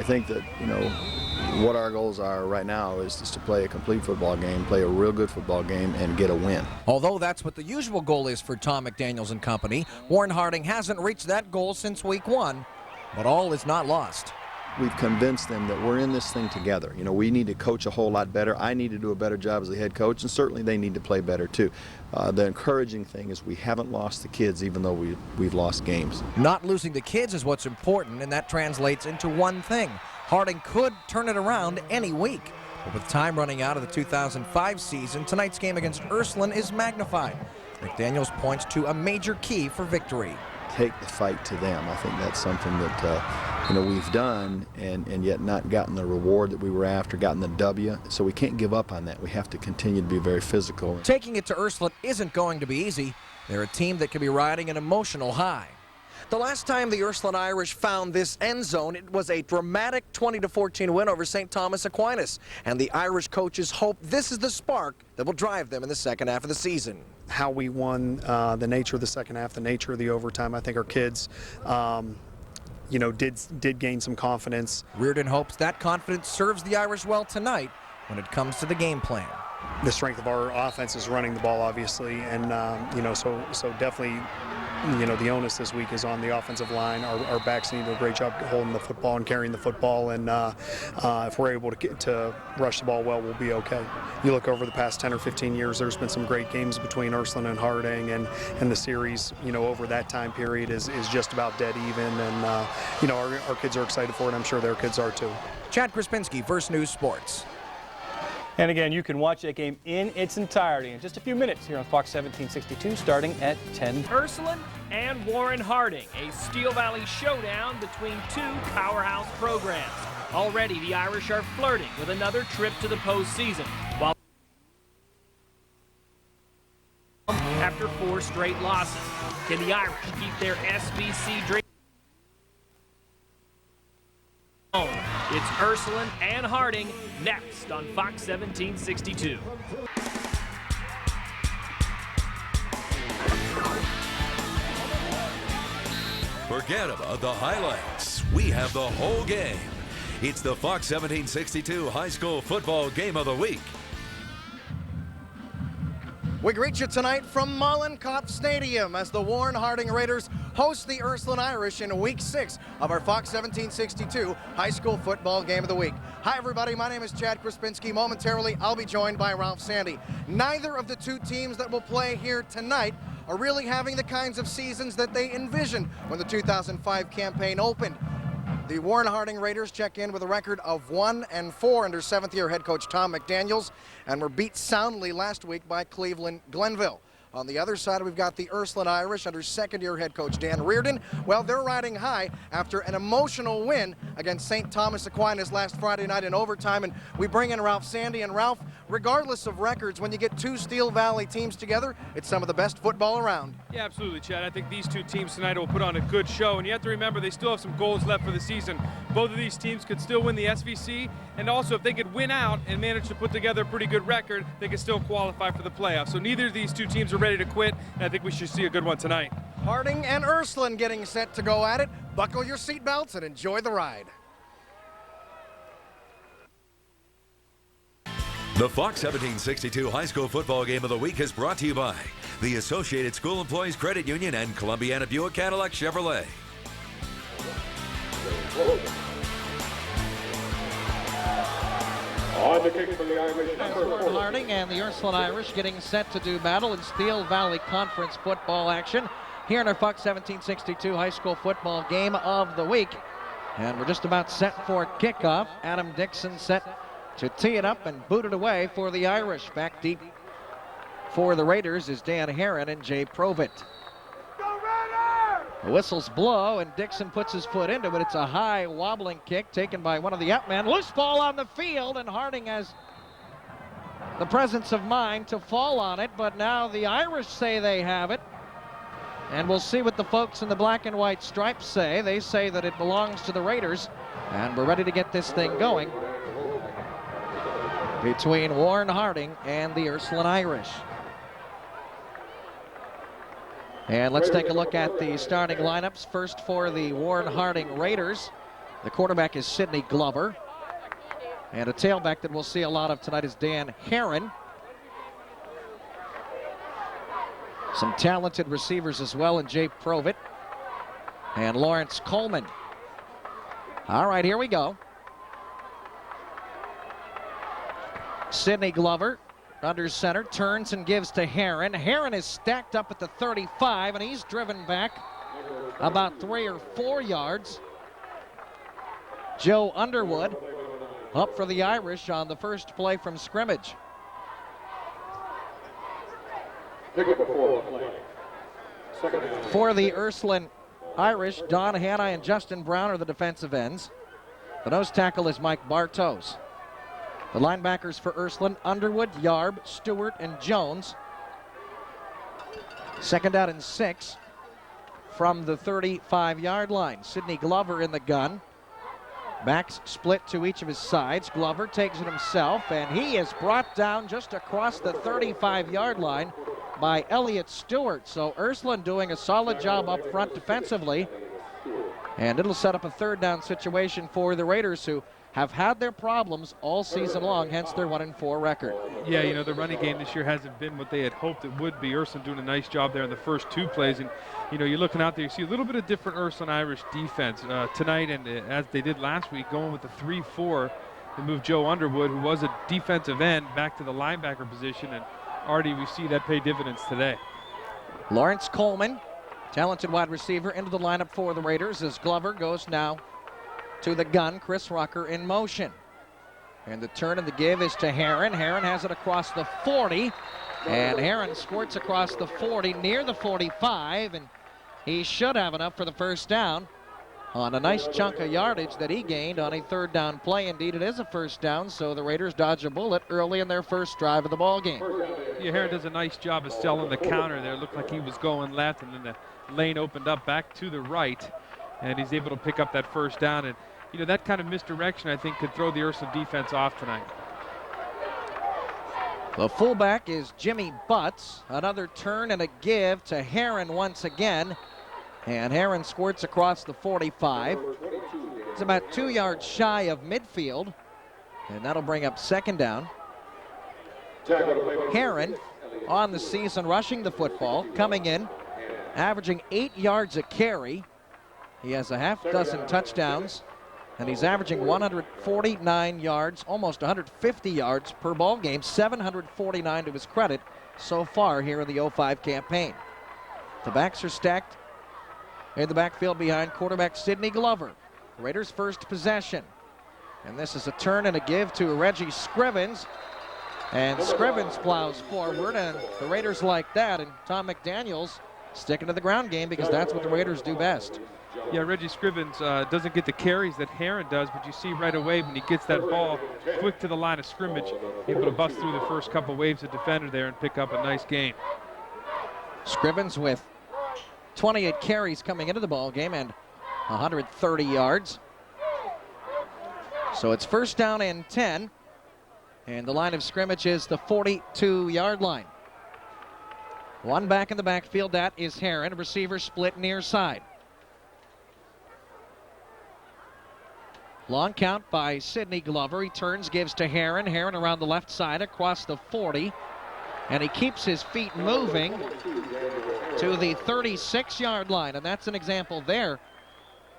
think that, you know, what our goals are right now is just to play a complete football game, play a real good football game, and get a win. Although that's what the usual goal is for Tom McDaniels and company, Warren Harding hasn't reached that goal since week 1, but all is not lost. We've convinced them that we're in this thing together. You know, we need to coach a whole lot better. I need to do a better job as the head coach, and certainly they need to play better too. The encouraging thing is we haven't lost the kids, even though we've lost games. Not losing the kids is what's important, and that translates into one thing. Harding could turn it around any week. But with time running out of the 2005 season, tonight's game against Ursline is magnified. McDaniels points to a major key for victory. Take the fight to them. I think that's something that you know, we've done and yet not gotten the reward that we were after, gotten the W. So we can't give up on that. We have to continue to be very physical. Taking it to Ursline isn't going to be easy. They're a team that can be riding an emotional high. The last time the Ursline Irish found this end zone, it was a dramatic 20-14 win over St. Thomas Aquinas. And the Irish coaches hope this is the spark that will drive them in the second half of the season. How we won, the nature of the second half, the nature of the overtime, I think our kids, you know, did gain some confidence. Reardon hopes that confidence serves the Irish well tonight when it comes to the game plan. The strength of our offense is running the ball, obviously, and you know, so definitely, you know, the onus this week is on the offensive line. Our backs need to do a great job holding the football and carrying the football, and if we're able to rush the ball well, we'll be okay. You look over the past 10 or 15 years, there's been some great games between Ursline and Harding, and the series, you know, over that time period is just about dead even, and you know, our kids are excited for it. I'm sure their kids are too. Chad Krispinski, First News Sports. And again, you can watch that game in its entirety in just a few minutes here on Fox 1762, starting at 10. Ursline and Warren Harding, a Steel Valley showdown between two powerhouse programs. Already, the Irish are flirting with another trip to the postseason, while after 4 straight losses. Can the Irish keep their SVC dream? It's Ursline and Harding next on Fox 1762. Forget about the highlights. We have the whole game. It's the Fox 1762 High School Football Game of the Week. We greet you tonight from Mollenkopf Stadium as the Warren Harding Raiders host the Ursline Irish in Week 6 of our Fox 1762 High School Football Game of the Week. Hi, everybody. My name is Chad Krispinski. Momentarily, I'll be joined by Ralph Sandy. Neither of the two teams that will play here tonight are really having the kinds of seasons that they envisioned when the 2005 campaign opened. The Warren Harding Raiders check in with a record of 1-4 under 7th-year head coach Tom McDaniels, and were beat soundly last week by Cleveland Glenville. On the other side, we've got the Ursline Irish under 2nd-year head coach Dan Reardon. Well, they're riding high after an emotional win against St. Thomas Aquinas last Friday night in overtime. And we bring in Ralph Sandy. And Ralph, regardless of records, when you get two Steel Valley teams together, it's some of the best football around. Yeah, absolutely, Chad. I think these two teams tonight will put on a good show. And you have to remember, they still have some goals left for the season. Both of these teams could still win the SVC. And also, if they could win out and manage to put together a pretty good record, they could still qualify for the playoffs. So neither of these two teams are ready to quit, and I think we should see a good one tonight. Harding and Ursline getting set to go at it. Buckle your seatbelts and enjoy the ride. The Fox 1762 High School Football Game of the Week is brought to you by the Associated School Employees Credit Union and Columbiana Buick Cadillac Chevrolet. On the kick from the Irish, Warren Harding and the Ursline Irish getting set to do battle in Steel Valley Conference football action here in our Fox 1762 High School Football Game of the Week. And we're just about set for kickoff. Adam Dixon set to tee it up and boot it away for the Irish. Back deep for the Raiders is Dan Herron and Jay Provitt. The whistles blow, and Dixon puts his foot into it. It's a high wobbling kick taken by one of the up men. Loose ball on the field, and Harding has the presence of mind to fall on it, but now the Irish say they have it. And we'll see what the folks in the black and white stripes say. They say that it belongs to the Raiders, and we're ready to get this thing going between Warren Harding and the Ursline Irish. And let's take a look at the starting lineups. First for the Warren Harding Raiders. The quarterback is Sidney Glover. And a tailback that we'll see a lot of tonight is Dan Herron. Some talented receivers as well in Jay Provitt and Lawrence Coleman. All right, here we go. Sidney Glover under center, turns and gives to Herron. Herron is stacked up at the 35, and he's driven back about 3 or 4 yards. Joe Underwood up for the Irish on the first play from scrimmage. For the Ursline Irish, Don Hanna and Justin Brown are the defensive ends. The nose tackle is Mike Bartos. The linebackers for Ursline, Underwood, Yarb, Stewart, and Jones. Second out and 6 from the 35-yard line. Sidney Glover in the gun. Backs split to each of his sides. Glover takes it himself, and he is brought down just across the 35-yard line by Elliott Stewart. So Ursline doing a solid job up front defensively. And it'll set up a third down situation for the Raiders, who have had their problems all season long, hence their 1-4 record. Yeah, you know, the running game this year hasn't been what they had hoped it would be. Ursline doing a nice job there in the first 2 plays. And, you know, you're looking out there, you see a little bit of different Ursline Irish defense tonight, and as they did last week, going with the 3-4. They moved Joe Underwood, who was a defensive end, back to the linebacker position, and already we see that pay dividends today. Lawrence Coleman, talented wide receiver, into the lineup for the Raiders as Glover goes now to the gun. Chris Rucker in motion. And the turn and the give is to Herron. Herron has it across the 40. And Herron squirts across the 40 near the 45. And he should have enough for the first down on a nice chunk of yardage that he gained on a third down play. Indeed, it is a first down, so the Raiders dodge a bullet early in their first drive of the ball game. Yeah, Herron does a nice job of selling the counter there. It looked like he was going left, and then the lane opened up back to the right, and he's able to pick up that first down. And you know, that kind of misdirection, I think, could throw the Ursline defense off tonight. The fullback is Jimmy Butts. Another turn and a give to Herron once again. And Herron squirts across the 45. It's about 2 yards shy of midfield. And that'll bring up second down. Herron on the season rushing the football, coming in, averaging 8 yards a carry. He has a half dozen touchdowns, and he's averaging 149 yards, almost 150 yards per ball game, 749 to his credit so far here in the 05 campaign. The backs are stacked in the backfield behind quarterback Sidney Glover. Raiders' first possession. And this is a turn and a give to Reggie Scrivens. And Scrivens plows forward, and the Raiders like that. And Tom McDaniels sticking to the ground game because that's what the Raiders do best. Yeah, Reggie Scrivens doesn't get the carries that Herron does, but you see right away when he gets that ball quick to the line of scrimmage, able to bust through the first couple waves of defender there and pick up a nice gain. Scrivens with 28 carries coming into the ball game and 130 yards. So it's first down and 10, and the line of scrimmage is the 42-yard line. One back in the backfield, that is Herron. Receiver split near side. Long count by Sidney Glover. He turns, gives to Herron. Herron around the left side across the 40. And he keeps his feet moving to the 36-yard line. And that's an example there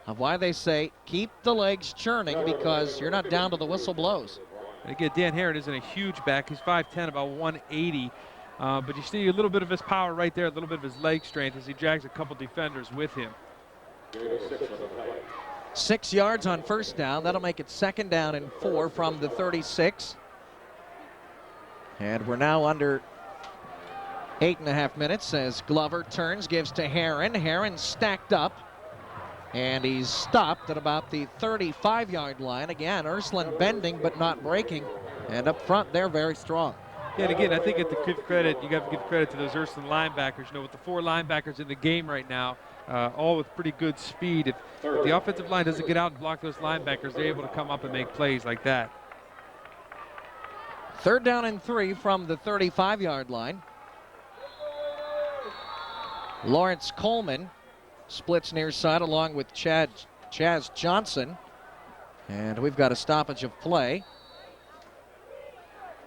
of why they say keep the legs churning, because you're not down to the whistle blows. And again, Dan Herron isn't a huge back. He's 5'10", about 180. But you see a little bit of his power right there, a little bit of his leg strength as he drags a couple defenders with him. 6 yards on first down. That'll make it second down and 4 from the 36. And we're now under 8.5 minutes as Glover turns, gives to Herron. Herron stacked up, and he's stopped at about the 35-yard line. Again, Ursline bending but not breaking, and up front they're very strong. Yeah, and again, I think at the give credit, you got to give credit to those Ursline linebackers. You know, with the 4 linebackers in the game right now, all with pretty good speed. If the offensive line doesn't get out and block those linebackers, they're able to come up and make plays like that. Third down and 3 from the 35-yard line. Lawrence Coleman splits near side along with Chaz Johnson. And we've got a stoppage of play.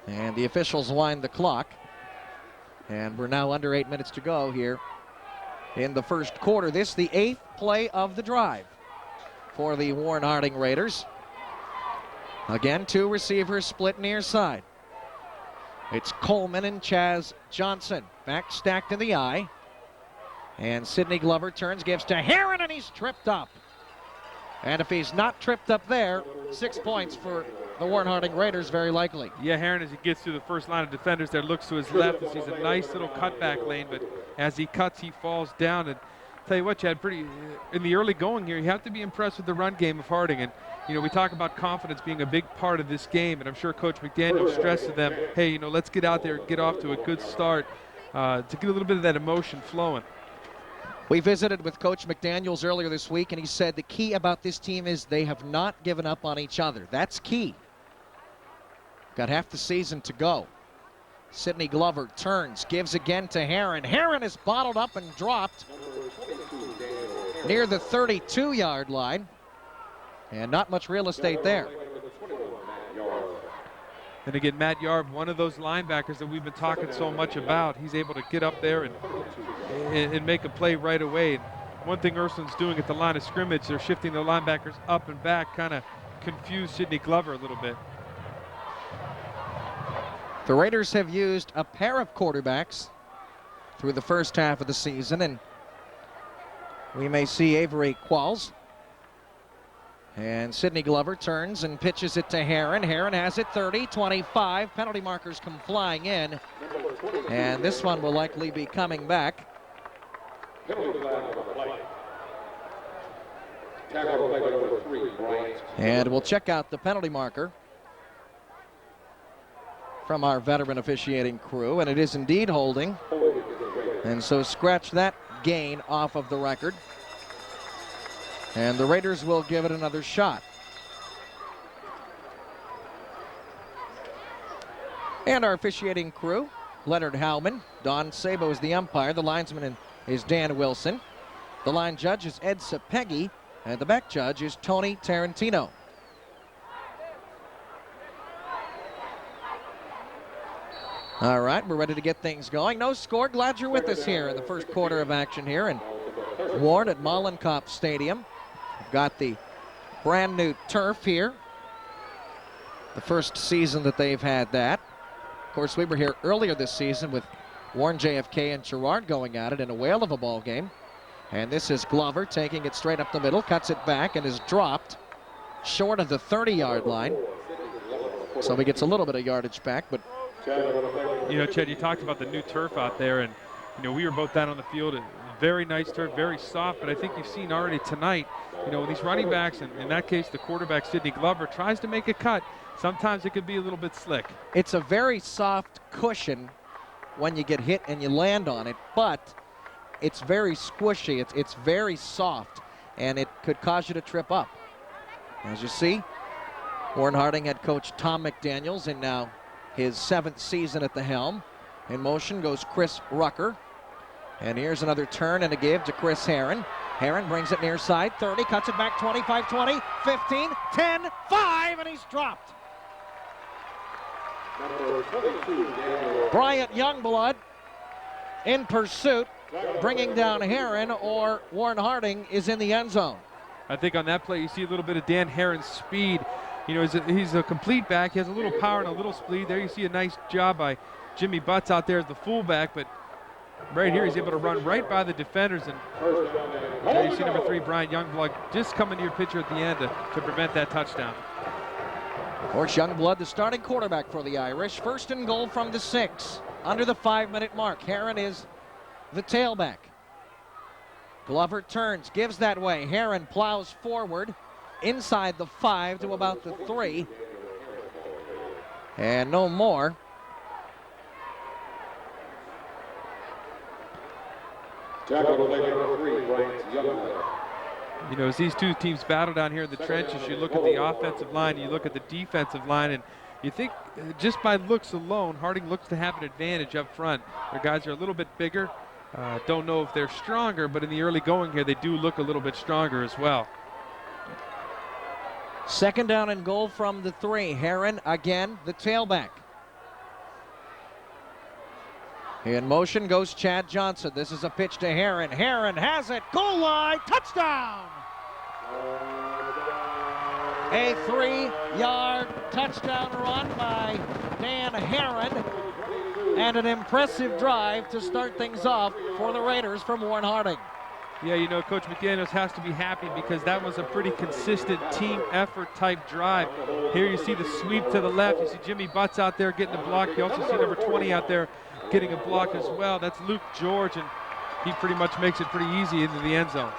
And the officials wind the clock. And we're now under 8 minutes to go here in the first quarter. This the 8th play of the drive for the Warren Harding Raiders. Again, 2 receivers split near side. It's Coleman and Chaz Johnson. Back stacked in the eye. And Sidney Glover turns, gives to Heron, and he's tripped up. And if he's not tripped up there, 6 points for the Warren Harding Raiders, very likely. Yeah, Heron, as he gets through the first line of defenders there, looks to his left as he's a nice little cutback lane, but as he cuts, he falls down. And tell you what, Chad, in the early going here, you have to be impressed with the run game of Harding. And, you know, we talk about confidence being a big part of this game, and I'm sure Coach McDaniel stressed to them, hey, you know, let's get out there and get off to a good start to get a little bit of that emotion flowing. We visited with Coach McDaniels earlier this week, and he said the key about this team is they have not given up on each other. That's key. Got half the season to go. Sidney Glover turns, gives again to Heron. Heron is bottled up and dropped near the 32-yard line, and not much real estate there. And again, Matt Yarb, one of those linebackers that we've been talking so much about. He's able to get up there and make a play right away. And one thing Ursline's doing at the line of scrimmage, they're shifting the linebackers up and back, kind of confuse Sidney Glover a little bit. The Raiders have used a pair of quarterbacks through the first half of the season, and we may see Avery Qualls. And Sidney Glover turns and pitches it to Heron. Heron has it 30, 25. Penalty markers come flying in. And this one will likely be coming back. And we'll check out the penalty marker from our veteran officiating crew. And it is indeed holding. And so scratch that gain off of the record. And the Raiders will give it another shot. And our officiating crew, Leonard Howman, Don Sabo is the umpire, the linesman is Dan Wilson. The line judge is Ed Sapeggi, and the back judge is Tony Tarantino. All right, we're ready to get things going. No score, glad you're with us here in the first quarter of action here in Warren at Mollenkopf Stadium. Got the brand new turf here. The first season that they've had that. Of course, we were here earlier this season with Warren, JFK, and Girard going at it in a whale of a ball game. And this is Glover taking it straight up the middle, cuts it back, and is dropped short of the 30-yard line. So he gets a little bit of yardage back, but... You know, Ched, you talked about the new turf out there, and, you know, we were both down on the field. Very nice turf, very soft, but I think you've seen already tonight, you know, when these running backs, and in that case the quarterback Sidney Glover tries to make a cut, sometimes it could be a little bit slick. It's a very soft cushion when you get hit and you land on it, but it's very squishy, it's very soft, and it could cause you to trip up. As you see, Warren Harding head coach Tom McDaniels in now his 7th season at the helm. In motion goes Chris Rucker. And here's another turn and a give to Chris Heron. Heron brings it near side, 30, cuts it back 25, 20, 15, 10, 5, and he's dropped. Bryant Youngblood in pursuit, bringing down Heron, or Warren Harding is in the end zone. I think on that play you see a little bit of Dan Heron's speed. You know, he's a complete back. He has a little power and a little speed. There you see a nice job by Jimmy Butts out there as the fullback, but right here he's able to run right by the defenders. And there you see number 3, Brian Youngblood, just coming to your pitcher at the end to prevent that touchdown. Of course, Youngblood, the starting quarterback for the Irish. First and goal from the 6, under the 5-minute mark. Heron is the tailback. Glover turns, gives that way. Heron plows forward inside the 5 to about the 3. And no more. You know, as these two teams battle down here in the trenches, you look at the offensive line, you look at the defensive line, and you think just by looks alone, Harding looks to have an advantage up front. Their guys are a little bit bigger. Don't know if they're stronger, but in the early going here, they do look a little bit stronger as well. Second down and goal from the 3. Heron again, the tailback. In motion goes Chad Johnson. This is a pitch to Heron. Heron has it. Goal line. Touchdown! A 3-yard touchdown run by Dan Heron. And an impressive drive to start things off for the Raiders from Warren Harding. Yeah, you know, Coach McDaniels has to be happy because that was a pretty consistent team effort type drive. Here you see the sweep to the left. You see Jimmy Butts out there getting a block. You also see number 20 out there getting a block as well. That's Luke George, and he pretty much makes it pretty easy into the end zone.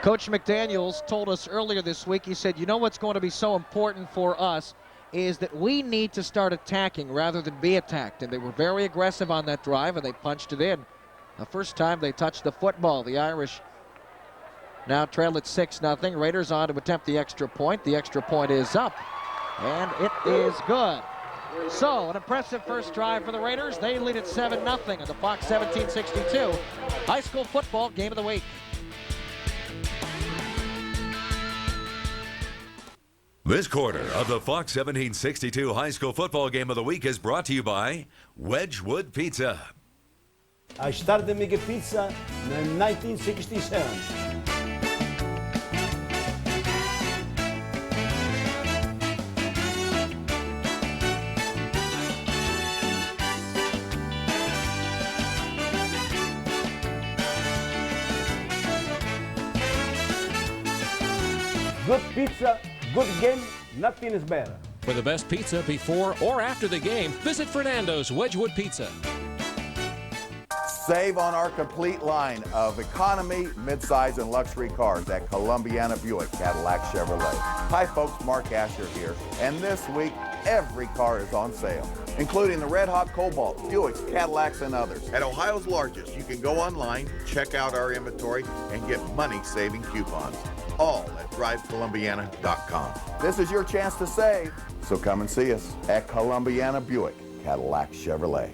Coach McDaniels told us earlier this week, he said, you know what's going to be so important for us is that we need to start attacking rather than be attacked. And they were very aggressive on that drive, and they punched it in. The first time they touched the football. The Irish now trail at 6-0. Raiders on to attempt the extra point. The extra point is up, and it is good. So, an impressive first drive for the Raiders. They lead at 7-0 in the Fox 1762 High School Football Game of the Week. This quarter of the Fox 1762 High School Football Game of the Week is brought to you by Wedgwood Pizza. I started making pizza in 1967. Good pizza, good game, nothing is better. For the best pizza before or after the game, visit Fernando's Wedgwood Pizza. Save on our complete line of economy, midsize, and luxury cars at Columbiana Buick, Cadillac Chevrolet. Hi folks, Mark Asher here, and this week every car is on sale, including the Red Hot Cobalt, Buicks, Cadillacs, and others. At Ohio's largest, you can go online, check out our inventory, and get money-saving coupons. All at drivecolumbiana.com. This is your chance to save, so come and see us at Columbiana Buick, Cadillac Chevrolet.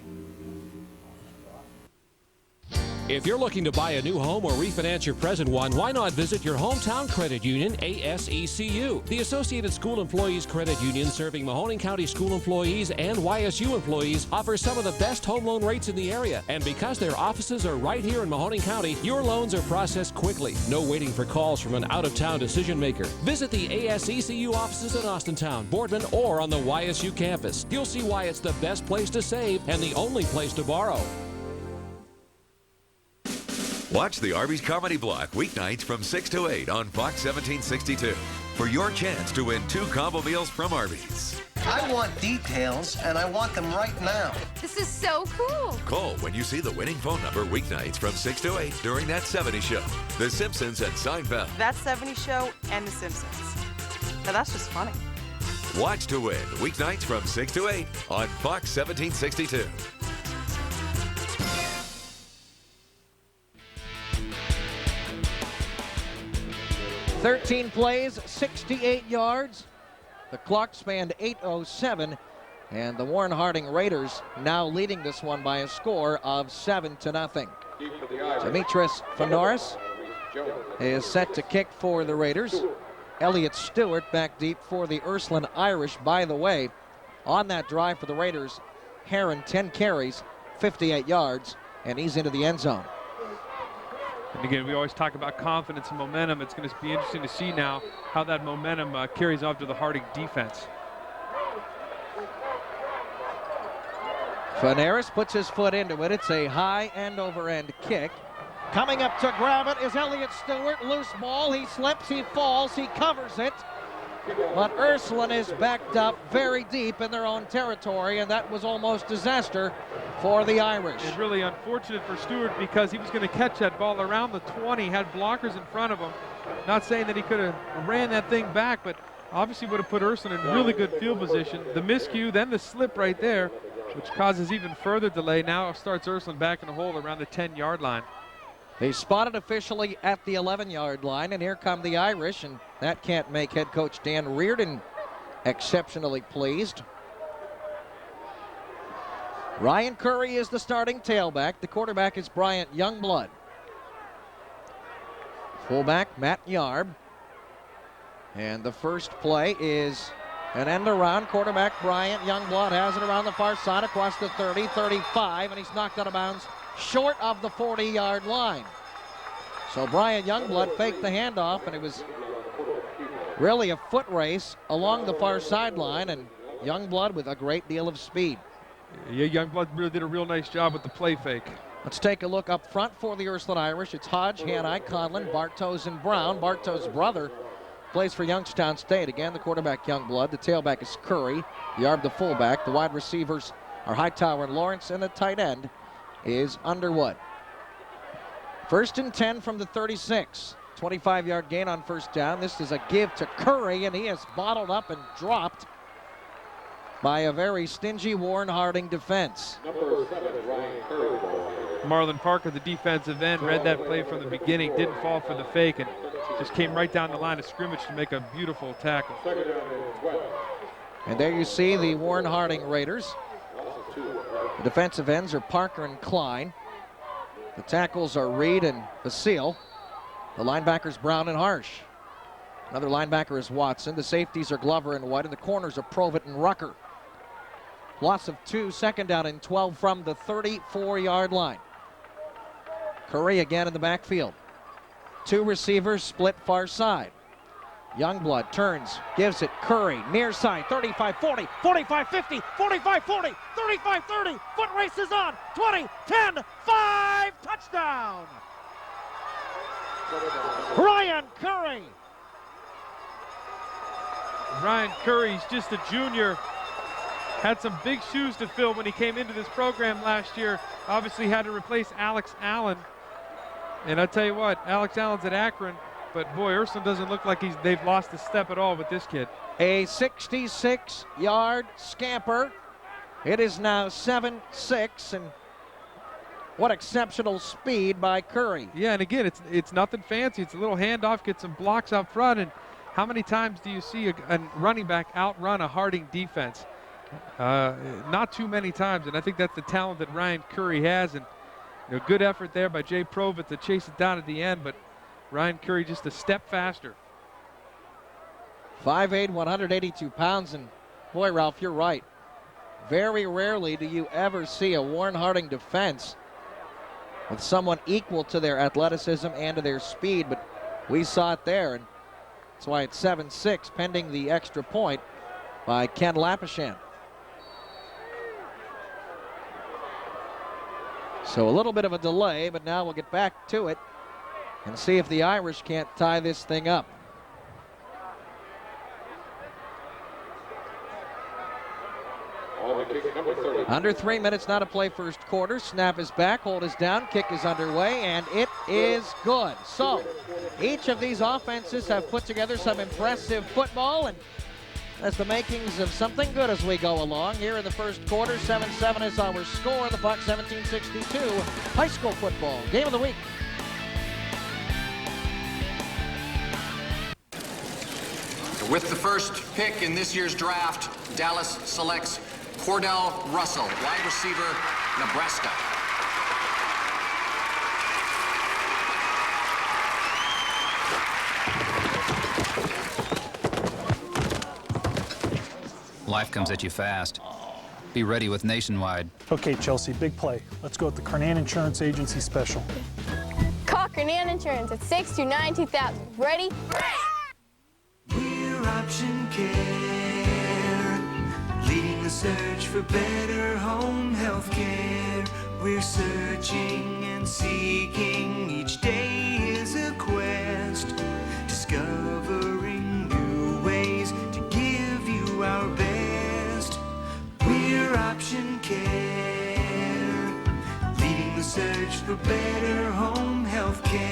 If you're looking to buy a new home or refinance your present one, why not visit your hometown credit union, ASECU? The Associated School Employees Credit Union, serving Mahoning County school employees and YSU employees, offers some of the best home loan rates in the area. And because their offices are right here in Mahoning County, your loans are processed quickly. No waiting for calls from an out-of-town decision maker. Visit the ASECU offices in Austintown, Boardman, or on the YSU campus. You'll see why it's the best place to save and the only place to borrow. Watch the Arby's Comedy Block weeknights from 6 to 8 on Fox 1762 for your chance to win 2 combo meals from Arby's. I want details, and I want them right now. This is so cool. Call when you see the winning phone number weeknights from 6 to 8 during That 70s Show, The Simpsons, and Seinfeld. That 70s Show and The Simpsons. Now that's just funny. Watch to win weeknights from 6 to 8 on Fox 1762. 13 plays, 68 yards. The clock spanned 8:07, and the Warren Harding Raiders now leading this one by a score of 7-0. Demetris Fenoris is set to kick for the Raiders. Elliott Stewart back deep for the Ursline Irish. By the way, on that drive for the Raiders, Heron 10 carries, 58 yards, and he's into the end zone. And again, we always talk about confidence and momentum. It's going to be interesting to see now how that momentum carries off to the Harding defense. Fanaris puts his foot into it. It's a high end-over-end kick. Coming up to grab it is Elliott Stewart. Loose ball. He slips, he falls, he covers it. But Ursline is backed up very deep in their own territory, and that was almost disaster for the Irish. It's really unfortunate for Stewart because he was going to catch that ball around the 20, had blockers in front of him. Not saying that he could have ran that thing back, but obviously would have put Ursline in really good field position. The miscue, then the slip right there, which causes even further delay. Now it starts Ursline back in the hole around the 10-yard line. They spotted officially at the 11-yard line, and here come the Irish, and that can't make head coach Dan Reardon exceptionally pleased. Ryan Curry is the starting tailback. The quarterback is Bryant Youngblood. Fullback Matt Yarb. And the first play is an end around. Quarterback Bryant Youngblood has it around the far side across the 30, 35, and he's knocked out of bounds short of the 40-yard line. So Bryant Youngblood faked the handoff, and it was really a foot race along the far sideline, and Youngblood with a great deal of speed. Yeah, Youngblood really did a real nice job with the play fake. Let's take a look up front for the Ursline Irish. It's Hodge, Hanai, Conlon, Bartos, and Brown. Bartos' brother plays for Youngstown State. Again, the quarterback Youngblood. The tailback is Curry. Yarb, the fullback. The wide receivers are Hightower and Lawrence, and the tight end is Underwood. 1st and 10 from the 36. 25-yard gain on first down. This is a give to Curry, and he is bottled up and dropped by a very stingy Warren Harding defense. Number 7, Ryan Curry. Marlon Parker, the defensive end, read that play from the beginning, didn't fall for the fake, and just came right down the line of scrimmage to make a beautiful tackle. And there you see the Warren Harding Raiders. The defensive ends are Parker and Klein. The tackles are Reed and Basile. The linebackers Brown and Harsh. Another linebacker is Watson. The safeties are Glover and White, and the corners are Provitt and Rucker. Loss of 2, 2nd down and 12 from the 34-yard line. Curry again in the backfield. 2 receivers split far side. Youngblood turns, gives it Curry, near side, 35-40, 45-50, 45-40, 35-30, foot race is on, 20, 10, 5, touchdown! Ryan Curry! Ryan Curry's just a junior. Had some big shoes to fill when he came into this program last year. Obviously had to replace Alex Allen. And I tell you what, Alex Allen's at Akron, but boy, Ursline doesn't look like they've lost a step at all with this kid. A 66-yard scamper. It is now 7-6, and what exceptional speed by Curry. Yeah, and again, it's nothing fancy. It's a little handoff, get some blocks up front, and how many times do you see a running back outrun a Harding defense? Not too many times, and I think that's the talent that Ryan Curry has, and good effort there by Jay Provitt to chase it down at the end, but Ryan Curry just a step faster. 5'8", 182 pounds, and boy, Ralph, you're right. Very rarely do you ever see a Warren Harding defense with someone equal to their athleticism and to their speed, but we saw it there, and that's why it's 7-6, pending the extra point by Ken Lapachan. So a little bit of a delay, but now we'll get back to it and see if the Irish can't tie this thing up. Under 3 minutes now to play first quarter. Snap is back, hold is down, kick is underway, and it is good. So each of these offenses have put together some impressive football, and that's the makings of something good as we go along. Here in the first quarter, 7-7 is our score. The Fox 1762 high school football game of the week. With the first pick in this year's draft, Dallas selects Cordell Russell, wide receiver, Nebraska. Life comes at you fast. Be ready with Nationwide. Okay, Chelsea, big play. Let's go with the Kernan Insurance Agency special. Call Kernan Insurance at 629-2000. Ready? We're Option Care, leading the search for better home health care. We're searching and seeking, each day is a quest, discovering new ways to give you our best. We're Option Care, leading the search for better home health care.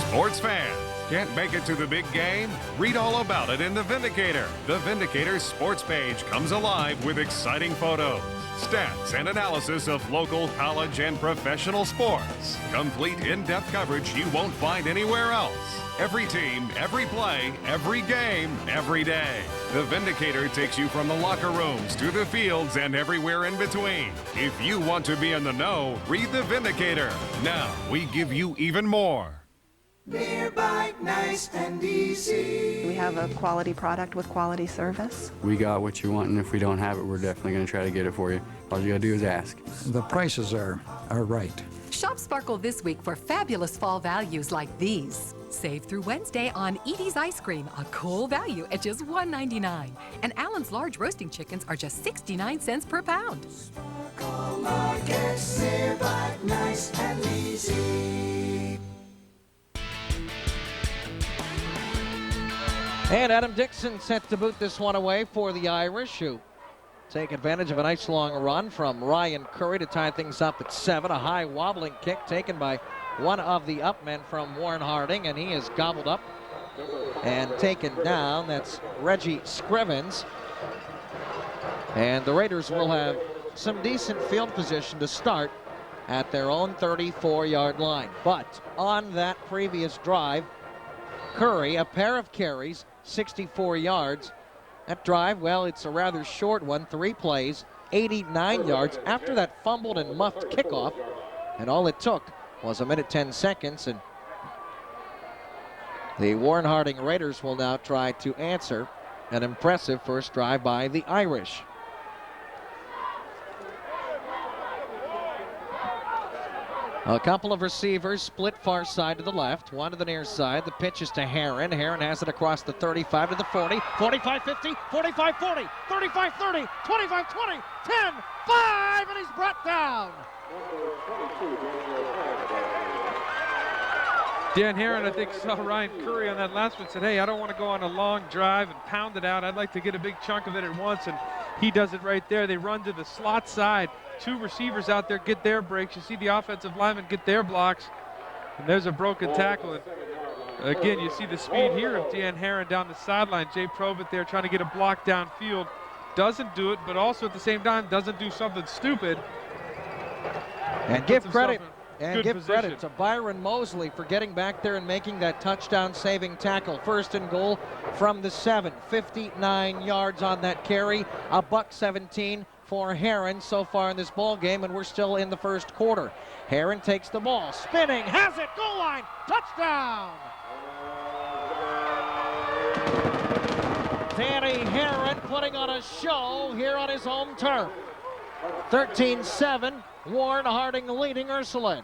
Sports fans, Can't make it to the big game? Read all about it in The Vindicator. The Vindicator's sports page comes alive with exciting photos, stats, and analysis of local, college, and professional sports. Complete in-depth coverage you won't find anywhere else. Every team, every play, every game, every day. The Vindicator takes you from the locker rooms to the fields and everywhere in between. If you want to be in the know, read The Vindicator. Now, we give you even more. Nearby, nice and easy. We have a quality product with quality service. We got what you want, and if we don't have it, we're definitely going to try to get it for you. All you got to do is ask. The prices are right. Shop Sparkle this week for fabulous fall values like these. Save through Wednesday on Edie's Ice Cream, a cool value at just $1.99. And Allen's large roasting chickens are just 69 cents per pound. Sparkle Markets, nearby, nice and easy. And Adam Dixon set to boot this one away for the Irish, who take advantage of a nice long run from Ryan Curry to tie things up at 7. A high wobbling kick taken by one of the upmen from Warren Harding, and he is gobbled up and taken down. That's Reggie Scrivens. And the Raiders will have some decent field position to start at their own 34-yard line. But on that previous drive, Curry, a pair of carries, 64 yards. That drive, well, it's a rather short one, 3 plays, 89 yards after that fumbled and muffed kickoff. And all it took was 1 minute 10 seconds. And the Warren Harding Raiders will now try to answer an impressive first drive by the Irish. A couple of receivers split far side to the left, one to the near side. The pitch is to Herron. Herron has it across the 35 to the 40, 45-50, 45-40, 35-30, 25-20, 10-5, and he's brought down. Dan Herron, I think, saw Ryan Curry on that last one, said, hey, I don't want to go on a long drive and pound it out. I'd like to get a big chunk of it at once, and he does it right there. They run to the slot side. 2 receivers out there get their breaks. You see the offensive linemen get their blocks, and there's a broken tackle. And again, you see the speed here of Dan Herron down the sideline. Jay Probert there trying to get a block downfield. Doesn't do it, but also at the same time doesn't do something stupid. And give credit. And give credit to Byron Mosley for getting back there and making that touchdown-saving tackle. First and goal from the 7. 59 yards on that carry. $1.17 for Herron so far in this ball game, and we're still in the first quarter. Herron takes the ball, spinning, has it, goal line, touchdown! Danny Herron putting on a show here on his home turf. 13-7. Warren Harding leading Ursline.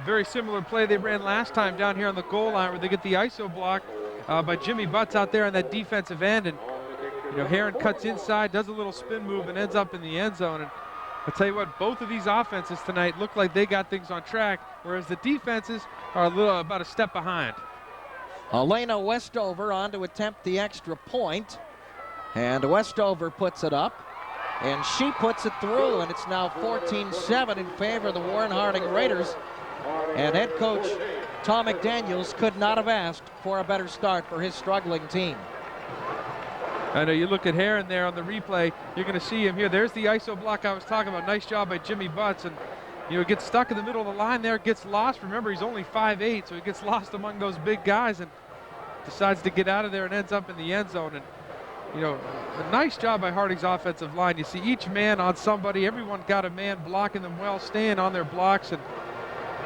Very similar play they ran last time down here on the goal line where they get the ISO block by Jimmy Butts out there on that defensive end. And, you know, Herron cuts inside, does a little spin move, and ends up in the end zone. And I'll tell you what, both of these offenses tonight look like they got things on track, whereas the defenses are about a step behind. Elena Westover on to attempt the extra point. And Westover puts it up. And she puts it through, and it's now 14-7 in favor of the Warren Harding Raiders. And head coach Tom McDaniels could not have asked for a better start for his struggling team. I know you look at Herron there on the replay, you're going to see him here. There's the ISO block I was talking about. Nice job by Jimmy Butts. And, you know, gets stuck in the middle of the line there, gets lost. Remember, he's only 5'8", so he gets lost among those big guys and decides to get out of there and ends up in the end zone. And, you know, a nice job by Harding's offensive line. You see each man on somebody. Everyone got a man blocking them well, staying on their blocks. And,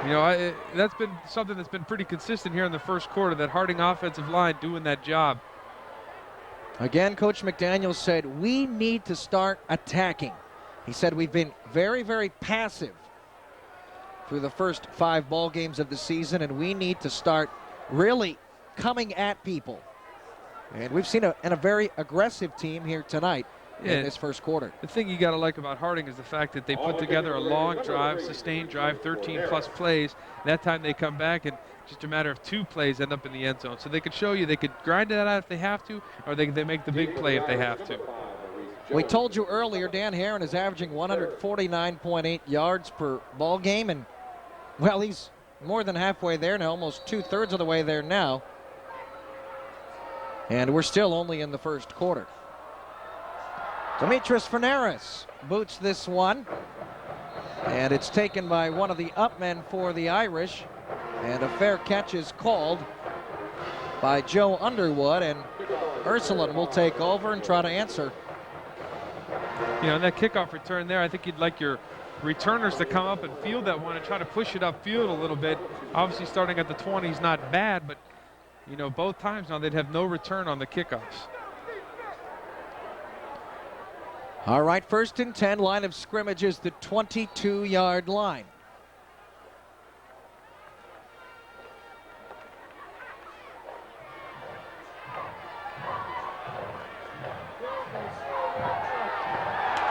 you know, that's been something that's been pretty consistent here in the first quarter, that Harding offensive line doing that job. Again, Coach McDaniels said, we need to start attacking. He said we've been very, very passive through the first 5 ball games of the season, and we need to start really coming at people. And we've seen a very aggressive team here tonight in this first quarter. The thing you got to like about Harding is the fact that they put together a long drive, sustained drive, 13-plus plays. That time they come back, and just a matter of 2 plays end up in the end zone. So they could show you they could grind that out if they have to, or they make the big play if they have to. We told you earlier, Dan Herron is averaging 149.8 yards per ball game, and, well, he's more than halfway there now, almost 2/3 of the way there now. And we're still only in the first quarter. Demetris Fanaris boots this one. And it's taken by one of the upmen for the Irish. And a fair catch is called by Joe Underwood. And Ursline will take over and try to answer. You know, in that kickoff return there, I think you'd like your returners to come up and field that one and try to push it upfield a little bit. Obviously starting at the 20 is not bad, but you know, both times now they'd have no return on the kickoffs. All right, 1st and 10, line of scrimmage is the 22-yard line.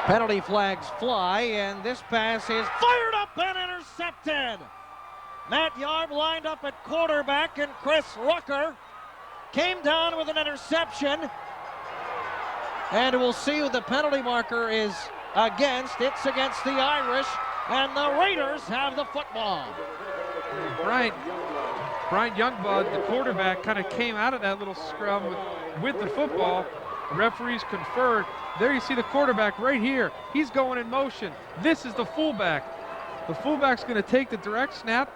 Penalty flags fly, and this pass is fired up and intercepted. Matt Yarb lined up at quarterback, and Chris Rucker came down with an interception. And we'll see who the penalty marker is against. It's against the Irish, and the Raiders have the football. Brian Youngblood, the quarterback, kind of came out of that little scrum with the football. Referees conferred. There you see the quarterback right here. He's going in motion. This is the fullback. The fullback's going to take the direct snap.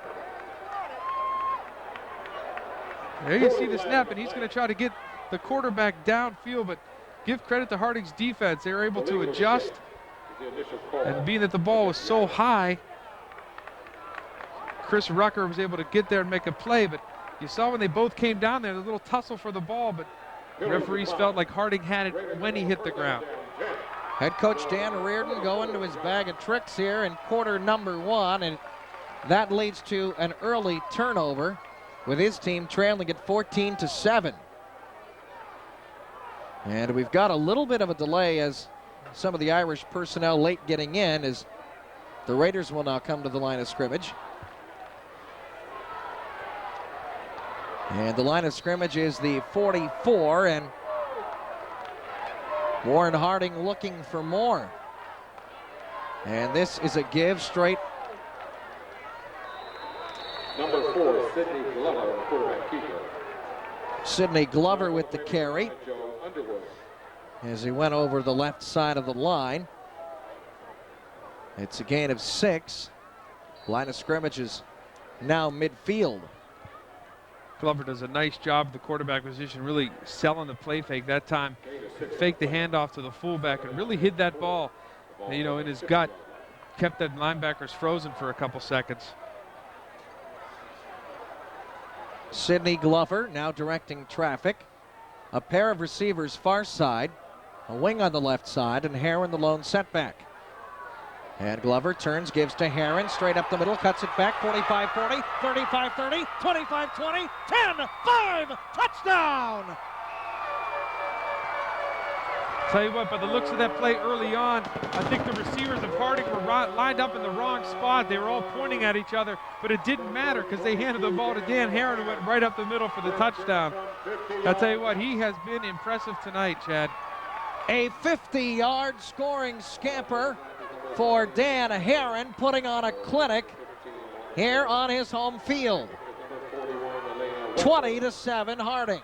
There you see the snap, and he's going to try to get the quarterback downfield, but give credit to Harding's defense. They were able to adjust, and being that the ball was so high, Chris Rucker was able to get there and make a play, but you saw when they both came down there, the little tussle for the ball, but referees felt like Harding had it when he hit the ground. Head coach Dan Reardon going to his bag of tricks here in quarter number 1, and that leads to an early turnover with his team trailing at 14-7. And we've got a little bit of a delay as some of the Irish personnel late getting in, as the Raiders will now come to the line of scrimmage. And the line of scrimmage is the 44, and Warren Harding looking for more. And this is a give straight. Number 4, Sidney Glover, quarterback keeper. Sidney Glover with the carry as he went over the left side of the line. It's a gain of 6. Line of scrimmage is now midfield. Glover does a nice job at the quarterback position, really selling the play fake that time. Faked the handoff to the fullback and really hid that ball, you know, in his gut. Kept that linebackers frozen for a couple seconds. Sidney Glover now directing traffic. A pair of receivers far side, a wing on the left side, and Heron the lone setback. And Glover turns, gives to Heron, straight up the middle, cuts it back, 45-40, 35-30, 25-20, 10-5, touchdown! Tell you what, by the looks of that play early on, I think the receivers of Harding were lined up in the wrong spot. They were all pointing at each other, but it didn't matter because they handed the ball to Dan Heron and went right up the middle for the touchdown. I'll tell you what, he has been impressive tonight, Chad. A 50-yard scoring scamper for Dan Heron, putting on a clinic here on his home field. 20-7 Harding.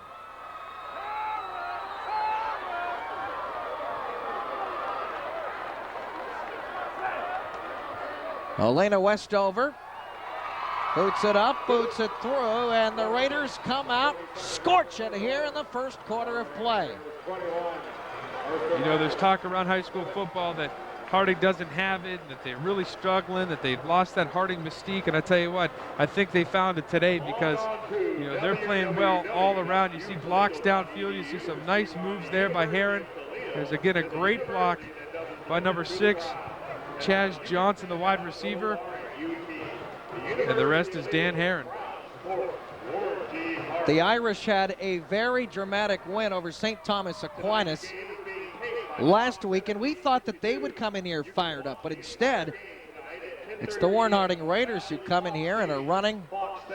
Elena Westover boots it up, boots it through, and the Raiders come out scorching here in the first quarter of play. You know, there's talk around high school football that Harding doesn't have it, that they're really struggling, that they've lost that Harding mystique, and I tell you what, I think they found it today because, you know, they're playing well all around. You see blocks downfield, you see some nice moves there by Heron. There's again a great block by number 6, Chaz Johnson, the wide receiver, and the rest is Dan Heron. The Irish had a very dramatic win over St. Thomas Aquinas last week, and we thought that they would come in here fired up, but instead it's the Warren Harding Raiders who come in here and are running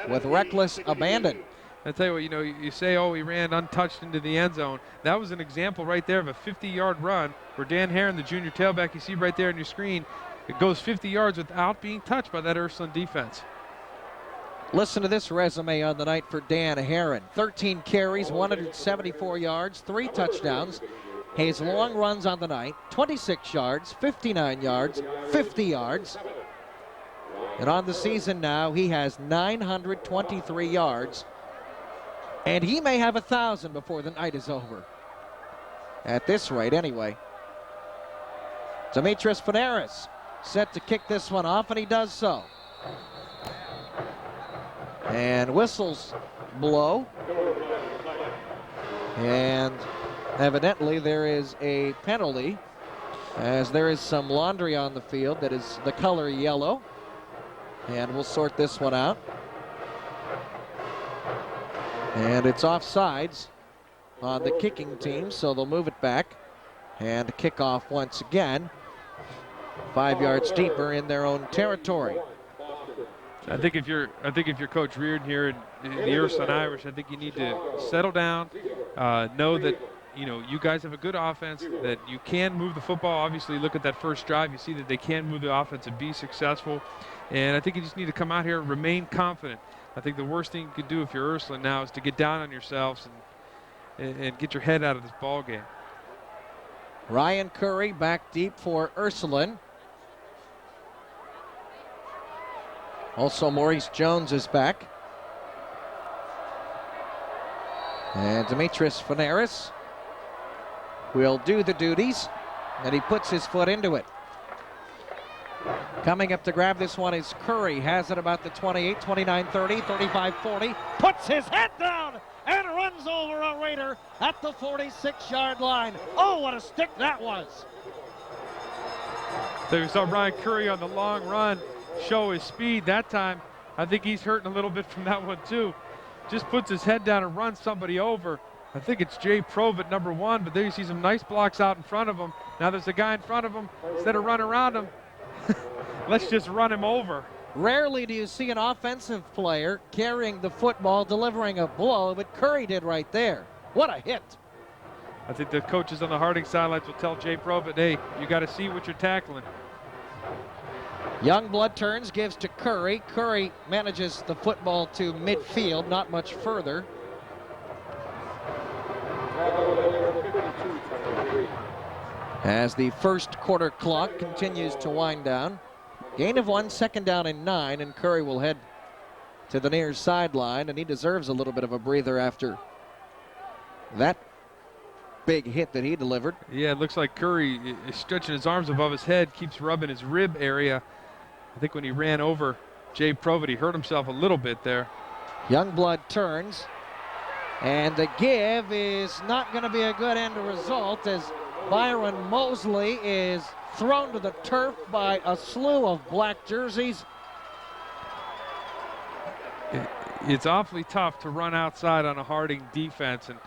with reckless abandon. I tell you what, you know, you say, oh, he ran untouched into the end zone. That was an example right there of a 50-yard run where Dan Heron, the junior tailback you see right there on your screen, it goes 50 yards without being touched by that Ursline defense. Listen to this resume on the night for Dan Herron. 13 carries, 174 yards, 3 touchdowns. His long runs on the night, 26 yards, 59 yards, 50 yards. And on the season now, he has 923 yards. And he may have 1,000 before the night is over. At this rate, anyway. Demetrius Fanaris set to kick this one off, and he does so. And whistles blow. And evidently there is a penalty, as there is some laundry on the field that is the color yellow. And we'll sort this one out. And it's offsides on the kicking team, so they'll move it back and kick off once again, 5 yards deeper in their own territory. I think if you're Coach Reardon here in the Ursline Irish, I think you need to settle down, know that you guys have a good offense, that you can move the football. Obviously, look at that first drive, you see that they can move the offense and be successful. And I think you just need to come out here and remain confident. I think the worst thing you could do if you're Ursline now is to get down on yourselves and get your head out of this ball game. Ryan Curry back deep for Ursline. Also, Maurice Jones is back. And Demetrius Fanaris will do the duties, and he puts his foot into it. Coming up to grab this one is Curry. Has it about the 28, 29, 30, 35, 40. Puts his head down and runs over a Raider at the 46-yard line. Oh, what a stick that was. So we saw Ryan Curry on the long run show his speed that time. I think he's hurting a little bit from that one too. Just puts his head down and runs somebody over. I think it's Jay Provitt, number 1, but there you see some nice blocks out in front of him. Now there's a guy in front of him. Instead of running around him, let's just run him over. Rarely do you see an offensive player carrying the football, delivering a blow, but Curry did right there. What a hit. I think the coaches on the Harding sidelines will tell Jay Provitt, hey, you got to see what you're tackling. Youngblood turns, gives to Curry. Curry manages the football to midfield, not much further. As the first quarter clock continues to wind down. Gain of 1, second down and 9, and Curry will head to the near sideline, and he deserves a little bit of a breather after that big hit that he delivered. Yeah, it looks like Curry is stretching his arms above his head, keeps rubbing his rib area. I think when he ran over Jay Provitt, he hurt himself a little bit there. Youngblood turns, and the give is not going to be a good end result as Byron Mosley is thrown to the turf by a slew of black jerseys. It's awfully tough to run outside on a Harding defense, and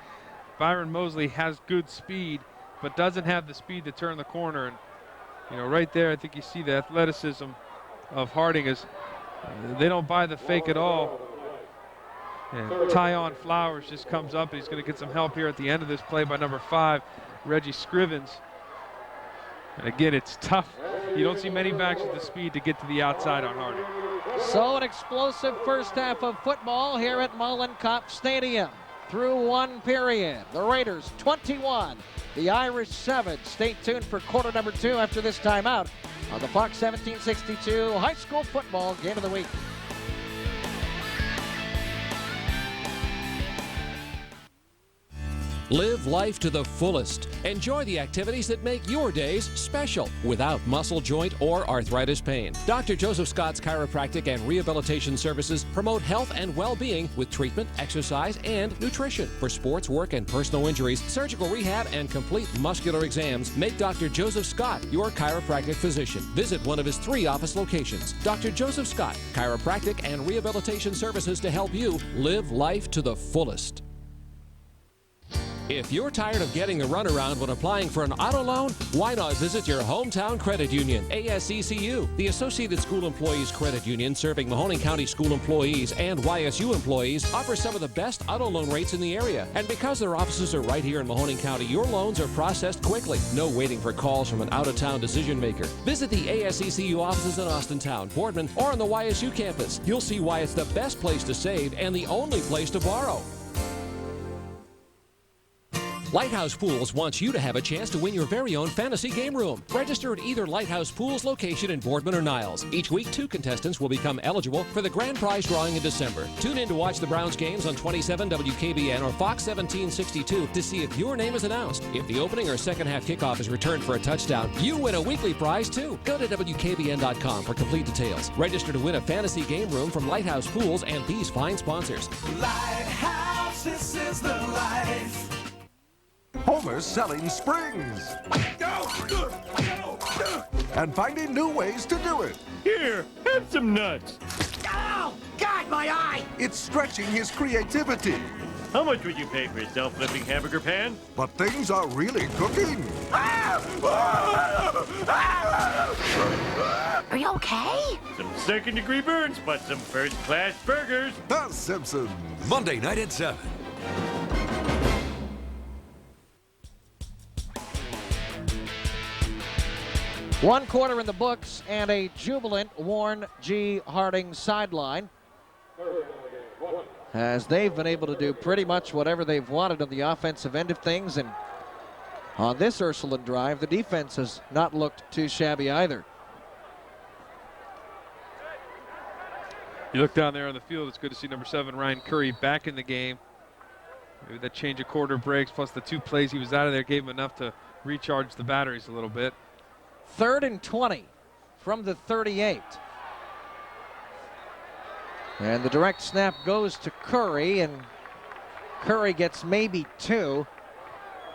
Byron Mosley has good speed, but doesn't have the speed to turn the corner. And right there, I think you see the athleticism of Harding is they don't buy the fake at all. And Tyon Flowers just comes up. He's going to get some help here at the end of this play by number 5, Reggie Scrivens. And again, it's tough. You don't see many backs with the speed to get to the outside on Harding. So an explosive first half of football here at Mullen Kopp Stadium. Through one period, the Raiders 21, the Irish 7. Stay tuned for quarter number 2 after this timeout on the Fox 1762 High School Football Game of the Week. Live life to the fullest. Enjoy the activities that make your days special without muscle, joint, or arthritis pain. Dr. Joseph Scott's Chiropractic and Rehabilitation Services promote health and well-being with treatment, exercise, and nutrition. For sports, work, and personal injuries, surgical rehab, and complete muscular exams, make Dr. Joseph Scott your chiropractic physician. Visit one of his 3 office locations. Dr. Joseph Scott, Chiropractic and Rehabilitation Services to help you live life to the fullest. If you're tired of getting the runaround when applying for an auto loan, why not visit your hometown credit union, ASECU? The Associated School Employees Credit Union, serving Mahoning County school employees and YSU employees, offers some of the best auto loan rates in the area. And because their offices are right here in Mahoning County, your loans are processed quickly. No waiting for calls from an out-of-town decision maker. Visit the ASECU offices in Austintown, Boardman, or on the YSU campus. You'll see why it's the best place to save and the only place to borrow. Lighthouse Pools wants you to have a chance to win your very own fantasy game room. Register at either Lighthouse Pools location in Boardman or Niles. Each week, 2 contestants will become eligible for the grand prize drawing in December. Tune in to watch the Browns games on 27 WKBN or Fox 1762 to see if your name is announced. If the opening or second half kickoff is returned for a touchdown, you win a weekly prize too. Go to WKBN.com for complete details. Register to win a fantasy game room from Lighthouse Pools and these fine sponsors. Lighthouse, this is the life. Homer's selling springs and finding new ways to do it. Here, have some nuts. Oh, God, my eye! It's stretching his creativity. How much would you pay for a self-lifting hamburger pan? But things are really cooking. Are you okay? Some second-degree burns, but some first-class burgers. The Simpsons. Monday night at 7. One quarter in the books and a jubilant Warren G. Harding sideline, as they've been able to do pretty much whatever they've wanted on the offensive end of things. And on this Ursline drive, the defense has not looked too shabby either. You look down there on the field, it's good to see number 7, Ryan Curry, back in the game. Maybe that change of quarter breaks plus the 2 plays he was out of there gave him enough to recharge the batteries a little bit. 3rd and 20 from the 38. And the direct snap goes to Curry, and Curry gets maybe 2.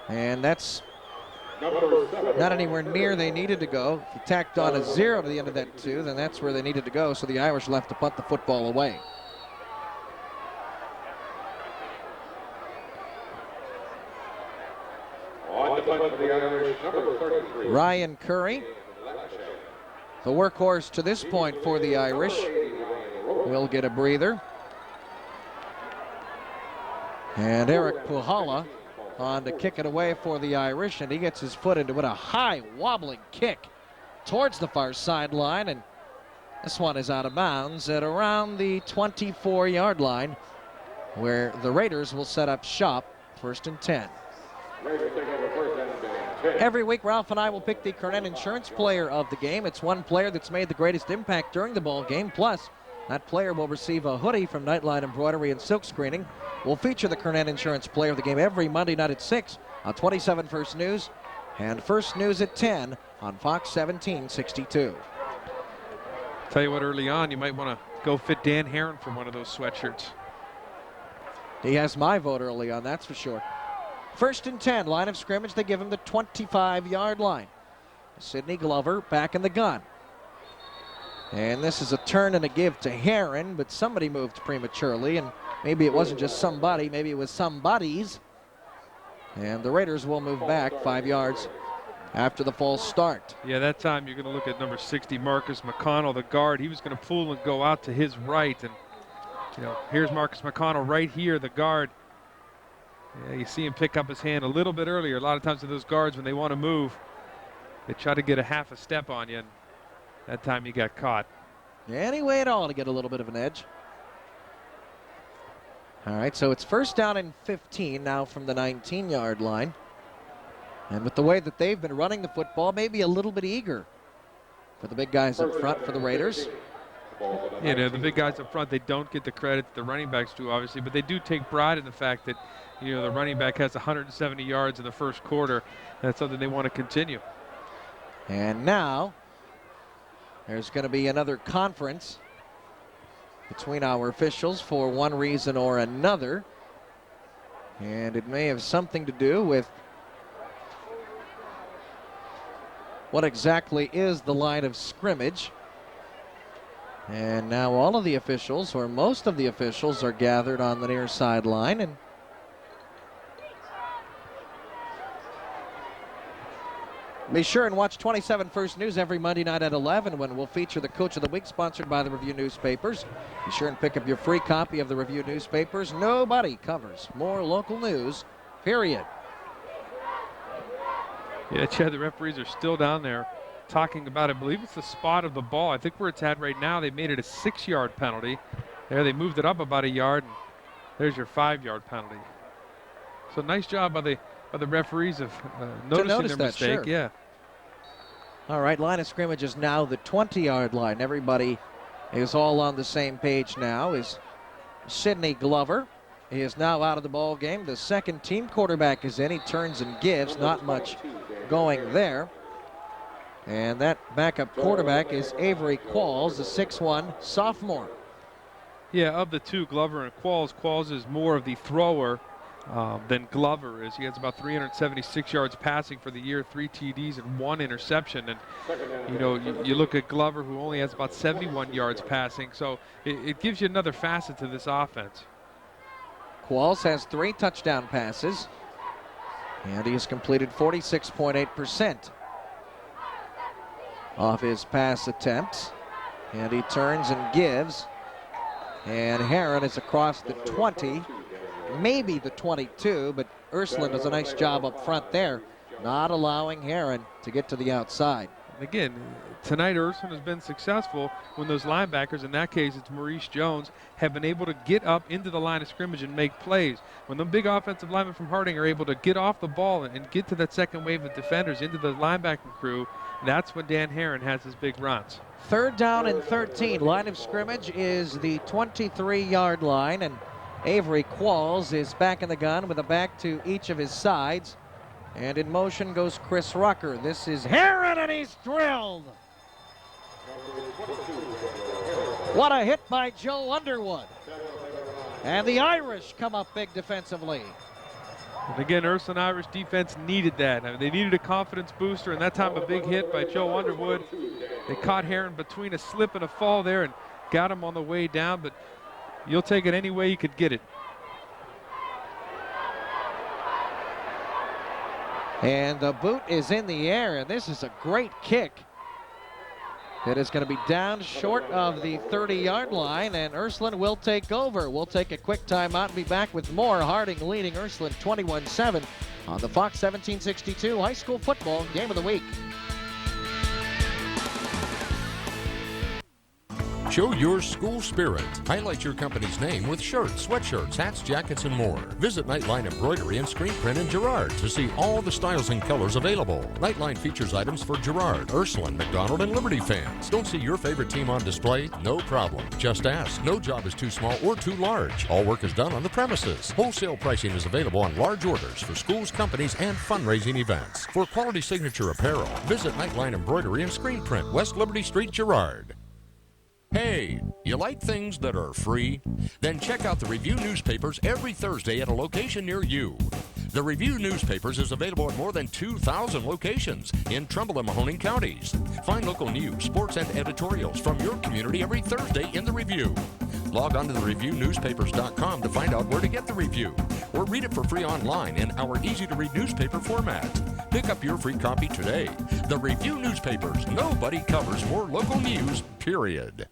And that's not anywhere near they needed to go. If you tacked on a 0 to the end of that 2, then that's where they needed to go. So the Irish left to punt the football away. Ryan Curry, the workhorse to this point for the Irish, will get a breather. And Eric Puhala on to kick it away for the Irish, and he gets his foot into it. A high wobbling kick towards the far sideline, and this one is out of bounds at around the 24-yard line, where the Raiders will set up shop. 1st and 10. Every week, Ralph and I will pick the Kernan Insurance Player of the game. It's one player that's made the greatest impact during the ball game. Plus, that player will receive a hoodie from Nightline Embroidery and Silk Screening. We'll feature the Kernan Insurance Player of the game every Monday night at 6 on 27 First News and First News at 10 on Fox 1762. Tell you what, early on, you might want to go fit Dan Herron for one of those sweatshirts. He has my vote early on, that's for sure. 1st and 10, line of scrimmage. They give him the 25-yard line. Sidney Glover back in the gun. And this is a turn and a give to Herron, but somebody moved prematurely, and maybe it wasn't just somebody, maybe it was somebody's. And the Raiders will move back 5 yards after the false start. Yeah, that time you're going to look at number 60, Marcus McConnell, the guard. He was going to pull and go out to his right, and here's Marcus McConnell right here, the guard. Yeah, you see him pick up his hand a little bit earlier. A lot of times with those guards, when they want to move, they try to get a half a step on you, and that time he got caught. Any way at all to get a little bit of an edge. All right, so it's 1st down and 15 now from the 19-yard line. And with the way that they've been running the football, maybe a little bit eager for the big guys up front for the Raiders. The big guys up front, they don't get the credit that the running backs do, obviously, but they do take pride in the fact that the running back has 170 yards in the first quarter. That's something they want to continue. And now there's going to be another conference between our officials for one reason or another. And it may have something to do with what exactly is the line of scrimmage. And now all of the officials, or most of the officials, are gathered on the near sideline. And Be sure and watch 27 First News every Monday night at 11 when we'll feature the Coach of the Week, sponsored by the Review newspapers. Be sure and pick up your free copy of the Review newspapers. Nobody covers more local news, period. Yeah, Chad, the referees are still down there talking about, I believe it's the spot of the ball. I think where it's at right now, they made it a 6-yard penalty. There, they moved it up about a yard, and there's your 5-yard penalty. So nice job by the referees of noticing their mistake. Sure. Yeah. All right, line of scrimmage is now the 20-yard line. Everybody is all on the same page now. Is Sidney Glover. He is now out of the ball game. The second team quarterback is in. He turns and gives. Not much going there. And that backup quarterback is Avery Qualls, the 6'1 sophomore. Yeah, of the two, Glover and Qualls, Qualls is more of the thrower than Glover is. He has about 376 yards passing for the year, 3 TDs and 1 interception. And, you know, you look at Glover, who only has about 71 yards passing. So it gives you another facet to this offense. Qualls has 3 touchdown passes, and he has completed 46.8% of his pass attempts. And he turns and gives. And Heron is across the 20. Maybe the 22, but Ursline does a nice job up front there, not allowing Heron to get to the outside. Again, tonight Ursline has been successful when those linebackers, in that case it's Maurice Jones, have been able to get up into the line of scrimmage and make plays. When the big offensive linemen from Harding are able to get off the ball and get to that second wave of defenders into the linebacking crew, that's when Dan Heron has his big runs. 3rd down and 13. Line of scrimmage is the 23-yard line, and Avery Qualls is back in the gun with a back to each of his sides. And in motion goes Chris Rucker. This is Heron, and he's drilled. What a hit by Joe Underwood. And the Irish come up big defensively. And again, Ursline Irish defense needed that. I mean, they needed a confidence booster, and that time a big hit by Joe Underwood. They caught Heron between a slip and a fall there and got him on the way down, but you'll take it any way you could get it. And the boot is in the air, and this is a great kick. It is going to be down short of the 30-yard line, and Ursline will take over. We'll take a quick timeout and be back with more. Harding leading Ursline 21-7 on the Fox 1762 High School Football Game of the Week. Show your school spirit. Highlight your company's name with shirts, sweatshirts, hats, jackets, and more. Visit Nightline Embroidery and Screen Print in Girard to see all the styles and colors available. Nightline features items for Girard, Ursline, McDonald, and Liberty fans. Don't see your favorite team on display? No problem. Just ask. No job is too small or too large. All work is done on the premises. Wholesale pricing is available on large orders for schools, companies, and fundraising events. For quality signature apparel, visit Nightline Embroidery and Screen Print, West Liberty Street, Girard. Hey, you like things that are free? Then check out the Review newspapers every Thursday at a location near you. The Review newspapers is available at more than 2,000 locations in Trumbull and Mahoning counties. Find local news, sports, and editorials from your community every Thursday in the Review. Log on to thereviewNewspapers.com to find out where to get the Review, or read it for free online in our easy-to-read newspaper format. Pick up your free copy today. The Review newspapers. Nobody covers more local news, period.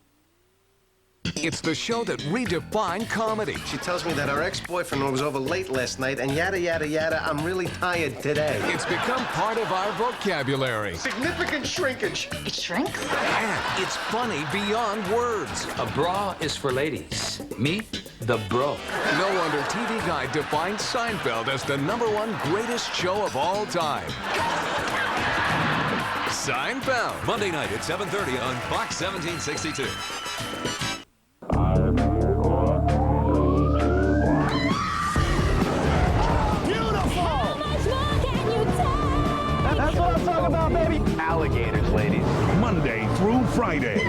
It's the show that redefined comedy. She tells me that our ex-boyfriend was over late last night and yada, yada, yada. I'm really tired today. It's become part of our vocabulary. Significant shrinkage. It shrinks? And it's funny beyond words. A bra is for ladies. Me, the bro. No wonder TV Guide defined Seinfeld as the #1 greatest show of all time. Seinfeld. Monday night at 7:30 on Fox 1762. That's what I'm talking about, baby. Alligators, ladies. Monday through Friday.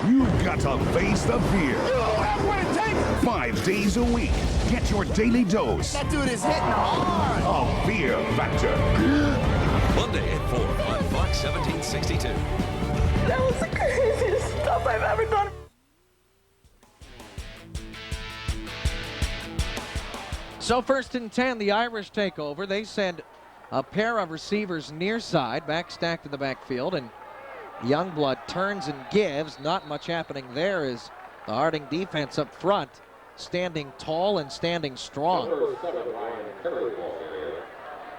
You've got to face the fear. You have what it takes. 5 days a week. Get your daily dose. That dude is hitting hard. Of Fear Factor. Monday at 4 on Fox 1762. That was the craziest stuff I've ever done. So 1st and 10, the Irish take over. They send A pair of receivers near side, back stacked in the backfield, and Youngblood turns and gives. Not much happening there as the Harding defense up front, standing tall and standing strong.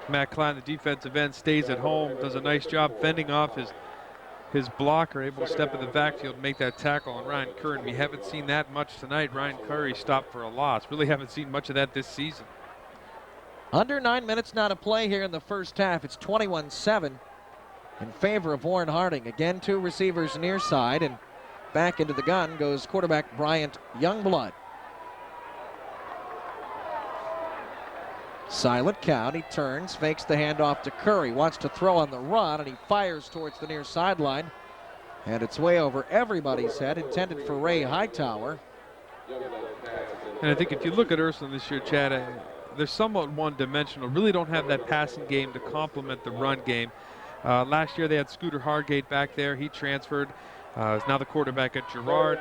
Matt Klein, the defensive end, stays at home, does a nice job fending off his blocker, able to step in the backfield and make that tackle on Ryan Curry. We haven't seen that much tonight. Ryan Curry stopped for a loss. Really haven't seen much of that this season. Under 9 minutes now to play here in the first half. It's 21-7 in favor of Warren Harding. Again, two receivers near side, and back into the gun goes quarterback Bryant Youngblood. Silent count. He turns, fakes the handoff to Curry. Wants to throw on the run, and he fires towards the near sideline. And it's way over everybody's head, intended for Ray Hightower. And I think if you look at Ursline this year, Chad, they're somewhat one-dimensional. Really don't have that passing game to complement the run game. Last year they had Scooter Hargate back there. He transferred. Is now the quarterback at Girard.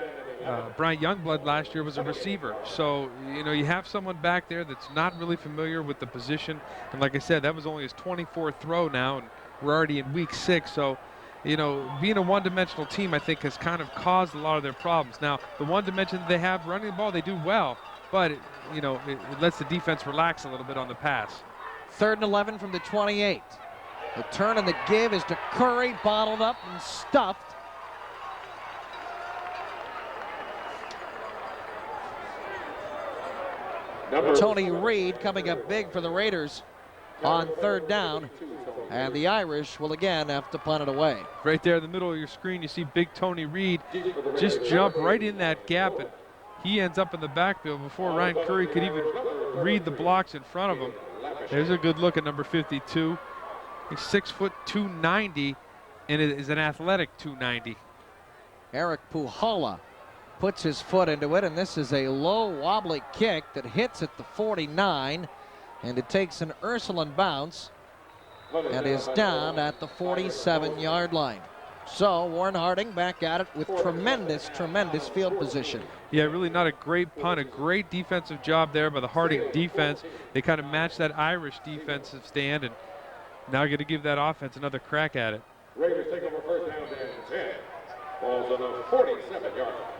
Bryant Youngblood last year was a receiver. So, you know, you have someone back there that's not really familiar with the position. And like I said, that was only his 24th throw now, and we're already in week 6. So, you know, being a one-dimensional team, I think, has kind of caused a lot of their problems. Now, the one dimension that they have running the ball, they do well. But, you know, it lets the defense relax a little bit on the pass. 3rd and 11 from the 28. The turn and the give is to Curry, bottled up and stuffed. Tony Reed coming up big for the Raiders on 3rd down. And the Irish will again have to punt it away. Right there in the middle of your screen, you see big Tony Reed just jump right in that gap, and he ends up in the backfield before Ryan Curry could even read the blocks in front of him. There's a good look at number 52. He's 6 foot 290, and it is an athletic 290. Eric Puhala puts his foot into it, and this is a low wobbly kick that hits at the 49, and it takes an Ursline bounce and is down at the 47-yard line. So Warren Harding back at it with tremendous field position. Yeah, really not a great punt, a great defensive job there by the Harding defense. They kind of matched that Irish defensive stand, and now going to give that offense another crack at it. Raiders take over 1st down and 10. Ball's on the 47-yard line.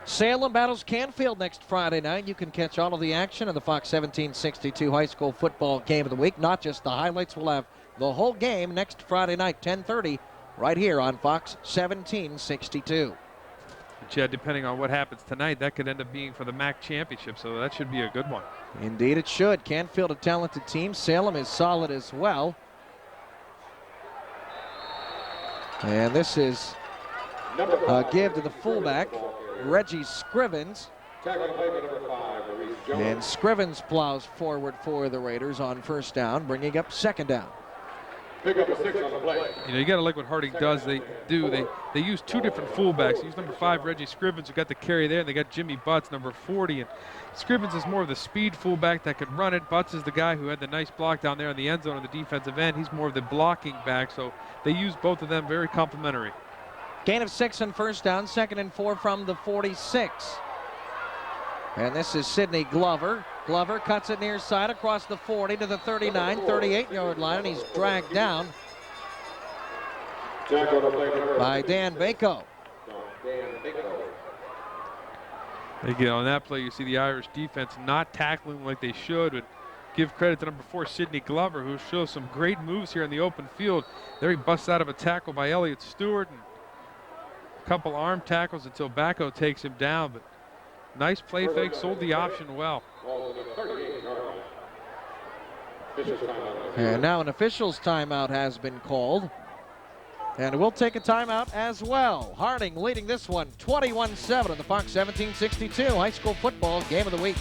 Salem battles Canfield next Friday night. You can catch all of the action of the Fox 1762 High School Football Game of the Week. Not just the highlights. We'll have the whole game next Friday night, 10:30, right here on Fox 1762. Chad, depending on what happens tonight, that could end up being for the MAC championship, so that should be a good one. Indeed it should. Canfield a talented team. Salem is solid as well. And this is a give to the fullback, Reggie Scrivens. And Scrivens plows forward for the Raiders on 1st down, bringing up 2nd down. Pick up a 6 on the play. You know, you got to like what Harding does. They use 2 different fullbacks. They use number 5, Reggie Scrivens, who got the carry there, and they got Jimmy Butts, number 40. And Scrivens is more of the speed fullback that could run it. Butts is the guy who had the nice block down there in the end zone on the defensive end. He's more of the blocking back, so they use both of them very complementary. Gain of 6 on 1st down, 2nd and 4 from the 46. And this is Sidney Glover. Glover cuts it near side across the 40 to the 39, 38-yard line, and he's dragged down by Dan Bako. Again, on that play, you see the Irish defense not tackling like they should, but give credit to number 4, Sidney Glover, who shows some great moves here in the open field. There he busts out of a tackle by Elliott Stewart, and a couple arm tackles until Bako takes him down, but nice play fake, sold the option well. And now an official's timeout has been called. And we'll take a timeout as well. Harding leading this one 21-7 on the Fox 1762 High School Football Game of the Week.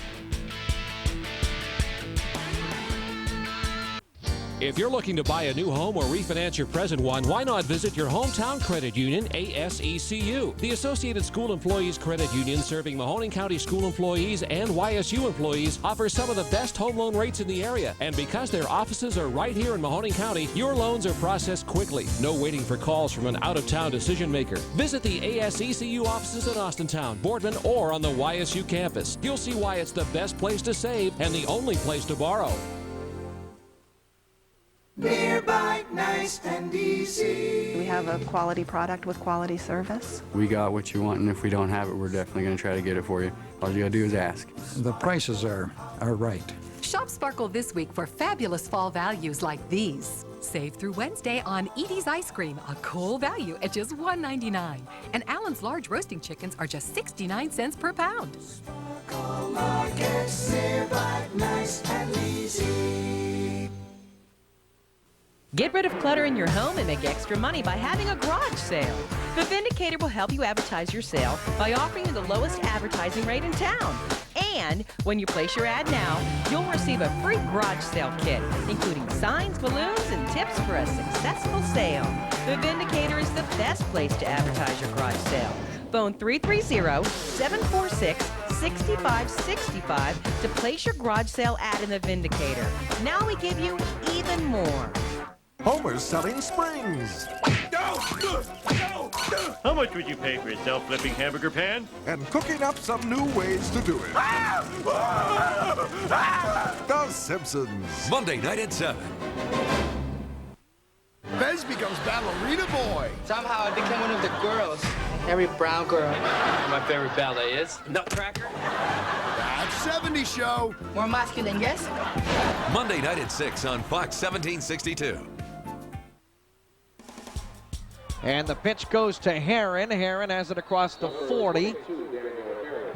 If you're looking to buy a new home or refinance your present one, why not visit your hometown credit union, ASECU? The Associated School Employees Credit Union, serving Mahoning County school employees and YSU employees, offers some of the best home loan rates in the area. And because their offices are right here in Mahoning County, your loans are processed quickly. No waiting for calls from an out-of-town decision maker. Visit the ASECU offices in Austintown, Boardman, or on the YSU campus. You'll see why it's the best place to save and the only place to borrow. Nearby, nice and easy. We have a quality product with quality service. We got what you want, and if we don't have it, we're definitely going to try to get it for you. All you got to do is ask. The prices are right. Shop Sparkle this week for fabulous fall values like these. Save through Wednesday on Edie's Ice Cream, a cool value at just $1.99. And Allen's large roasting chickens are just 69 cents per pound. Sparkle Markets, nearby, nice and easy. Get rid of clutter in your home and make extra money by having a garage sale. The Vindicator will help you advertise your sale by offering you the lowest advertising rate in town. And when you place your ad now, you'll receive a free garage sale kit, including signs, balloons, and tips for a successful sale. The Vindicator is the best place to advertise your garage sale. Phone 330-746-6565 to place your garage sale ad in the Vindicator. Now we give you even more. Homer's selling springs. How much would you pay for a self-flipping hamburger pan? And cooking up some new ways to do it. The Simpsons. Monday night at 7. Bez becomes ballerina boy. Somehow I became one of the girls. Every brown girl. My favorite ballet is Nutcracker. That 70s show. More masculine, yes? Monday night at 6 on Fox 1762. And the pitch goes to Herron. Herron has it across the 40.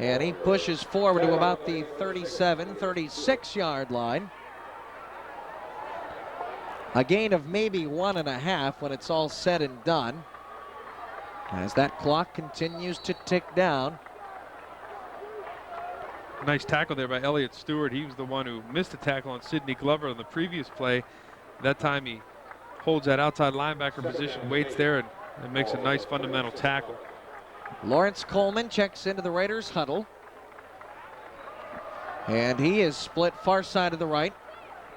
And he pushes forward to about the 37, 36-yard line. A gain of maybe 1.5 when it's all said and done, as that clock continues to tick down. Nice tackle there by Elliott Stewart. He was the one who missed a tackle on Sidney Glover on the previous play. That time he holds that outside linebacker position, waits there, and makes a nice fundamental tackle. Lawrence Coleman checks into the Raiders huddle. And he is split far side of the right.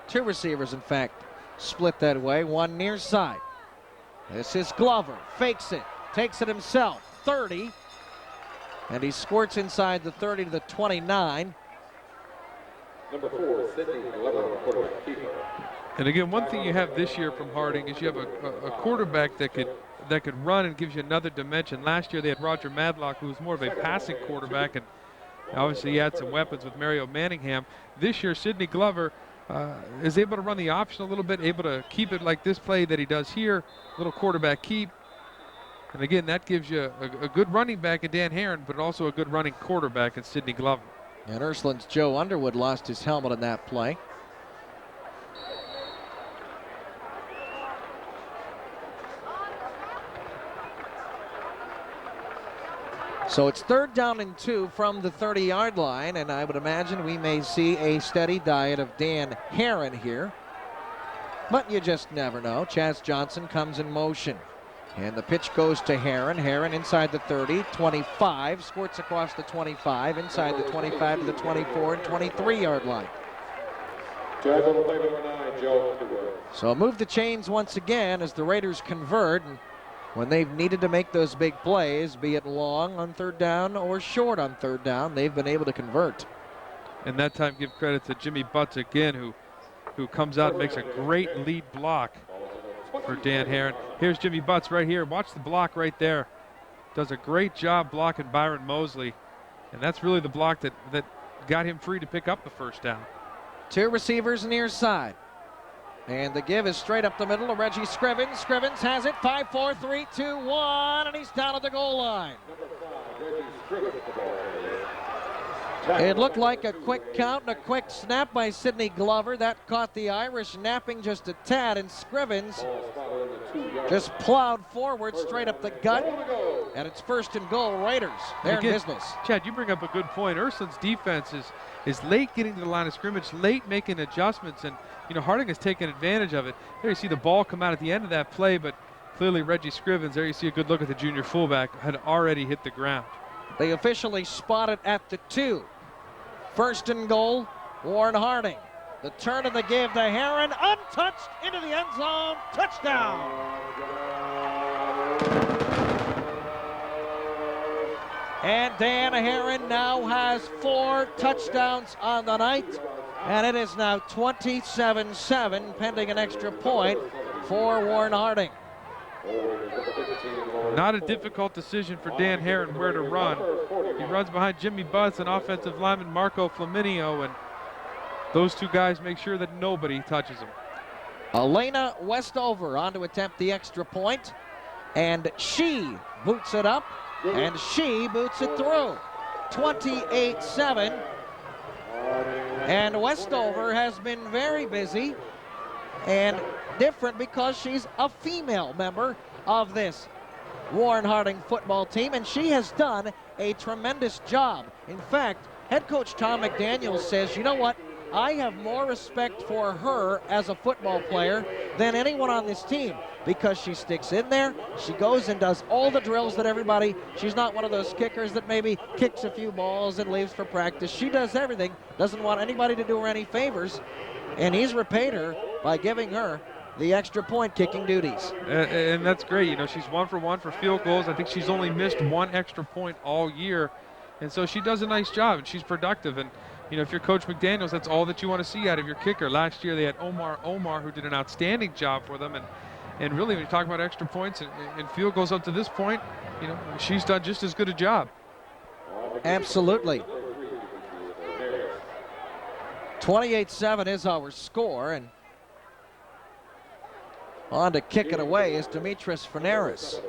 Two receivers, in fact, split that way, one near side. This is Glover, fakes it, takes it himself, 30. And he squirts inside the 30 to the 29. Number 4, Sidney Glover, quarterback keeper. And again, one thing you have this year from Harding is you have a quarterback that could run and gives you another dimension. Last year they had Roger Madlock, who was more of a passing quarterback, and obviously he had some weapons with Mario Manningham. This year, Sidney Glover is able to run the option a little bit, able to keep it like this play that he does here, little quarterback keep. And again, that gives you a good running back in Dan Herron, but also a good running quarterback in Sidney Glover. And Ursline's Joe Underwood lost his helmet in that play. So it's 3rd down and 2 from the 30-yard line, and I would imagine we may see a steady diet of Dan Herron here. But you just never know. Chaz Johnson comes in motion. And the pitch goes to Herron. Herron inside the 30, 25, squirts across the 25, inside the 25 to the 24 and 23-yard line. So move the chains once again as the Raiders convert. And when they've needed to make those big plays, be it long on 3rd down or short on 3rd down, they've been able to convert. And that time give credit to Jimmy Butts again, who comes out and makes a great lead block for Dan Herron. Here's Jimmy Butts right here. Watch the block right there. Does a great job blocking Byron Mosley. And that's really the block that got him free to pick up the 1st down. Two receivers near side. And the give is straight up the middle to Reggie Scrivens. Scrivens has it, 5, 4, 3, 2, 1, and he's down at the goal line. It looked like a quick count and a quick snap by Sidney Glover. That caught the Irish napping just a tad, and Scrivens just plowed forward straight up the gut. And it's 1st and goal, Raiders. They're in business. Chad, you bring up a good point. Ursline's defense is late getting to the line of scrimmage, late making adjustments, and Harding has taken advantage of it. There you see the ball come out at the end of that play, but clearly Reggie Scrivens, there you see a good look at the junior fullback, had already hit the ground. They officially spot it at the 2. 1st and goal, Warren Harding. The turn of the give to Herron, untouched into the end zone, touchdown. And Dan Herron now has 4 touchdowns on the night. And it is now 27-7, pending an extra point for Warren Harding. Not a difficult decision for Dan Herron where to run. He runs behind Jimmy Butts and offensive lineman Marco Flaminio, and those two guys make sure that nobody touches him. Elena Westover on to attempt the extra point, and she boots it up, and she boots it through. 28-7, and Westover has been very busy and different because she's a female member of this Warren Harding football team, and she has done a tremendous job. In fact, head coach Tom McDaniel says, you know what, I have more respect for her as a football player than anyone on this team, because she sticks in there, she goes and does all the drills that everybody, she's not one of those kickers that maybe kicks a few balls and leaves for practice. She does everything, doesn't want anybody to do her any favors, and he's repaid her by giving her the extra point kicking duties. And that's great. You know, she's 1 for 1 for field goals. I think she's only missed 1 extra point all year, and so she does a nice job, and she's productive. And you know, if you're Coach McDaniels, that's all that you want to see out of your kicker. Last year they had Omar, who did an outstanding job for them, and really when you talk about extra points and field goals up to this point, you know, she's done just as good a job. Absolutely. 28-7 is our score, and on to kick it away is Demetris Fanaris.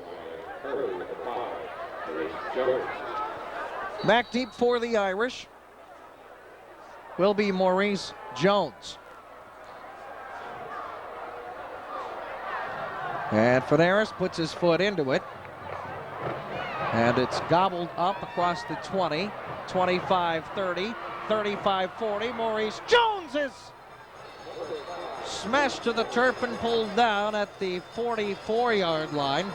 Back deep for the Irish will be Maurice Jones. And Fanaris puts his foot into it. And it's gobbled up across the 20, 25-30, 35-40. Maurice Jones is smashed to the turf and pulled down at the 44-yard line.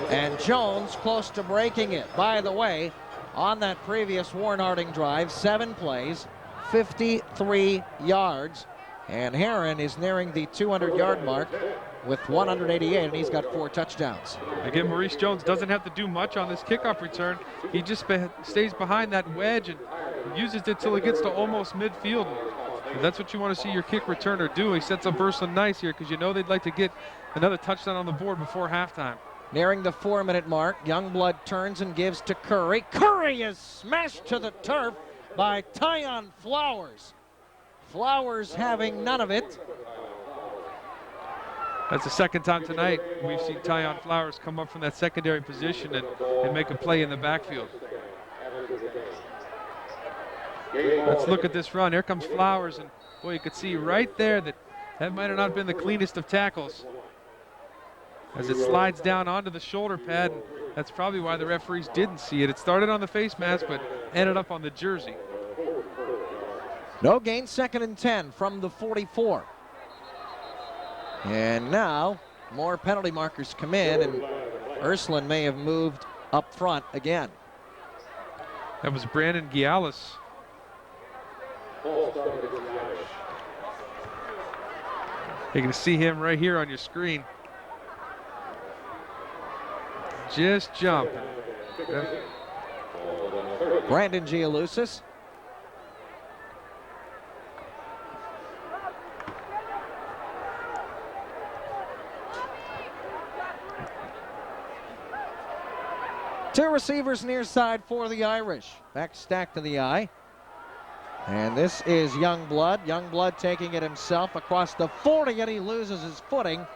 And Jones close to breaking it. By the way, on that previous Warren Harding drive, 7 plays, 53 yards, and Herron is nearing the 200-yard mark with 188, and he's got 4 touchdowns. Again, Maurice Jones doesn't have to do much on this kickoff return. He just stays behind that wedge and uses it till he gets to almost midfield. And that's what you want to see your kick returner do. He sets up Ursline nice here because you know they'd like to get another touchdown on the board before halftime. Nearing the 4-minute mark, Youngblood turns and gives to Curry. Curry is smashed to the turf by Tyon Flowers. Flowers having none of it. That's the second time tonight we've seen Tyon Flowers come up from that secondary position and make a play in the backfield. Let's look at this run. Here comes Flowers, and boy, you could see right there that might have not been the cleanest of tackles as it slides down onto the shoulder pad. And that's probably why the referees didn't see it. It started on the face mask, but ended up on the jersey. No gain, 2nd and 10 from the 44. And now more penalty markers come in, and Ursline may have moved up front again. That was Brandon Gialis. You can see him right here on your screen. Just jump. Brandon Gialusis. Two receivers near side for the Irish. Back stack to the eye. And this is Youngblood. Youngblood taking it himself across the 40, and he loses his footing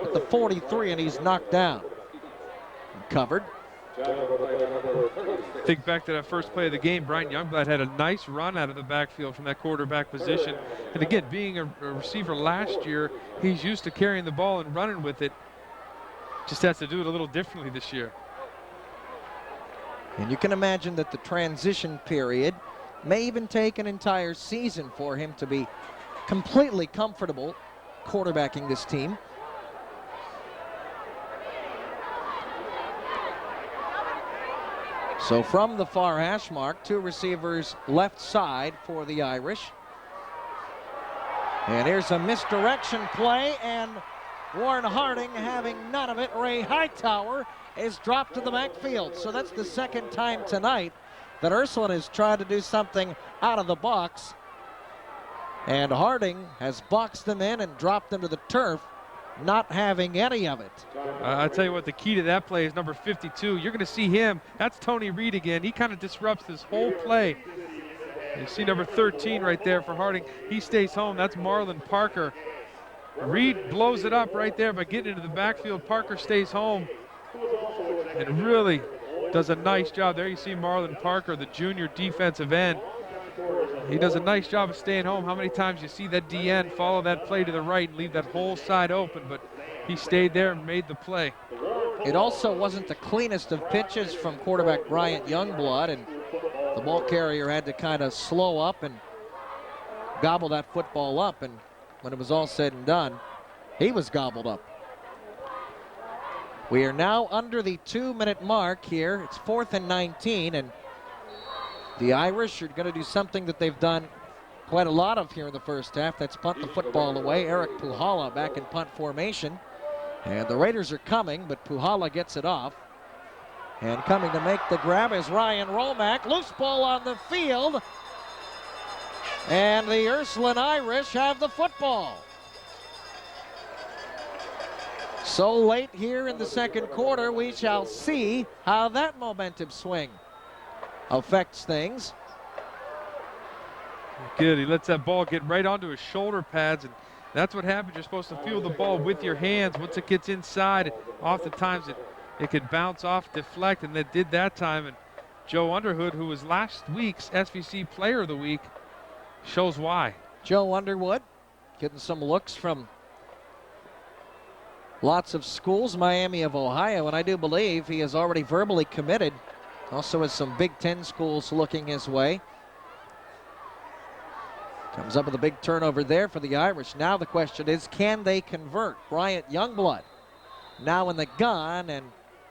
at the 43, and he's knocked down. Covered. Think back to that first play of the game. Brian Youngblood had a nice run out of the backfield from that quarterback position. And again, being a receiver last year, he's used to carrying the ball and running with it. Just has to do it a little differently this year. And you can imagine that the transition period may even take an entire season for him to be completely comfortable quarterbacking this team. So from the far hash mark, 2 receivers left side for the Irish. And here's a misdirection play, and Warren Harding having none of it. Ray Hightower is dropped to the backfield. So that's the second time tonight that Ursline has tried to do something out of the box. And Harding has boxed them in and dropped them to the turf, not having any of it. I tell you what, the key to that play is number 52. You're going to see him. That's Tony Reed again. He kind of disrupts this whole play. You see number 13 right there for Harding. He stays home. That's Marlon Parker. Reed blows it up right there by getting into the backfield. Parker stays home and really does a nice job. There you see Marlon Parker, the junior defensive end. He does a nice job of staying home. How many times you see that DN follow that play to the right and leave that whole side open, but he stayed there and made the play. It also wasn't the cleanest of pitches from quarterback Bryant Youngblood, and the ball carrier had to kind of slow up and gobble that football up, and when it was all said and done, he was gobbled up. We are now under the 2-minute mark here. It's 4th and 19, and the Irish are going to do something that they've done quite a lot of here in the first half. That's punt the football away. Eric Puhala back in punt formation. And the Raiders are coming, but Puhala gets it off. And coming to make the grab is Ryan Romack. Loose ball on the field. And the Ursline Irish have the football. So late here in the second quarter, we shall see how that momentum swing affects things. Good, he lets that ball get right onto his shoulder pads, and that's what happens. You're supposed to field the ball with your hands. Once it gets inside, oftentimes it could bounce off, deflect, and it did that time. And Joe Underwood, who was last week's SVC Player of the Week, shows why. Joe Underwood getting some looks from lots of schools, Miami of Ohio, and I do believe he is already verbally committed. Also has some Big Ten schools looking his way. Comes up with a big turnover there for the Irish. Now the question is, can they convert? Bryant Youngblood now in the gun, and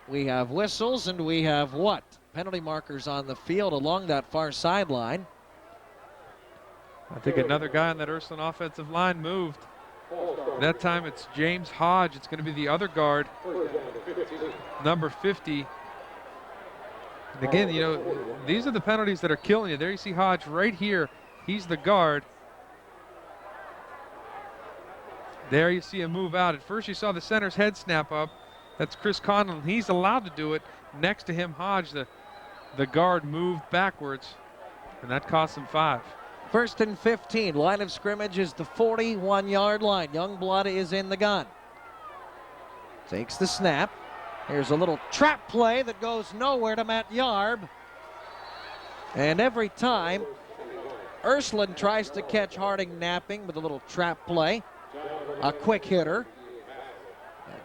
we have whistles, and we have what? Penalty markers on the field along that far sideline. I think another guy on that Ursline offensive line moved. That time it's James Hodge. It's going to be the other guard, number 50. And again, you know, these are the penalties that are killing you. There you see Hodge right here. He's the guard. There you see him move out. At first you saw the center's head snap up. That's Chris Conlon. He's allowed to do it. Next to him, Hodge, the guard, moved backwards, and that cost him 5. 1st and 15. Line of scrimmage is the 41-yard line. Youngblood is in the gun. Takes the snap. Here's a little trap play that goes nowhere to Matt Yarb. And every time, Ursline tries to catch Harding napping with a little trap play. A quick hitter.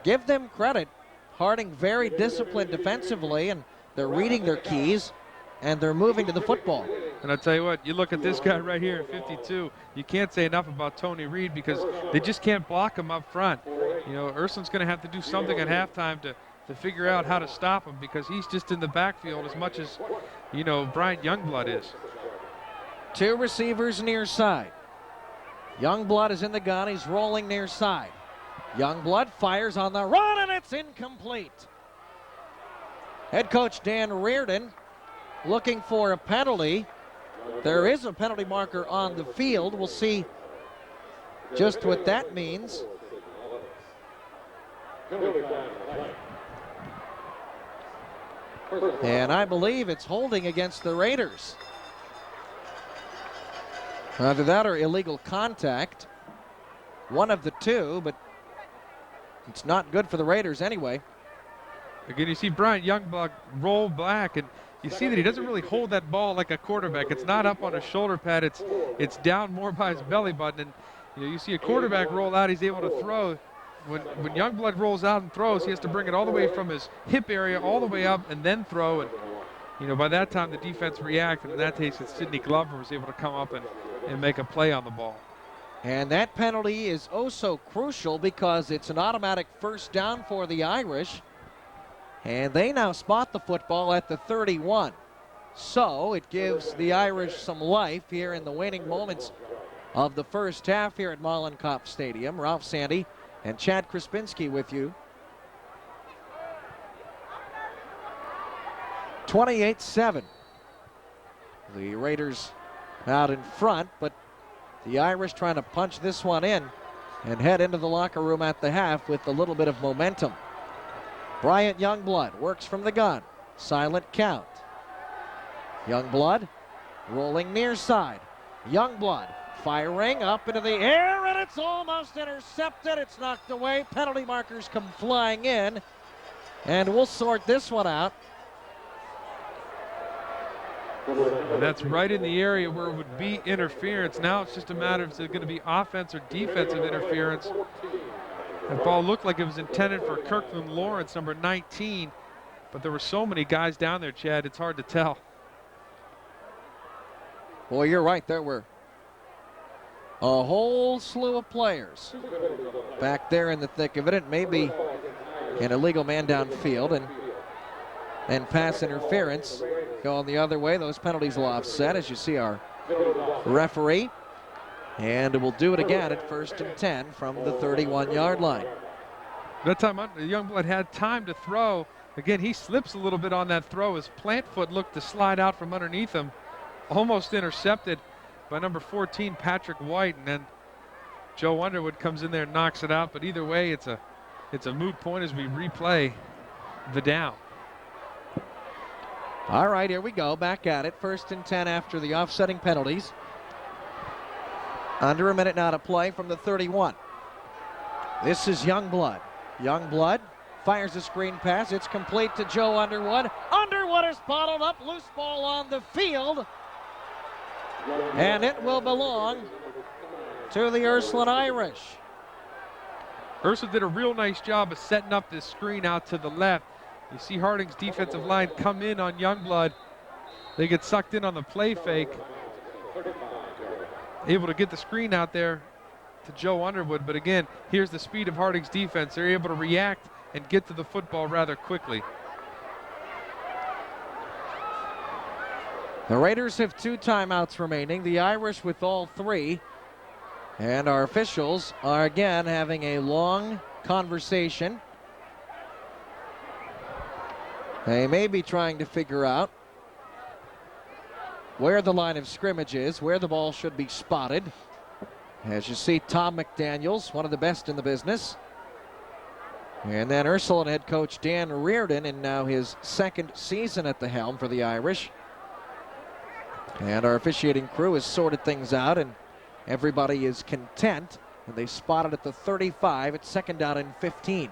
Give them credit. Harding very disciplined defensively, and they're reading their keys, and they're moving to the football. And I'll tell you what, you look at this guy right here at 52, you can't say enough about Tony Reed because they just can't block him up front. You know, Ursline's going to have to do something at halftime to figure out how to stop him because he's just in the backfield as much as, you know, Bryant Youngblood is. 2 receivers near side. Youngblood is in the gun. He's rolling near side. Youngblood fires on the run, and it's incomplete. Head coach Dan Reardon looking for a penalty. There is a penalty marker on the field. We'll see just what that means. And I believe it's holding against the Raiders. Either that or illegal contact. One of the two, but it's not good for the Raiders anyway. Again, you see Bryant Youngblood roll back, and you see that he doesn't really hold that ball like a quarterback. It's not up on his shoulder pad. It's down more by his belly button. And you know, you see a quarterback roll out, he's able to throw. When Youngblood rolls out and throws, he has to bring it all the way from his hip area all the way up and then throw. And you know, by that time the defense reacted. In that case, Sidney Glover was able to come up and make a play on the ball. And that penalty is oh so crucial because it's an automatic first down for the Irish. And they now spot the football at the 31. So it gives the Irish some life here in the waning moments of the first half here at Mollenkopf Stadium. Ralph Sandy and Chad Krispinski with you. 28-7. The Raiders out in front, but The Irish trying to punch this one in and head into the locker room at the half with a little bit of momentum. Bryant Youngblood works from the gun. Silent count. Youngblood rolling near side. Youngblood firing up into the air, and it's almost intercepted. It's knocked away. Penalty markers come flying in, and we'll sort this one out. And that's right in the area where it would be interference. Now it's just a matter of is it going to be offense or defensive interference. That ball looked like it was intended for Kirkland Lawrence, number 19, but there were so many guys down there, Chad, it's hard to tell. Boy, you're right. There were a whole slew of players back there in the thick of it. It may be an illegal man downfield and pass interference going the other way. Those penalties will offset, as you see our referee. And we'll do it again at 1st and 10 from the 31-yard line. That time, Youngblood had time to throw. Again, he slips a little bit on that throw. His plant foot looked to slide out from underneath him. Almost intercepted by number 14, Patrick White. And then Joe Underwood comes in there and knocks it out. But either way, it's a moot point as we replay the down. All right, here we go. Back at it. 1st and 10 after the offsetting penalties. Under a minute now to play from the 31. This is Youngblood. Youngblood fires a screen pass. It's complete to Joe Underwood. Underwood is bottled up. Loose ball on the field. And it will belong to the Ursline Irish. Ursula did a real nice job of setting up this screen out to the left. You see Harding's defensive line come in on Youngblood. They get sucked in on the play fake. Able to get the screen out there to Joe Underwood, but again, here's the speed of Harding's defense. They're able to react and get to the football rather quickly. The Raiders have 2 timeouts remaining, the Irish with all 3. And our officials are again having a long conversation. They may be trying to figure out where the line of scrimmage is, where the ball should be spotted. As you see, Tom McDaniels, one of the best in the business. And then Ursline head coach Dan Reardon in now his 2nd season at the helm for the Irish. And our officiating crew has sorted things out, and everybody is content. And they spotted at the 35 at 2nd down and 15.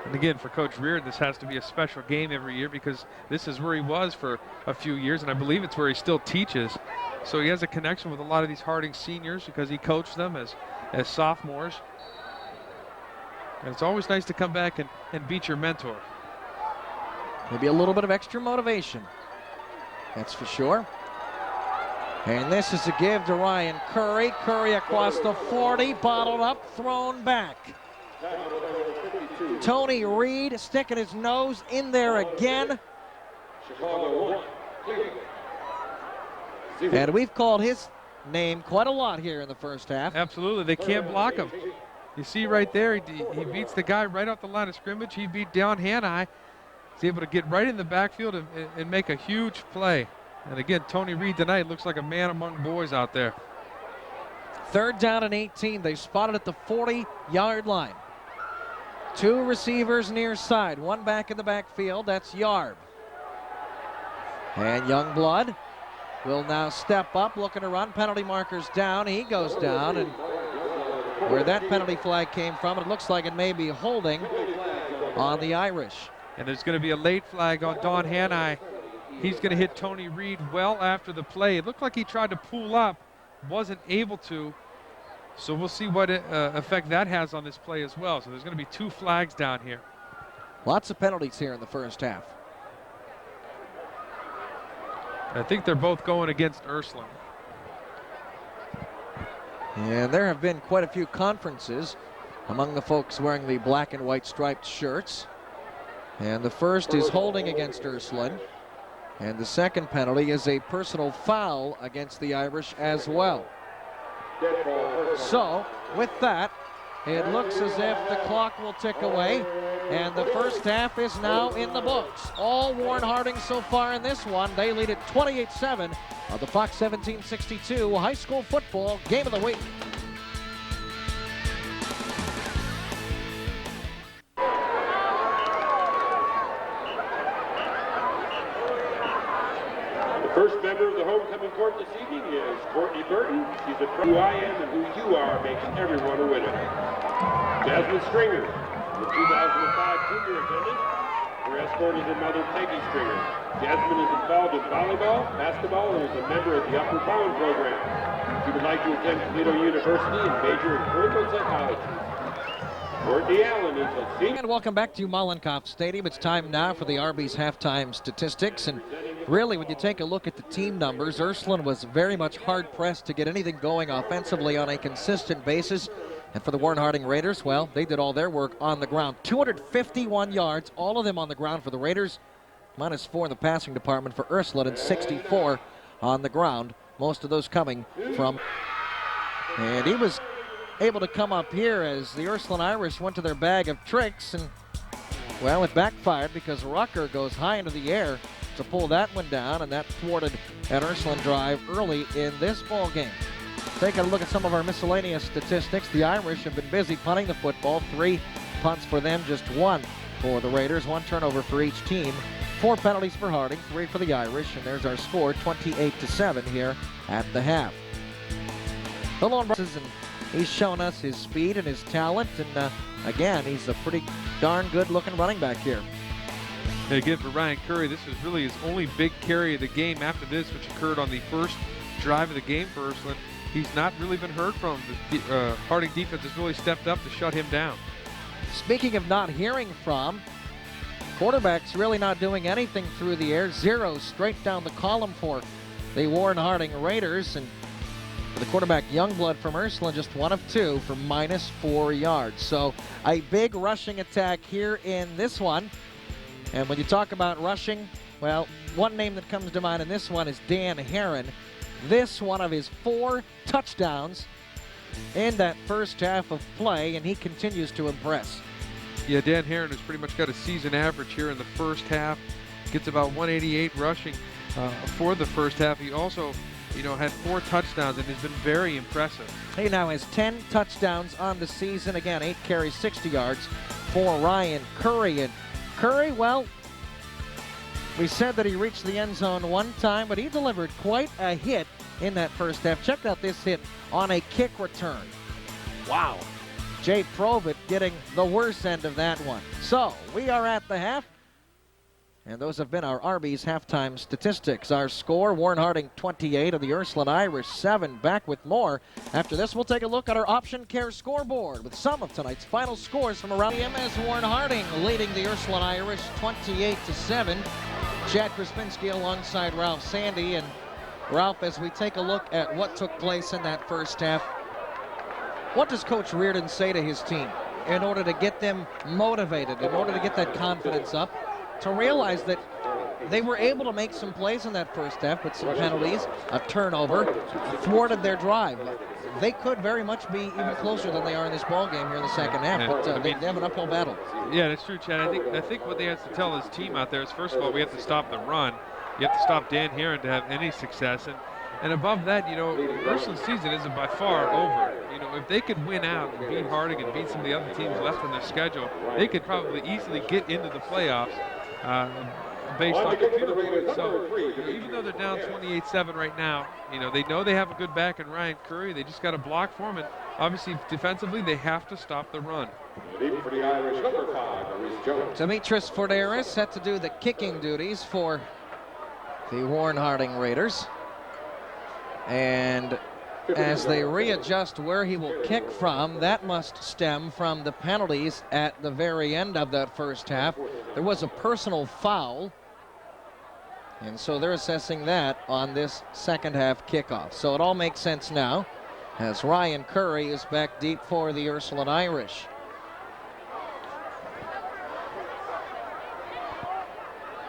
And again, for Coach Reardon, this has to be a special game every year because this is where he was for a few years, and I believe it's where he still teaches. So he has a connection with a lot of these Harding seniors because he coached them as sophomores. And it's always nice to come back and beat your mentor. Maybe a little bit of extra motivation. That's for sure. And this is a give to Ryan Curry. Curry across the 40, bottled up, thrown back. Tony Reed sticking his nose in there again. And we've called his name quite a lot here in the first half. Absolutely, they can't block him. You see right there, he beats the guy right off the line of scrimmage. He beat Don Hanai. He's able to get right in the backfield and make a huge play. And again, Tony Reed tonight looks like a man among boys out there. 3rd down and 18. They spotted at the 40-yard line. 2 receivers near side, 1 back in the backfield. That's Yarb. And Youngblood will now step up, looking to run. Penalty markers down. He goes down, and where that penalty flag came from, it looks like it may be holding on the Irish. And there's going to be a late flag on Don Hanai. He's going to hit Tony Reed well after the play. It looked like he tried to pull up, wasn't able to. So we'll see what effect that has on this play as well. So there's going to be 2 flags down here. Lots of penalties here in the first half. I think they're both going against Ursline. And there have been quite a few conferences among the folks wearing the black and white striped shirts. And the first is holding against Ursline. And the second penalty is a personal foul against the Irish as well. So, with that, it looks as if the clock will tick away. And the first half is now in the books. All Warren Harding so far in this one. They lead at 28-7 of the Fox 1762 High School Football Game of the Week. The first member of the homecoming court this evening is Courtney Burton. She's a who I am and who you are makes everyone a winner. Jasmine Stringer, the 2005 junior attendant. Her escort is her mother, Peggy Stringer. Jasmine is involved in volleyball, basketball, and is a member of the Upper Bound program. She would like to attend Toledo University and major in clinical psychology. Courtney Allen is a senior. And welcome back to Mollenkopf Stadium. It's time now for the Arby's halftime statistics. And really, when you take a look at the team numbers, Ursline was very much hard-pressed to get anything going offensively on a consistent basis. And for the Warren Harding Raiders, well, they did all their work on the ground. 251 yards, all of them on the ground for the Raiders. -4 in the passing department for Ursline, and 64 on the ground. Most of those coming from. And he was able to come up here as the Ursline Irish went to their bag of tricks. And, well, it backfired because Rucker goes high into the air to pull that one down, and that thwarted an Ursline drive early in this ball game. Taking a look at some of our miscellaneous statistics, the Irish have been busy punting the football. 3 punts for them, just 1 for the Raiders. 1 turnover for each team. 4 penalties for Harding, 3 for the Irish, and there's our score, 28-7 here at the half. The Lone Brothers, and he's shown us his speed and his talent, and again, he's a pretty darn good-looking running back here. And again, for Ryan Curry, this is really his only big carry of the game after this, which occurred on the first drive of the game for Ursline. He's not really been heard from. The Harding defense has really stepped up to shut him down. Speaking of not hearing from, quarterback's really not doing anything through the air. 0 straight down the column for the Warren Harding Raiders. And for the quarterback, Youngblood from Ursline, just 1 of 2 for -4 yards. So a big rushing attack here in this one. And when you talk about rushing, well, one name that comes to mind in this one is Dan Herron. This one of his 4 touchdowns in that first half of play, and he continues to impress. Yeah, Dan Herron has pretty much got a season average here in the first half. Gets about 188 rushing for the first half. He also, had 4 touchdowns and has been very impressive. He now has 10 touchdowns on the season. Again, 8 carries, 60 yards for Ryan Curry. And Curry, well, we said that he reached the end zone 1 time, but he delivered quite a hit in that first half. Check out this hit on a kick return. Wow. Jay Provitt getting the worst end of that one. So, we are at the half, and those have been our Arby's halftime statistics. Our score, Warren Harding 28 of the Ursline Irish 7. Back with more. After this, we'll take a look at our Option Care scoreboard with some of tonight's final scores from around the MS. Warren Harding leading the Ursline Irish 28-7. Chad Krasinski alongside Ralph Sandy. And Ralph, as we take a look at what took place in that first half, what does Coach Reardon say to his team in order to get them motivated, in order to get that confidence up, to realize that they were able to make some plays in that first half, but some penalties, a turnover, thwarted their drive. They could very much be even closer than they are in this ball game here in the second half, but they have an uphill battle. Yeah, that's true, Chad. I think what they have to tell his team out there is, first of all, we have to stop the run. You have to stop Dan Herron to have any success. And above that, Ursline's season isn't by far over. If they could win out and beat Harding and beat some of the other teams left in their schedule, they could probably easily get into the playoffs based on computer points. So even though they're down 28-7 right now, they know they have a good back in Ryan Curry. They just got to block for him. And obviously, defensively, they have to stop the run. For the Irish, number 5, Maurice Jones. Demetris Forderis set to do the kicking duties for the Warren Harding Raiders. And as they readjust where he will kick from, that must stem from the penalties at the very end of that first half. There was a personal foul, and so they're assessing that on this second half kickoff. So it all makes sense now as Ryan Curry is back deep for the Ursline Irish.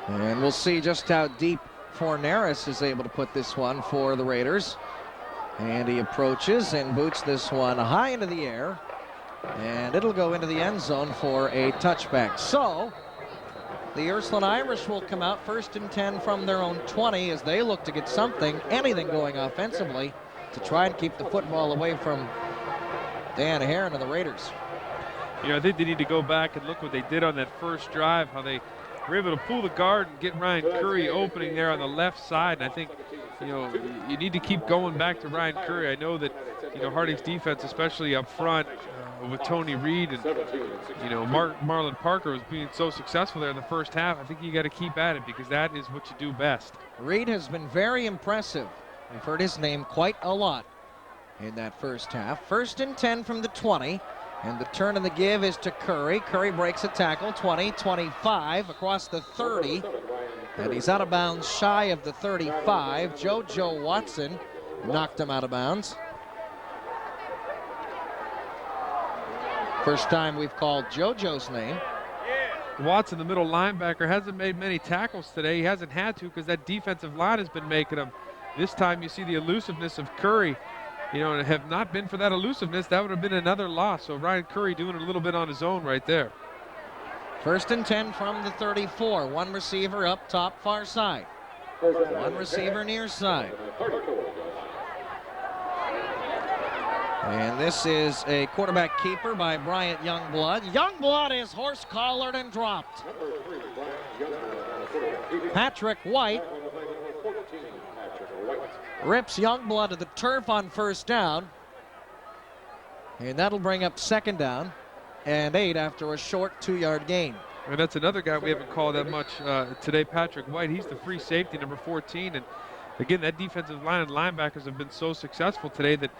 And we'll see just how deep Forneris is able to put this one for the Raiders. And he approaches and boots this one high into the air. And it'll go into the end zone for a touchback. So the Ursline Irish will come out 1st and 10 from their own 20 as they look to get anything going offensively to try and keep the football away from Dan Herron and the Raiders. You know, I think they need to go back and look what they did on that first drive, how they were able to pull the guard and get Ryan Curry opening there on the left side. And I think, you know, you need to keep going back to Ryan Curry. I know that, you know, Harding's defense, especially up front with Tony Reed and, you know, Marlon Parker was being so successful there in the first half. I think you got to keep at it because that is what you do best. Reed has been very impressive. We've heard his name quite a lot in that first half. 1st and 10 from the 20. And the turn and the give is to Curry. Curry breaks a tackle, 20, 25, across the 30. And he's out of bounds shy of the 35. JoJo Watson knocked him out of bounds. First time we've called JoJo's name. Watson, the middle linebacker, hasn't made many tackles today. He hasn't had to because that defensive line has been making them. This time you see the elusiveness of Curry. You know, and have not been for that elusiveness, that would have been another loss. So Ryan Curry doing it a little bit on his own right there. 1st and 10 from the 34. One receiver up top, far side. One receiver near side. And this is a quarterback keeper by Bryant Youngblood. Youngblood is horse-collared and dropped. Patrick White rips Youngblood to the turf on 1st down. And that'll bring up 2nd down and 8 after a short 2-yard gain. And that's another guy we haven't called that much today, Patrick White. He's the free safety, number 14. And again, that defensive line and linebackers have been so successful today that,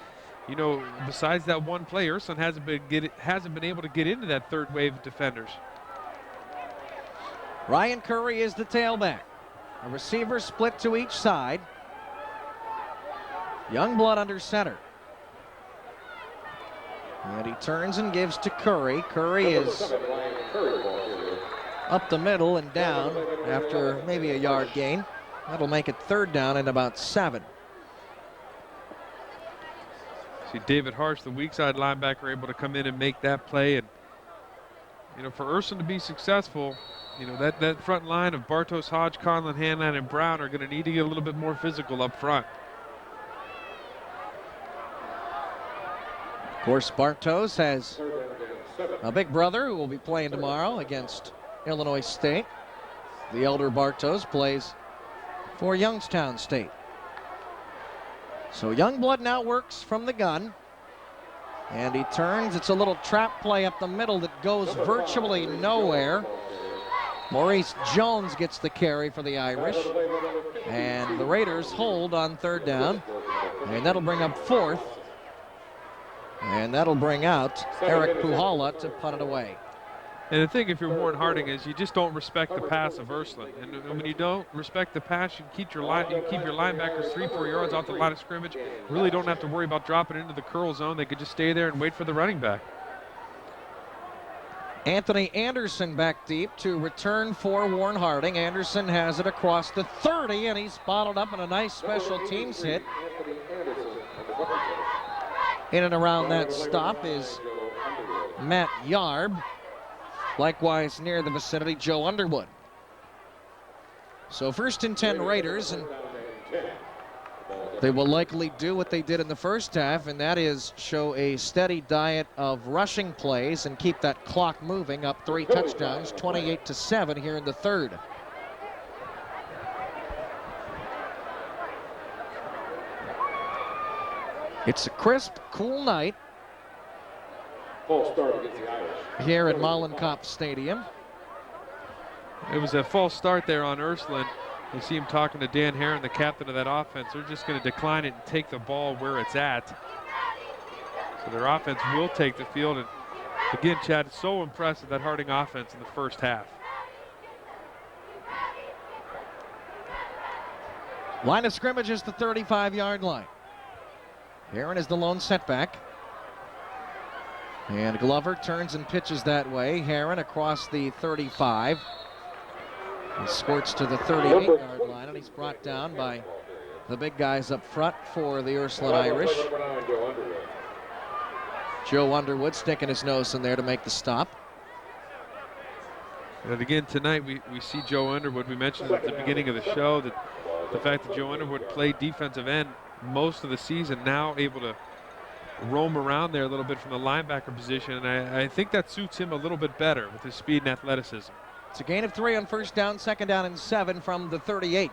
you know, besides that one play, Ursline hasn't been able to get into that third wave of defenders. Ryan Curry is the tailback. A receiver split to each side. Youngblood under center. And he turns and gives to Curry. Curry is up the middle and down after maybe a yard gain. That'll make it 3rd down and about 7. See David Harsh, the weak side linebacker, able to come in and make that play. And, you know, for Ursline to be successful, you know, that front line of Bartos, Hodge, Conlon, Hanlon, and Brown are going to need to get a little bit more physical up front. Of course, Bartos has a big brother who will be playing tomorrow against Illinois State. The elder Bartos plays for Youngstown State. So Youngblood now works from the gun. And he turns. It's a little trap play up the middle that goes virtually nowhere. Maurice Jones gets the carry for the Irish. And the Raiders hold on 3rd down. And that'll bring up 4th. And that'll bring out Eric Puhala to punt it away. And the thing, if you're Warren Harding, is you just don't respect the pass of Ursline. And when you don't respect the pass, you keep your linebackers 3-4 yards off the line of scrimmage. Really don't have to worry about dropping into the curl zone. They could just stay there and wait for the running back. Anthony Anderson back deep to return for Warren Harding. Anderson has it across the 30, and he's bottled up in a nice special teams hit. In and around that stop is Matt Yarb. Likewise, near the vicinity, Joe Underwood. So 1st and 10 Raiders, and they will likely do what they did in the first half, and that is show a steady diet of rushing plays and keep that clock moving. Up 3 touchdowns, 28-7 here in the 3rd. It's a crisp, cool night False start against the Irish. here at Mollenkopf Stadium. It was a false start there on Ursline. You see him talking to Dan Herron, the captain of that offense. They're just going to decline it and take the ball where it's at. So their offense will take the field. And again, Chad, it's so impressive, that Harding offense in the first half. Line of scrimmage is the 35-yard line. Herron is the lone setback. And Glover turns and pitches that way. Herron across the 35. He squirts to the 38-yard line, and he's brought down by the big guys up front for the Ursline Irish. Joe Underwood sticking his nose in there to make the stop. And again, tonight we see Joe Underwood. We mentioned at the beginning of the show that the fact that Joe Underwood played defensive end most of the season, now able to roam around there a little bit from the linebacker position, and I think that suits him a little bit better with his speed and athleticism. It's a gain of 3 on first down, second down and 7 from the 38.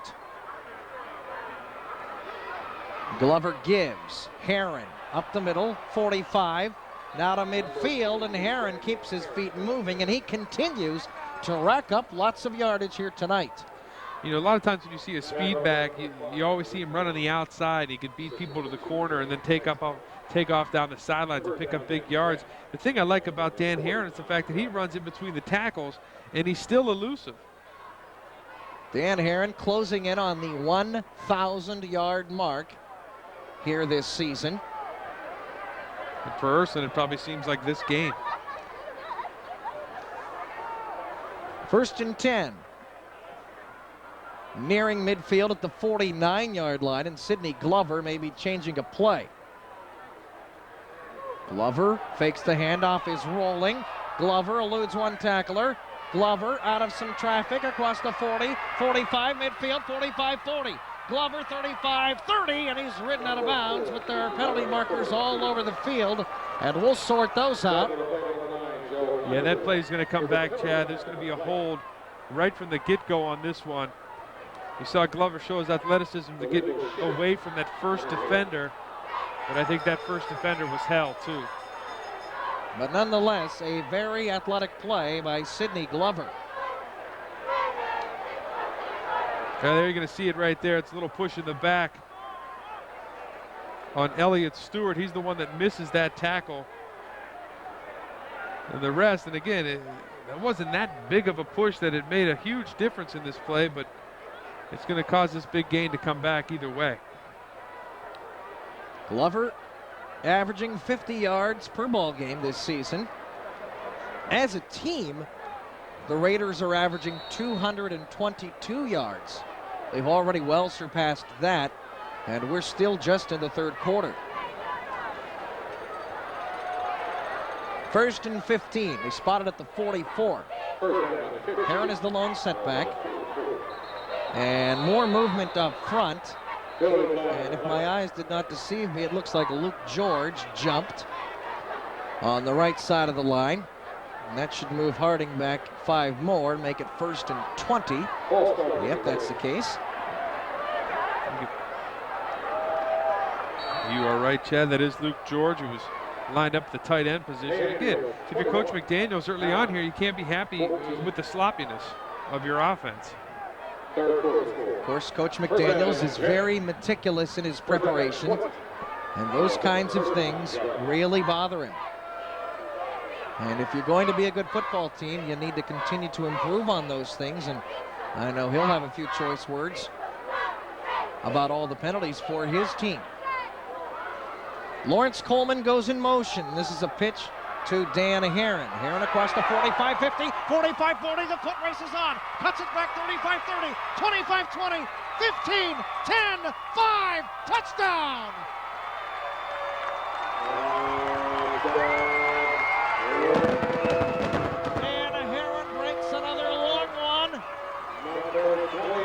Glover gives. Herron up the middle, 45. Now to midfield, and Herron keeps his feet moving, and he continues to rack up lots of yardage here tonight. You know, a lot of times when you see a speed back, you always see him run on the outside. He could beat people to the corner and then take off down the sidelines and pick up big yards. The thing I like about Dan Herron is the fact that he runs in between the tackles, and he's still elusive. Dan Herron closing in on the 1,000-yard mark here this season. And for Ursline, it probably seems like this game. First and 10. Nearing midfield at the 49-yard line, and Sidney Glover may be changing a play. Glover fakes the handoff, is rolling. Glover eludes one tackler. Glover out of some traffic across the 40, 45, midfield, 45-40. Glover 35-30, and he's ridden out of bounds, but there are penalty markers all over the field, and we'll sort those out. Yeah, that play is going to come back, Chad. There's going to be a hold right from the get-go on this one. You saw Glover show his athleticism to get away from that first defender, but I think that first defender was held too. But nonetheless, a very athletic play by Sidney Glover. There you're going to see it right there. It's a little push in the back on Elliott Stewart. He's the one that misses that tackle. And the rest, and again, it wasn't that big of a push that it made a huge difference in this play, but it's going to cause this big gain to come back either way. Glover averaging 50 yards per ball game this season. As a team, the Raiders are averaging 222 yards. They've already well surpassed that, and we're still just in the third quarter. First and 15. They spotted at the 44. Herron is the lone setback. And more movement up front. And if my eyes did not deceive me, it looks like Luke George jumped on the right side of the line. And that should move Harding back 5 more and make it first and 20. Yep, that's the case. You are right, Chad. That is Luke George, who was lined up at the tight end position. Again, if you're Coach McDaniels early on here, you can't be happy with the sloppiness of your offense. Of course, Coach McDaniels is very meticulous in his preparation, and those kinds of things really bother him. And if you're going to be a good football team, you need to continue to improve on those things, and I know he'll have a few choice words about all the penalties for his team. Lawrence Coleman goes in motion. This is a pitch to Dan Herron. Herron across the 45-50, 45-40, the foot race is on. Cuts it back 35-30, 25-20, 15, 10, 5, touchdown! And Herron breaks another long one.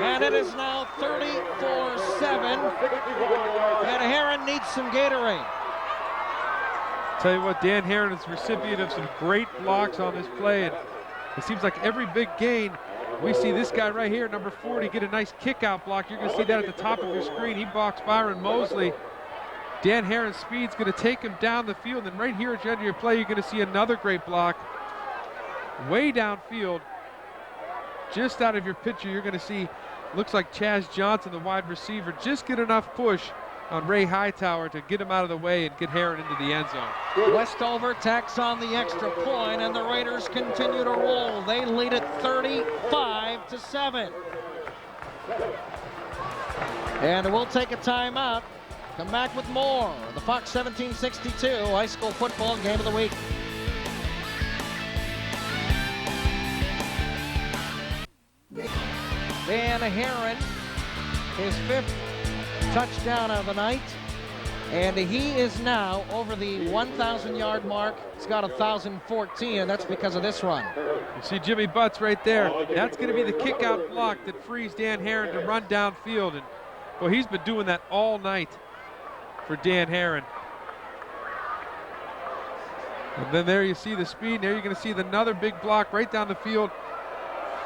And it is now 34-7. And Herron needs some Gatorade. Tell you what, Dan Herron is the recipient of some great blocks on this play, and it seems like every big gain, we see this guy right here, number 40, get a nice kick-out block. You're going to see that at the top of your screen. He blocks Byron Mosley. Dan Herron's speed's going to take him down the field, and right here at the end of your play, you're going to see another great block. Way downfield, just out of your picture, you're going to see, looks like Chaz Johnson, the wide receiver, just get enough push on Ray Hightower to get him out of the way and get Herron into the end zone. Westover tacks on the extra point, and the Raiders continue to roll. They lead it 35-7. And we'll take a timeout. Come back with more. The Fox 1762 High School Football Game of the Week. Dan Herron, his 5th touchdown of the night. And he is now over the 1,000-yard mark. He's got 1,014, and that's because of this run. You see Jimmy Butts right there. That's going to be the kick-out block that frees Dan Herron to run downfield. And, well, he's been doing that all night for Dan Herron. And then there you see the speed. And there you're going to see another big block right down the field.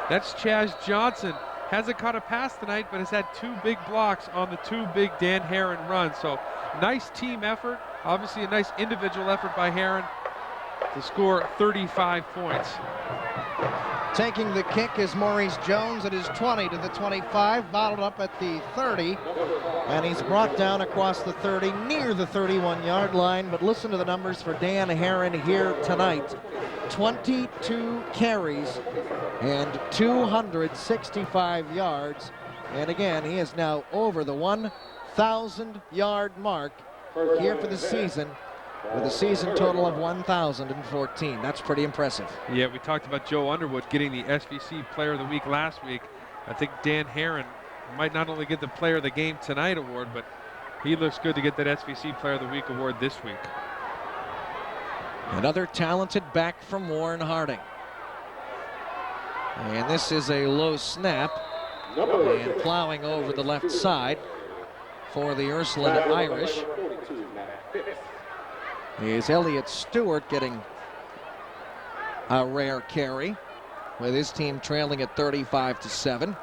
That's Chaz Johnson. Hasn't caught a pass tonight, but has had 2 big blocks on the 2 big Dan Herron runs. So nice team effort. Obviously a nice individual effort by Herron to score 35 points. Taking the kick is Maurice Jones at his 20 to the 25, bottled up at the 30, and he's brought down across the 30 near the 31-yard line. But listen to the numbers for Dan Herron here tonight. 22 carries and 265 yards. And again, he is now over the 1,000-yard mark here for the season, with a season total of 1,014. That's pretty impressive. Yeah, we talked about Joe Underwood getting the SVC Player of the Week last week. I think Dan Herron might not only get the Player of the Game Tonight award, but he looks good to get that SVC Player of the Week award this week. Another talented back from Warren Harding. And this is a low snap. And plowing over the left side for the Ursline Irish is Elliott Stewart, getting a rare carry with his team trailing at 35-7.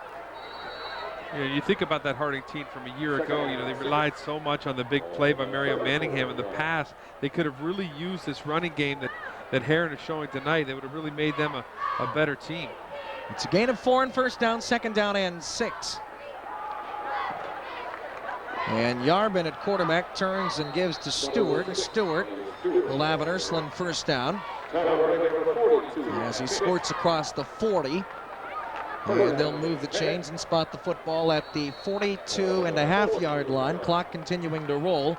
You know, you think about that Harding team from a year ago. You know, they relied so much on the big play by Mario Manningham in the past. They could have really used this running game that Herron is showing tonight. They would have really made them a better team. It's a gain of 4 and first down, second down and 6. And Yarbin at quarterback turns and gives to Stewart. Stewart will have an Ursline first down as he squirts across the 40. And they'll move the chains and spot the football at the 42.5-yard line. Clock continuing to roll.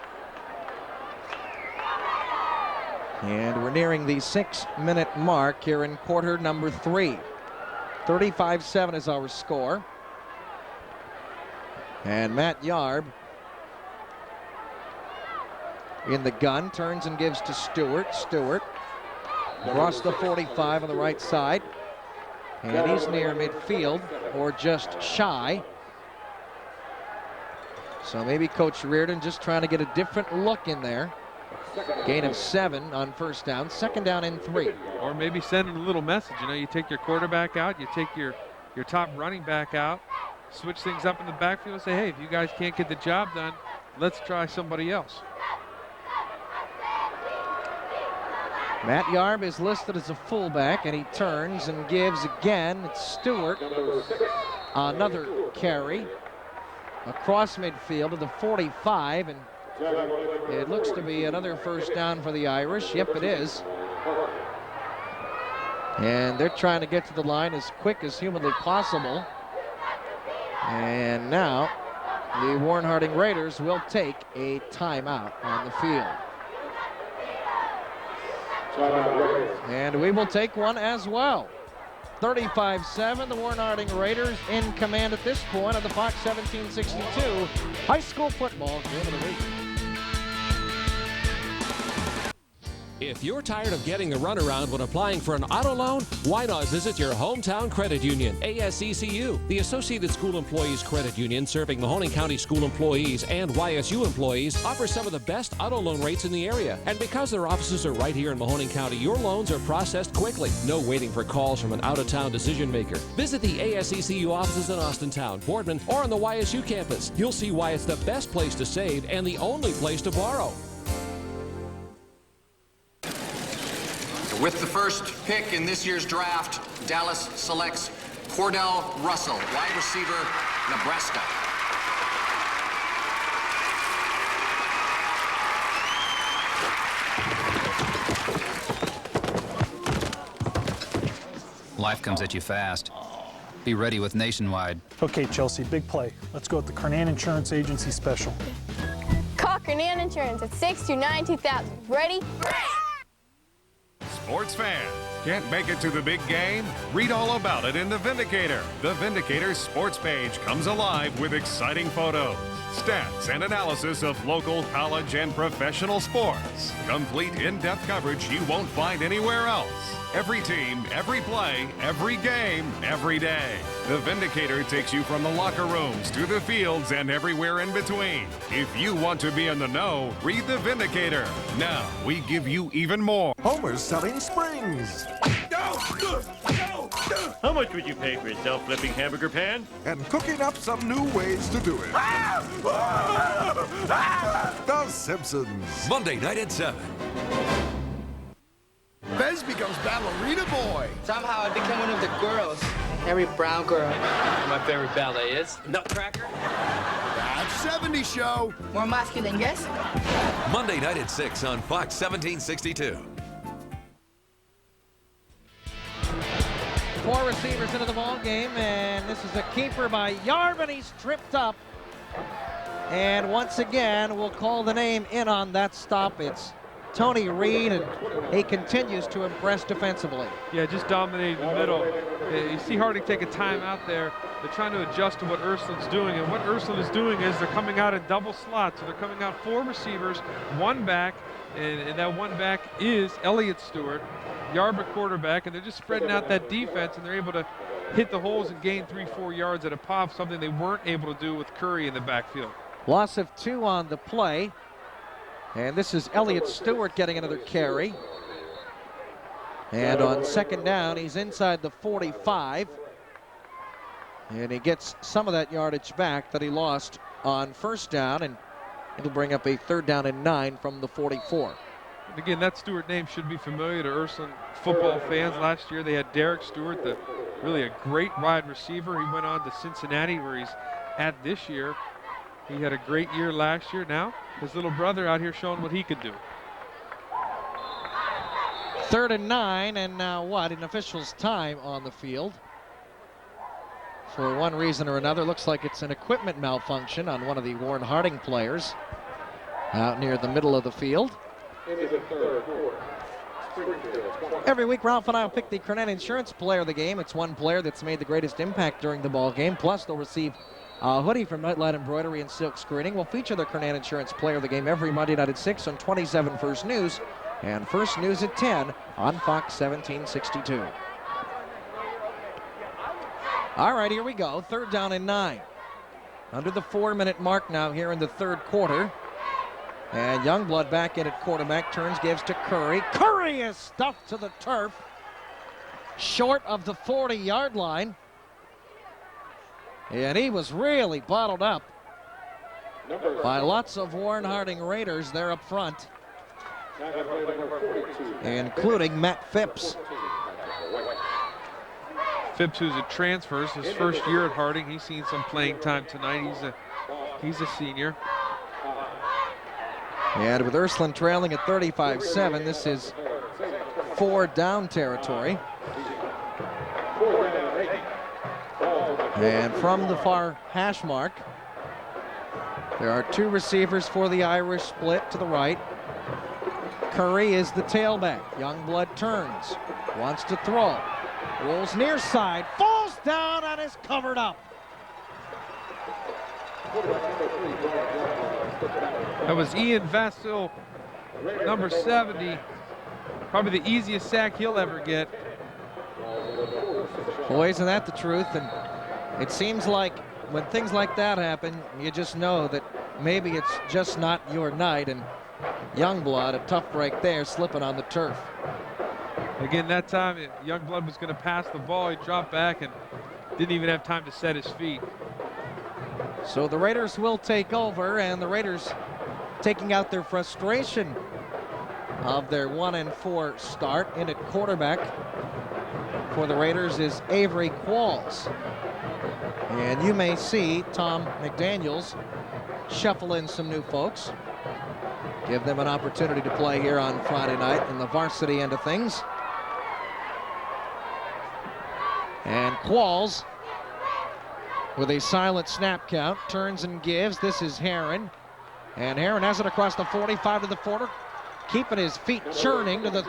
And we're nearing the 6-minute mark here in quarter number 3. 35-7 is our score. And Matt Yarb in the gun, turns and gives to Stewart. Stewart across the 45 on the right side. And he's near midfield, or just shy. So maybe Coach Reardon just trying to get a different look in there. Gain of 7 on first down, second down and 3. Or maybe sending a little message. You know, you take your quarterback out, you take your top running back out, switch things up in the backfield and say, hey, if you guys can't get the job done, let's try somebody else. Matt Yarb is listed as a fullback, and he turns and gives again. It's Stewart. Another carry across midfield to the 45, and it looks to be another first down for the Irish. Yep, it is. And they're trying to get to the line as quick as humanly possible. And now the Warren Harding Raiders will take a timeout on the field. And we will take one as well. 35-7, the Warren Harding Raiders in command at this point of the Fox 1762 High School Football Game of the Week. If you're tired of getting the runaround when applying for an auto loan, why not visit your hometown credit union, ASECU? The Associated School Employees Credit Union, serving Mahoning County school employees and YSU employees, offers some of the best auto loan rates in the area. And because their offices are right here in Mahoning County, your loans are processed quickly. No waiting for calls from an out-of-town decision maker. Visit the ASECU offices in Austintown, Boardman, or on the YSU campus. You'll see why it's the best place to save and the only place to borrow. With the first pick in this year's draft, Dallas selects Cordell Russell, wide receiver, Nebraska. Life comes at you fast. Be ready with Nationwide. Okay, Chelsea, big play. Let's go with the Kernan Insurance Agency special. Call Kernan Insurance at 629-2000. Ready? Sports fans, Can't make it to the big game? Read all about it in The Vindicator. The Vindicator sports page comes alive with exciting photos, stats, and analysis of local, college, and professional sports. Complete in-depth coverage you won't find anywhere else. Every team, every play, every game, every day. The Vindicator takes you from the locker rooms to the fields and everywhere in between. If you want to be in the know, read The Vindicator. Now, we give you even more. Homer's selling springs. How much would you pay for a self-flipping hamburger pan? And cooking up some new ways to do it. The Simpsons. Monday night at 7. Bez becomes ballerina boy. Somehow I became one of the girls. Every brown girl. My favorite ballet is Nutcracker. That 70s show. More masculine, yes? Monday night at 6 on Fox 1762. 4 receivers into the ball game, and this is a keeper by Yarb, and he's tripped up. And once again, we'll call the name in on that stop. It's Tony Reed, and he continues to impress defensively. Yeah, just dominated the middle. You see Harding take a time out there. They're trying to adjust to what Ursline's doing, and what Ursline is doing is they're coming out in double slots. So they're coming out 4 receivers, 1 back, and that 1 back is Elliott Stewart, Yarb at quarterback, and they're just spreading out that defense, and they're able to hit the holes and gain 3-4 yards at a pop, something they weren't able to do with Curry in the backfield. Loss of 2 on the play. And this is Elliott Stewart getting another carry. And on second down, he's inside the 45. And he gets some of that yardage back that he lost on first down, and it'll bring up a 3rd down and 9 from the 44. And again, that Stewart name should be familiar to Ursline football fans. Last year they had Derek Stewart, really a great wide receiver. He went on to Cincinnati, where he's at this year. He had a great year last year. Now his little brother out here showing what he could do. 3rd and 9, and now what? An official's time on the field. For one reason or another, looks like it's an equipment malfunction on one of the Warren Harding players out near the middle of the field. Every week, Ralph and I will pick the Kernan Insurance Player of the Game. It's one player that's made the greatest impact during the ball game. Plus, they'll receive a hoodie from Nightlight Embroidery and Silk Screening. We'll feature the Kernan Insurance Player of the Game every Monday night at 6 on 27 First News, and First News at 10 on Fox 1762. All right, here we go. 3rd down and 9. Under the 4-minute mark now here in the 3rd quarter. And Youngblood back in at quarterback, turns, gives to Curry. Curry is stuffed to the turf, short of the 40-yard line. And he was really bottled up by lots of Warren Harding Raiders there up front, including Matt Phipps. Phipps, who's a transfer, his first year at Harding. He's seen some playing time tonight. He's a senior. And with Ursline trailing at 35-7, this is 4 down territory. And from the far hash mark, there are 2 receivers for the Irish split to the right. Curry is the tailback. Youngblood turns, wants to throw, rolls near side, falls down and is covered up. That was Ian Vassil, number 70. Probably the easiest sack he'll ever get. Boy, isn't that the truth? And it seems like when things like that happen, you just know that maybe it's just not your night. And Youngblood, a tough break there, slipping on the turf. Again, that time, Youngblood was going to pass the ball. He dropped back and didn't even have time to set his feet. So the Raiders will take over, and the Raiders taking out their frustration of their 1-4 start. In at quarterback for the Raiders is Avery Qualls. And you may see Tom McDaniels shuffle in some new folks, give them an opportunity to play here on Friday night in the varsity end of things. And Qualls, with a silent snap count, turns and gives. This is Heron. And Heron has it across the 45 to the 40, keeping his feet churning to the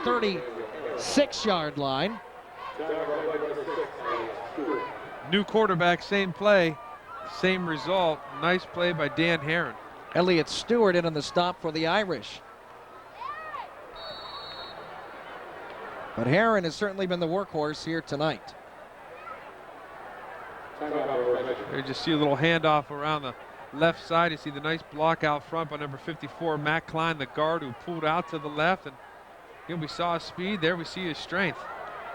6-yard line. New quarterback, same play, same result. Nice play by Dan Herron. Elliott Stewart in on the stop for the Irish. But Herron has certainly been the workhorse here tonight. You just see a little handoff around the left side. You see the nice block out front by number 54, Matt Klein, the guard who pulled out to the left. And again, we saw his speed. There we see his strength.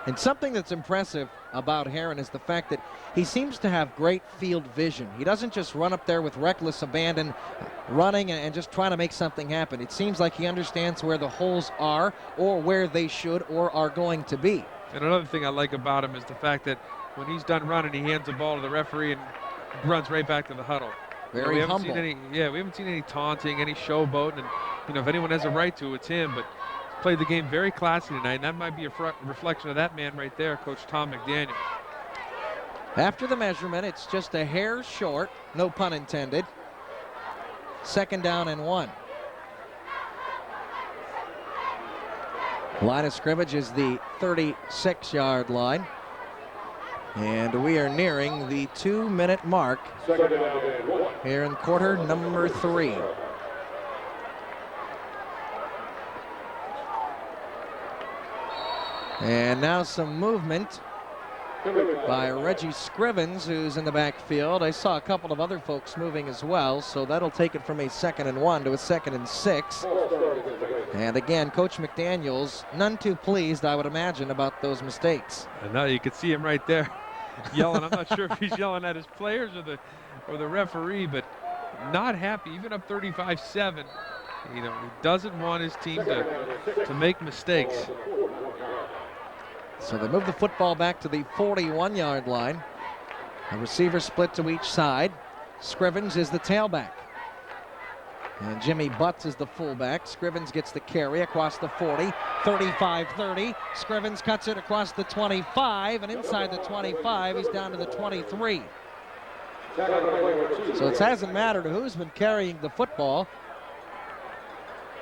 And something that's impressive about Herron is the fact that he seems to have great field vision. He doesn't just run up there with reckless abandon, running and just trying to make something happen. It seems like he understands where the holes are or where they should or are going to be. And another thing I like about him is the fact that when he's done running, he hands the ball to the referee and runs right back to the huddle. Very we haven't humble. seen any, we haven't seen any taunting, any showboating, and if anyone has a right to, it's him. But he's played the game very classy tonight, and that might be a reflection of that man right there, Coach Tom McDaniel. After the measurement, it's just a hair short, no pun intended. 2nd down and 1. Line of scrimmage is the 36-yard line. And we are nearing the 2-minute mark here in quarter number 3. And now some movement by Reggie Scrivens, who's in the backfield. I saw a couple of other folks moving as well, so that'll take it from a 2nd and 1 to a 2nd and 6. And again, Coach McDaniels, none too pleased, I would imagine, about those mistakes. And now you can see him right there yelling. I'm not sure if he's yelling at his players or the referee, but not happy, even up 35-7. He doesn't want his team to make mistakes. So they move the football back to the 41-yard line. A receiver split to each side. Scrivens is the tailback. And Jimmy Butts is the fullback. Scrivens gets the carry across the 40, 35-30. Scrivens cuts it across the 25, and inside the 25, he's down to the 23. So it hasn't mattered who's been carrying the football.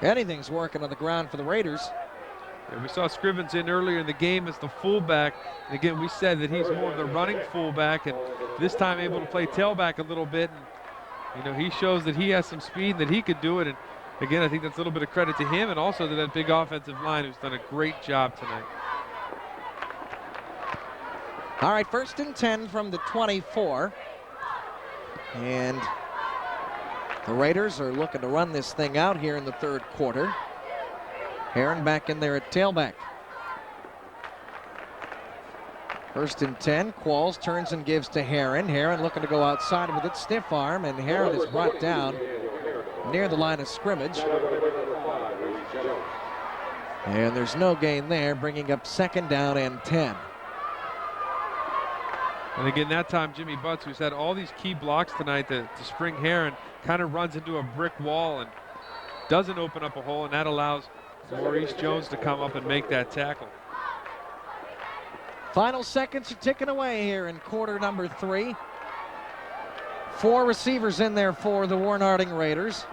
Anything's working on the ground for the Raiders. Yeah, we saw Scrivens in earlier in the game as the fullback. And again, we said that he's more of the running fullback, and this time able to play tailback a little bit. And, he shows that he has some speed and that he could do it. And again, I think that's a little bit of credit to him and also to that big offensive line who's done a great job tonight. All right, 1st and 10 from the 24. And the Raiders are looking to run this thing out here in the 3rd quarter. Herron back in there at tailback. 1st and 10. Qualls turns and gives to Herron. Herron looking to go outside with it. Stiff arm, and Herron is brought down near the line of scrimmage. And there's no gain there, bringing up 2nd down and 10. And again, that time Jimmy Butts, who's had all these key blocks tonight to spring Herron, kind of runs into a brick wall and doesn't open up a hole, and that allows Maurice Jones to come up and make that tackle. Final seconds are ticking away here in quarter number 3. 4 receivers in there for the Warnarding Raiders.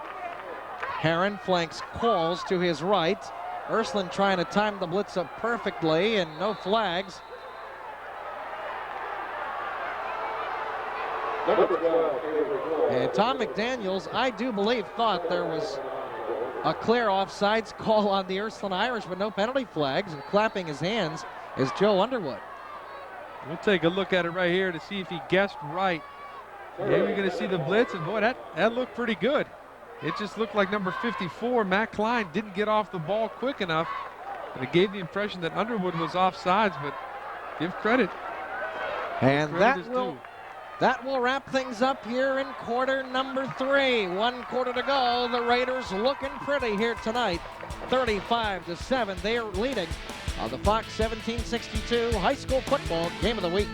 Herron flanks Qualls to his right. Ursline trying to time the blitz up perfectly, and no flags. And Tom McDaniels, I do believe, thought there was a clear offsides call on the Ursline Irish, but no penalty flags, and clapping his hands is Joe Underwood. We'll take a look at it right here to see if he guessed right. Maybe you're going to see the blitz, and boy, that looked pretty good. It just looked like number 54, Matt Klein, didn't get off the ball quick enough, and it gave the impression that Underwood was offsides, but give credit. And that will wrap things up here in quarter number 3. 1 quarter to go. The Raiders looking pretty here tonight. 35-7. They are leading on the Fox 1762 High School Football Game of the Week.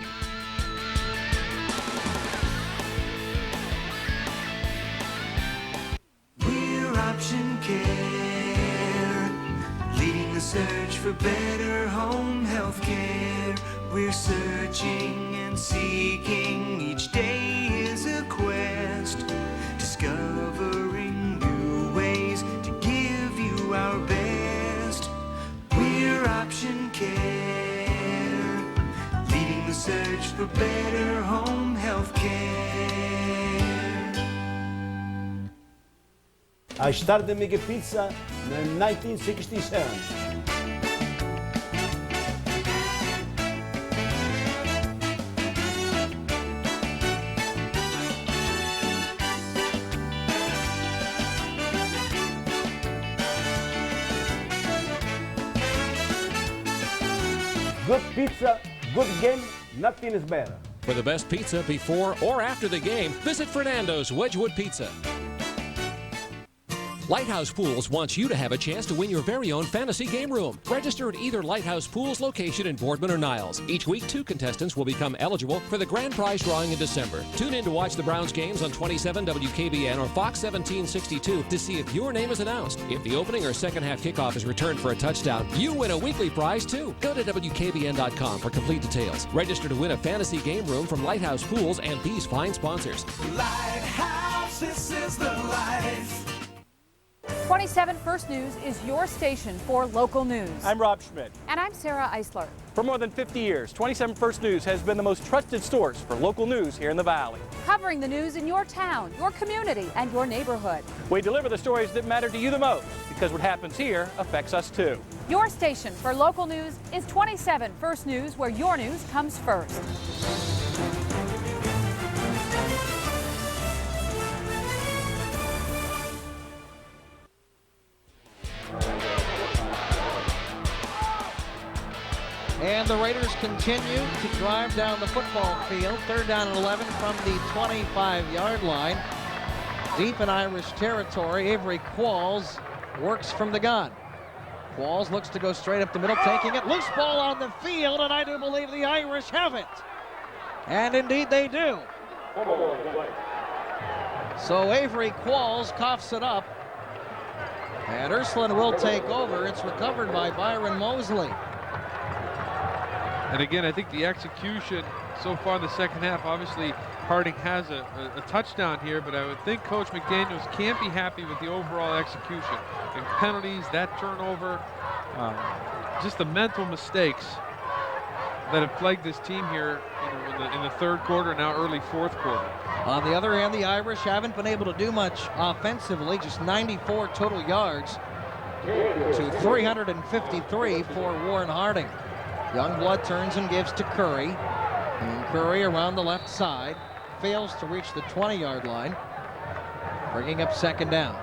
We're Option Care, leading the search for better home health care. We're searching and seeking, each day is a quest, discovering new ways to give you our best. We're Option Care. for better home health care. I started making pizza in 1967. Good pizza, good game, nothing is better. For the best pizza before or after the game, visit Fernando's Wedgwood Pizza. Lighthouse Pools wants you to have a chance to win your very own fantasy game room. Register at either Lighthouse Pools location in Boardman or Niles. Each week, 2 contestants will become eligible for the grand prize drawing in December. Tune in to watch the Browns games on 27 WKBN or Fox 1762 to see if your name is announced. If the opening or second half kickoff is returned for a touchdown, you win a weekly prize too. Go to WKBN.com for complete details. Register to win a fantasy game room from Lighthouse Pools and these fine sponsors. Lighthouse, this is the life. 27 First News is your station for local news. I'm Rob Schmidt. And I'm Sarah Eisler. For more than 50 years, 27 First News has been the most trusted source for local news here in the Valley. Covering the news in your town, your community, and your neighborhood. We deliver the stories that matter to you the most, because what happens here affects us too. Your station for local news is 27 First News, where your news comes first. And the Raiders continue to drive down the football field. 3rd down and 11 from the 25-yard line. Deep in Irish territory, Avery Qualls works from the gun. Qualls looks to go straight up the middle, taking it. Loose ball on the field, and I do believe the Irish have it. And indeed they do. So Avery Qualls coughs it up. And Ursline will take over. It's recovered by Byron Mosley. And again, I think the execution so far in the second half, obviously Harding has a touchdown here, but I would think Coach McDaniels can't be happy with the overall execution. And penalties, that turnover, just the mental mistakes that have plagued this team here in the third quarter, now early fourth quarter. On the other hand, the Irish haven't been able to do much offensively, just 94 total yards to 353 for Warren Harding. Youngblood turns and gives to Curry. And Curry around the left side. Fails to reach the 20-yard line. Bringing up 2nd down.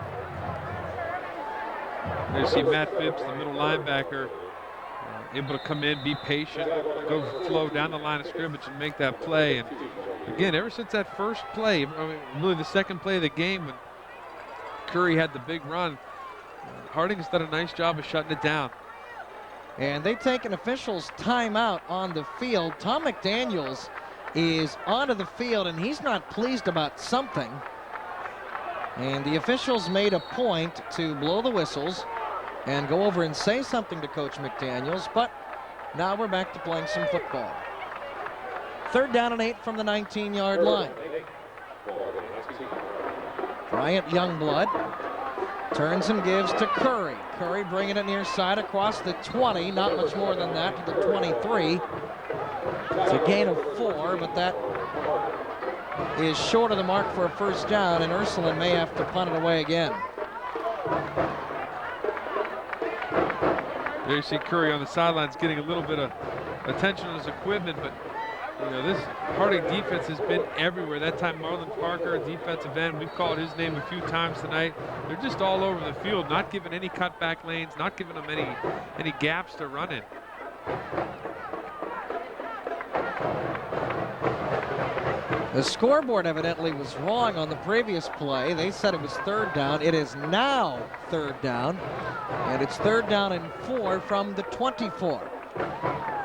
There you see Matt Phipps, the middle linebacker, able to come in, be patient, go flow down the line of scrimmage and make that play. And again, ever since that first play, really the second play of the game when Curry had the big run, Harding has done a nice job of shutting it down. And they take an official's timeout on the field. Tom McDaniels is onto the field, and he's not pleased about something. And the officials made a point to blow the whistles and go over and say something to Coach McDaniels, but now we're back to playing some football. 3rd down and 8 from the 19-yard line. Bryant Youngblood turns and gives to Curry. Curry bringing it near side across the 20, not much more than that, to the 23. It's a gain of 4, but that is short of the mark for a first down, and Ursline may have to punt it away again. There you see Curry on the sidelines getting a little bit of attention on his equipment, but you know, this Harding defense has been everywhere. That time Marlon Parker, defensive end, we've called his name a few times tonight. They're just all over the field, not giving any cutback lanes, not giving them any gaps to run in. The scoreboard evidently was wrong on the previous play. They said it was 3rd down. It is now 3rd down, and it's 3rd down and 4 from the 24.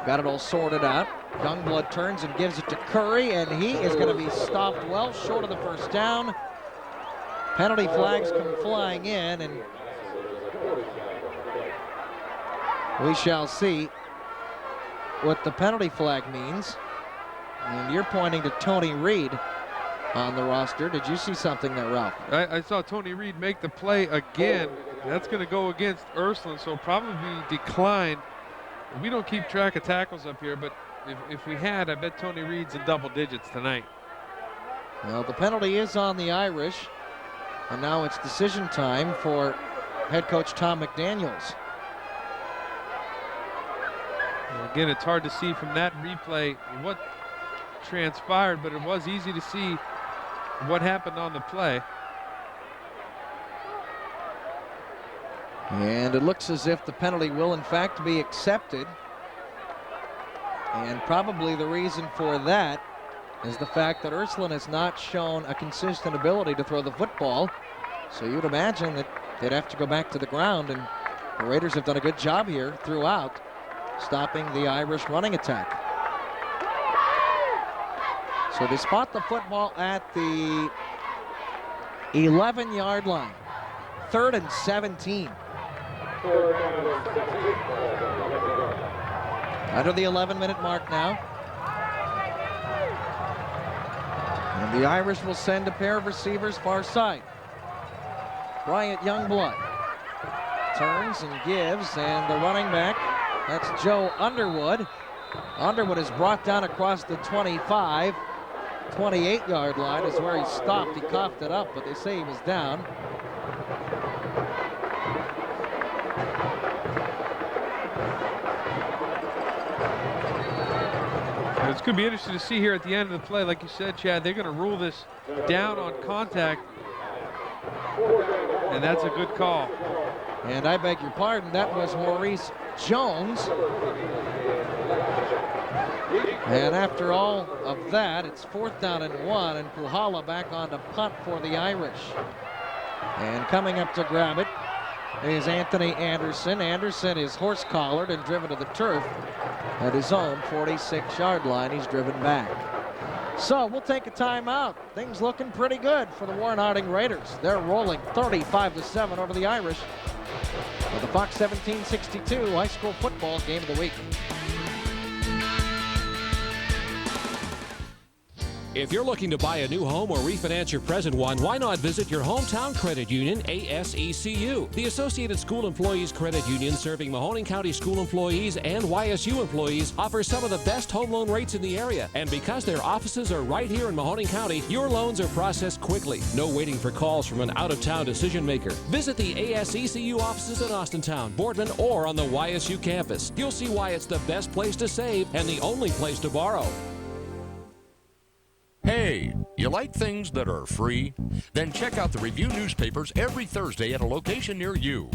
Got it all sorted out. Youngblood turns and gives it to Curry, and he is going to be stopped well short of the first down. Penalty flags come flying in, and we shall see what the penalty flag means. And you're pointing to Tony Reed on the roster. Did you see something there, Ralph? I saw Tony Reed make the play again. That's going to go against Ursline, so probably decline. We don't keep track of tackles up here, but if we had, I bet Tony Reed's in double digits tonight. Well, the penalty is on the Irish, and now it's decision time for head coach Tom McDaniels. And again, it's hard to see from that replay what transpired, but it was easy to see what happened on the play. And it looks as if the penalty will in fact be accepted. And probably the reason for that is the fact that Ursline has not shown a consistent ability to throw the football. So you'd imagine that they'd have to go back to the ground, and the Raiders have done a good job here throughout, stopping the Irish running attack. So they spot the football at the 11-yard line. 3rd and 17. Under the 11-minute mark now. And the Irish will send a pair of receivers far side. Bryant Youngblood turns and gives, and the running back, that's Joe Underwood. Underwood is brought down across the 25. 28-yard line is where he stopped. He coughed it up, but they say he was down. It's going to be interesting to see here at the end of the play. Like you said, Chad, they're going to rule this down on contact, and that's a good call. And I beg your pardon, that was Maurice Jones. And after all of that, it's 4th down and 1, and Puhala back on to punt for the Irish. And coming up to grab it is Anthony Anderson. Anderson is horse-collared and driven to the turf at his own 46-yard line. He's driven back. So we'll take a timeout. Things looking pretty good for the Warren Harding Raiders. They're rolling 35-7 over the Irish for the Fox 1762 high school football game of the week. If you're looking to buy a new home or refinance your present one, why not visit your hometown credit union, ASECU? The Associated School Employees Credit Union, serving Mahoning County school employees and YSU employees, offers some of the best home loan rates in the area. And because their offices are right here in Mahoning County, your loans are processed quickly. No waiting for calls from an out-of-town decision maker. Visit the ASECU offices in Austintown, Boardman, or on the YSU campus. You'll see why it's the best place to save and the only place to borrow. Hey, you like things that are free? Then check out the Review newspapers every Thursday at a location near you.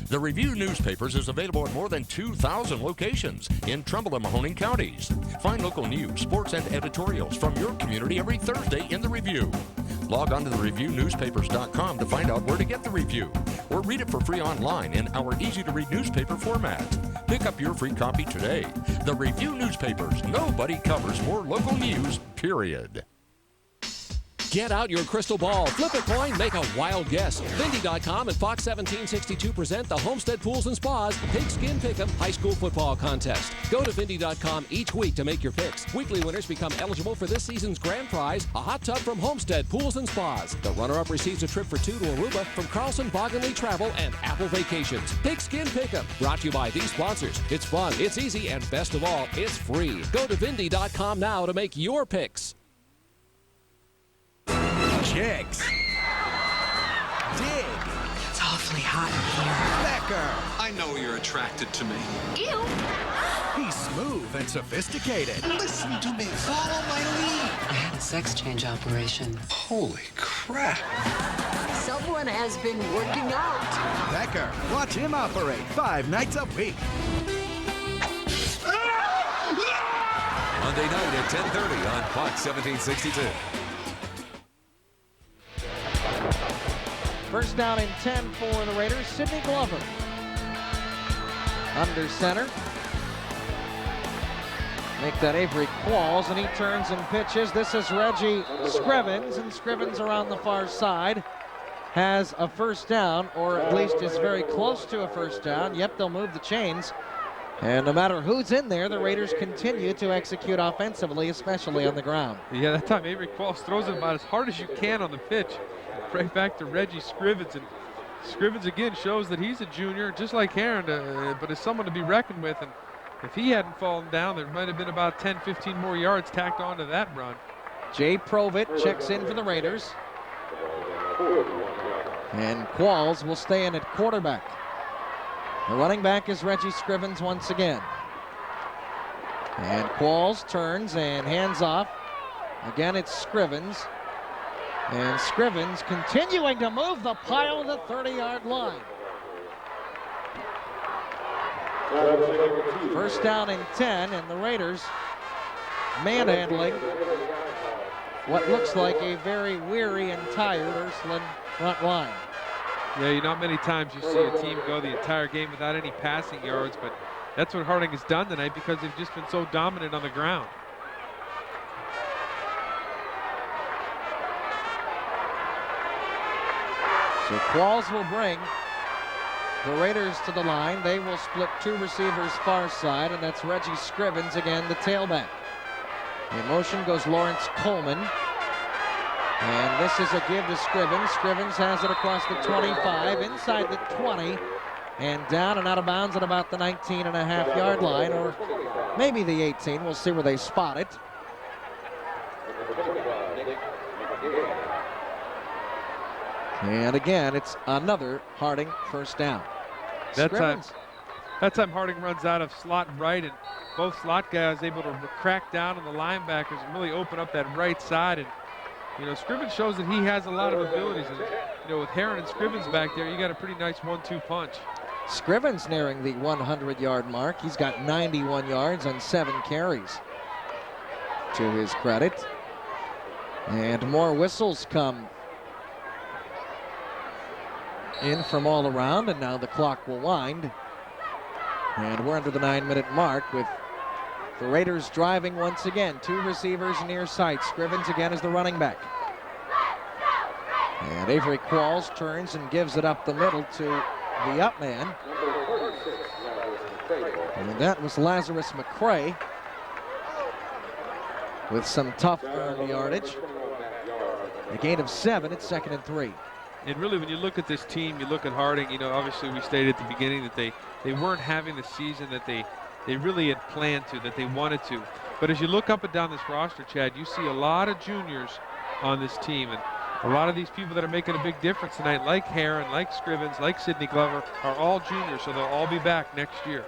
The Review newspapers is available at more than 2,000 locations in Trumbull and Mahoning counties. Find local news, sports, and editorials from your community every Thursday in the Review. Log on to thereviewnewspapers.com to find out where to get the Review, or read it for free online in our easy-to-read newspaper format. Pick up your free copy today. The Review newspapers. Nobody covers more local news, period. Get out your crystal ball, flip a coin, make a wild guess. Vindy.com and Fox 1762 present the Homestead Pools and Spas Pigskin Pick'em High School Football Contest. Go to Vindy.com each week to make your picks. Weekly winners become eligible for this season's grand prize, a hot tub from Homestead Pools and Spas. The runner-up receives a trip for 2 to Aruba from Carlson Bogganley Travel and Apple Vacations. Pigskin Pick'em, brought to you by these sponsors. It's fun, it's easy, and best of all, it's free. Go to Vindy.com now to make your picks. Chicks. Dig. It's awfully hot in here. Becker. I know you're attracted to me. Ew. He's smooth and sophisticated. Listen to me. Follow my lead. I had a sex change operation. Holy crap. Someone has been working out. Becker. Watch him operate 5 nights a week. Monday night at 10:30 on Fox 1762. First down and 10 for the Raiders. Sidney Glover under center. Make that Avery Qualls, and he turns and pitches. This is Reggie Scrivens, and Scrivens around the far side has a first down, or at least is very close to a first down. Yep, they'll move the chains. And no matter who's in there, the Raiders continue to execute offensively, especially on the ground. Yeah, that time Avery Qualls throws it about as hard as you can on the pitch. Right back to Reggie Scrivens, and Scrivens again shows that he's a junior, just like Heron, but is someone to be reckoned with. And If he hadn't fallen down, there might have been about 10, 15 more yards tacked onto that run. Jay Provitt checks in for the Raiders. And Qualls will stay in at quarterback. The running back is Reggie Scrivens once again. And Qualls turns and hands off. Again, it's Scrivens. And Scrivens continuing to move the pile to the 30-yard line. First down and 10, and the Raiders manhandling what looks like a very weary and tired Ursline front line. Yeah, not many times you see a team go the entire game without any passing yards, but that's what Harding has done tonight because they've just been so dominant on the ground. So Qualls will bring the Raiders to the line. They will split two receivers far side, and that's Reggie Scrivens again, the tailback. In motion goes Lawrence Coleman. And this is a give to Scrivens. Scrivens has it across the 25, inside the 20, and down and out of bounds at about the 19.5-yard line, or maybe the 18. We'll see where they spot it. And again, it's another Harding first down. That time Harding runs out of slot right, and both slot guys able to crack down on the linebackers and really open up that right side. And Scrivens shows that he has a lot of abilities. And with Herron and Scrivens back there, you got a pretty nice 1-2 punch. Scrivens nearing the 100-yard mark. He's got 91 yards on 7 carries, to his credit. And more whistles come in from all around, and now the clock will wind. And we're under the 9-minute mark with the Raiders driving once again. 2 receivers near side. Scrivens again is the running back. And Avery Qualls turns and gives it up the middle to the up man. And that was Lazarus McCray with some tough earned yardage. A gain of 7, it's 2nd and 3. And really, when you look at this team, you look at Harding, obviously we stated at the beginning that they weren't having the season that they really had planned to, that they wanted to. But as you look up and down this roster, Chad, you see a lot of juniors on this team. And a lot of these people that are making a big difference tonight, like Herron, like Scrivens, like Sidney Glover, are all juniors, so they'll all be back next year.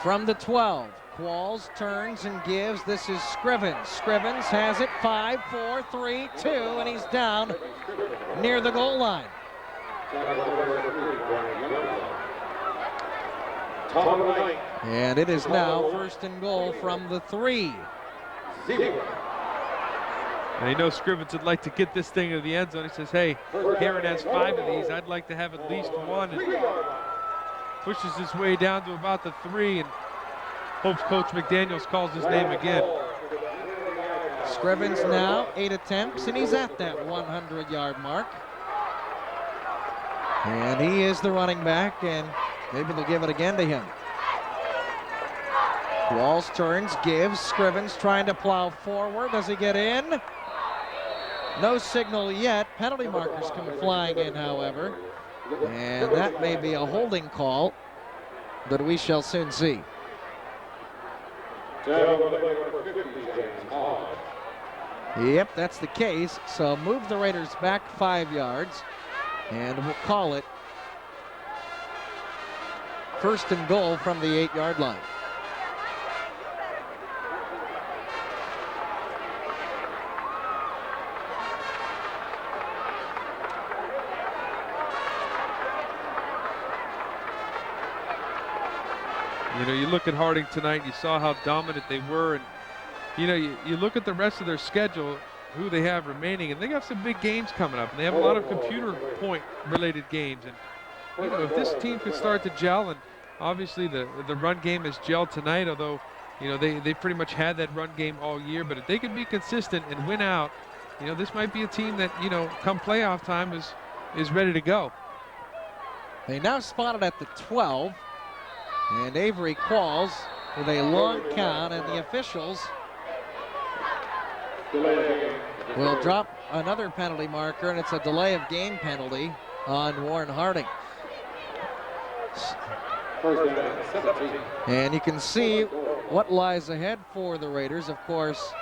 From the 12, Qualls turns and gives. This is Scrivens. Scrivens has it, 5, 4, 3, 2, and he's down near the goal line. And it is now 1st and goal from the 3. And you know Scrivens would like to get this thing into the end zone. He says, hey, Herron has 5 of these. I'd like to have at least 1. And pushes his way down to about the 3 and hopes Coach McDaniels calls his name again. Scrivens now 8 attempts, and he's at that 100-yard mark. And he is the running back, and maybe they'll give it again to him. Qualls turns, gives. Scrivens trying to plow forward. Does he get in? No signal yet. Penalty markers come flying in, however. And that may be a holding call that we shall soon see. Yep, that's the case. So move the Raiders back 5 yards, and we'll call it 1st and goal from the 8-yard line. You look at Harding tonight, you saw how dominant they were, and you look at the rest of their schedule, who they have remaining, and they got some big games coming up, and they have a lot of computer point related games. And if this team could start to gel, and obviously the run game has gelled tonight, although they pretty much had that run game all year, but if they could be consistent and win out, this might be a team that come playoff time is ready to go. They now spotted at the 12. And Avery Qualls with a long count, and the officials will drop another penalty marker, and it's a delay of game penalty on Warren Harding. And you can see what lies ahead for the Raiders. Of course,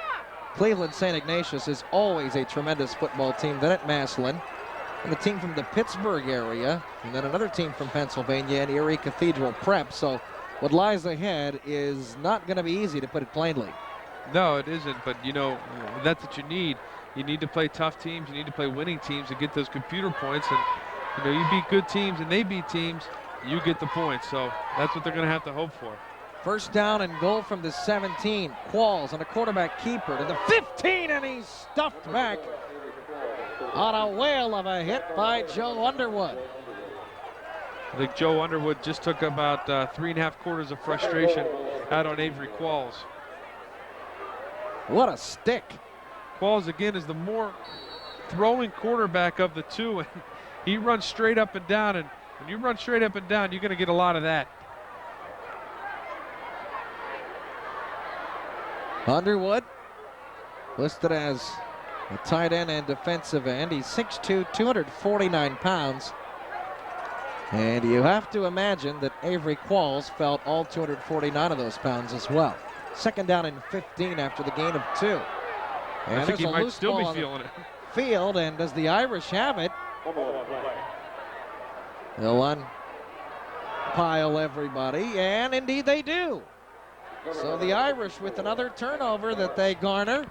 Cleveland St. Ignatius is always a tremendous football team. Then at Massillon, and a team from the Pittsburgh area, and then another team from Pennsylvania and Erie Cathedral Prep. So what lies ahead is not going to be easy, to put it plainly. No, it isn't, but you know, that's what you need. You need to play tough teams, you need to play winning teams to get those computer points, and you know, you beat good teams and they beat teams, you get the points. So that's what they're going to have to hope for. First down and goal from the 17. Qualls on a quarterback keeper to the 15, and he's stuffed back on a whale of a hit by Joe Underwood. I think Joe Underwood just took about 3.5 quarters of frustration out on Avery Qualls. What a stick. Qualls, again, is the more throwing quarterback of the two, and he runs straight up and down, and when you run straight up and down, you're going to get a lot of that. Underwood, listed as a tight end and defensive end. He's 6'2", 249 pounds. And you have to imagine that Avery Qualls felt all 249 of those pounds as well. Second down and 15 after the gain of 2. And I think he might still be on feeling it. Field, and does the Irish have it? They'll unpile everybody, and indeed they do. So the Irish with another turnover that they garner.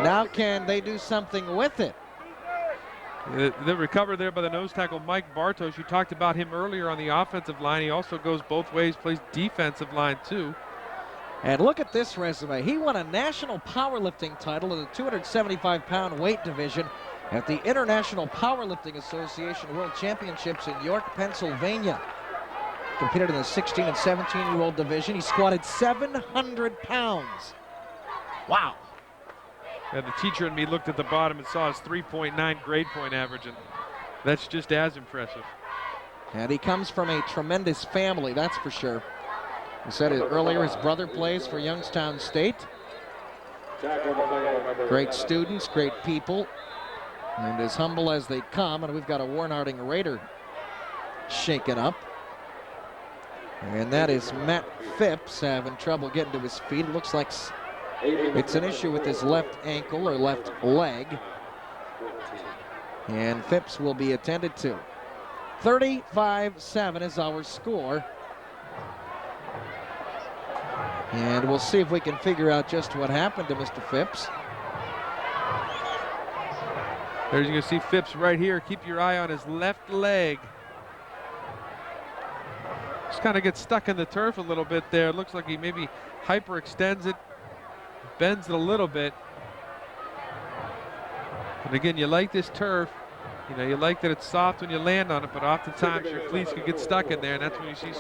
Now can they do something with it? The recover there by the nose tackle, Mike Bartos. You talked about him earlier on the offensive line. He also goes both ways, plays defensive line too. And look at this resume. He won a national powerlifting title in the 275-pound weight division at the International Powerlifting Association World Championships in York, Pennsylvania. Competed in the 16 and 17-year-old division. He squatted 700 pounds. Wow. Yeah, the teacher and me looked at the bottom and saw his 3.9 grade point average, and that's just as impressive. And he comes from a tremendous family, that's for sure. He said it earlier, his brother plays for Youngstown State. Great students, great people, and as humble as they come. And we've got a Warnarding Raider shaken up. And that is Matt Phipps having trouble getting to his feet. It looks like it's an issue with his left ankle or left leg. And Phipps will be attended to. 35-7 is our score. And we'll see if we can figure out just what happened to Mr. Phipps. There's, you can see Phipps right here. Keep your eye on his left leg. Just kind of gets stuck in the turf a little bit there. It looks like he maybe hyperextends it, bends it a little bit. And again, you like this turf. You know, you like that it's soft when you land on it, but oftentimes your cleats can get stuck in there, and that's when you see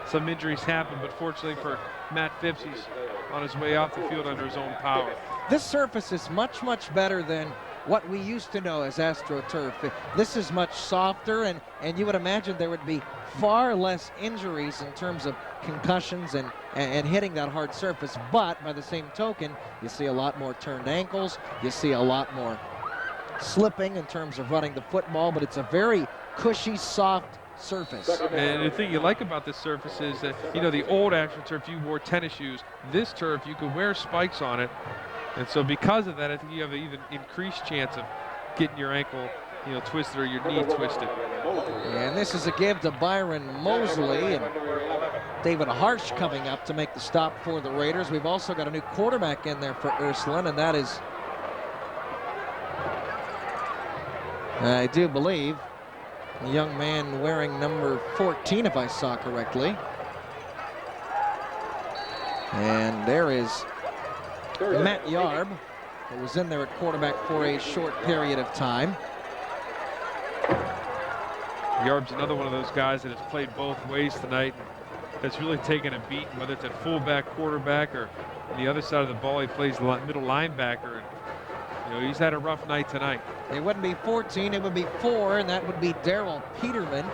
some injuries happen. But fortunately for Matt Phipps, he's on his way off the field under his own power. This surface is much, much better than what we used to know as AstroTurf. This is much softer, and you would imagine there would be far less injuries in terms of concussions and hitting that hard surface. But by the same token, you see a lot more turned ankles. You see a lot more slipping in terms of running the football, but it's a very cushy, soft surface. And the thing you like about this surface is that, you know, the old AstroTurf, you wore tennis shoes. This turf, you could wear spikes on it. And so because of that, I think you have an even increased chance of getting your ankle, you know, twisted or your knee twisted. And this is a give to Byron Mosley, and David Harsh coming up to make the stop for the Raiders. We've also got a new quarterback in there for Ursline, and that is, I do believe, a young man wearing number 14, if I saw correctly. And there is Matt Yarb, who was in there at quarterback for a short period of time. Yarb's another one of those guys that has played both ways tonight. That's really taken a beat, whether it's at fullback, quarterback, or on the other side of the ball, he plays middle linebacker. And, you know, he's had a rough night tonight. It wouldn't be 14, it would be 4, and that would be Darrell Peterman,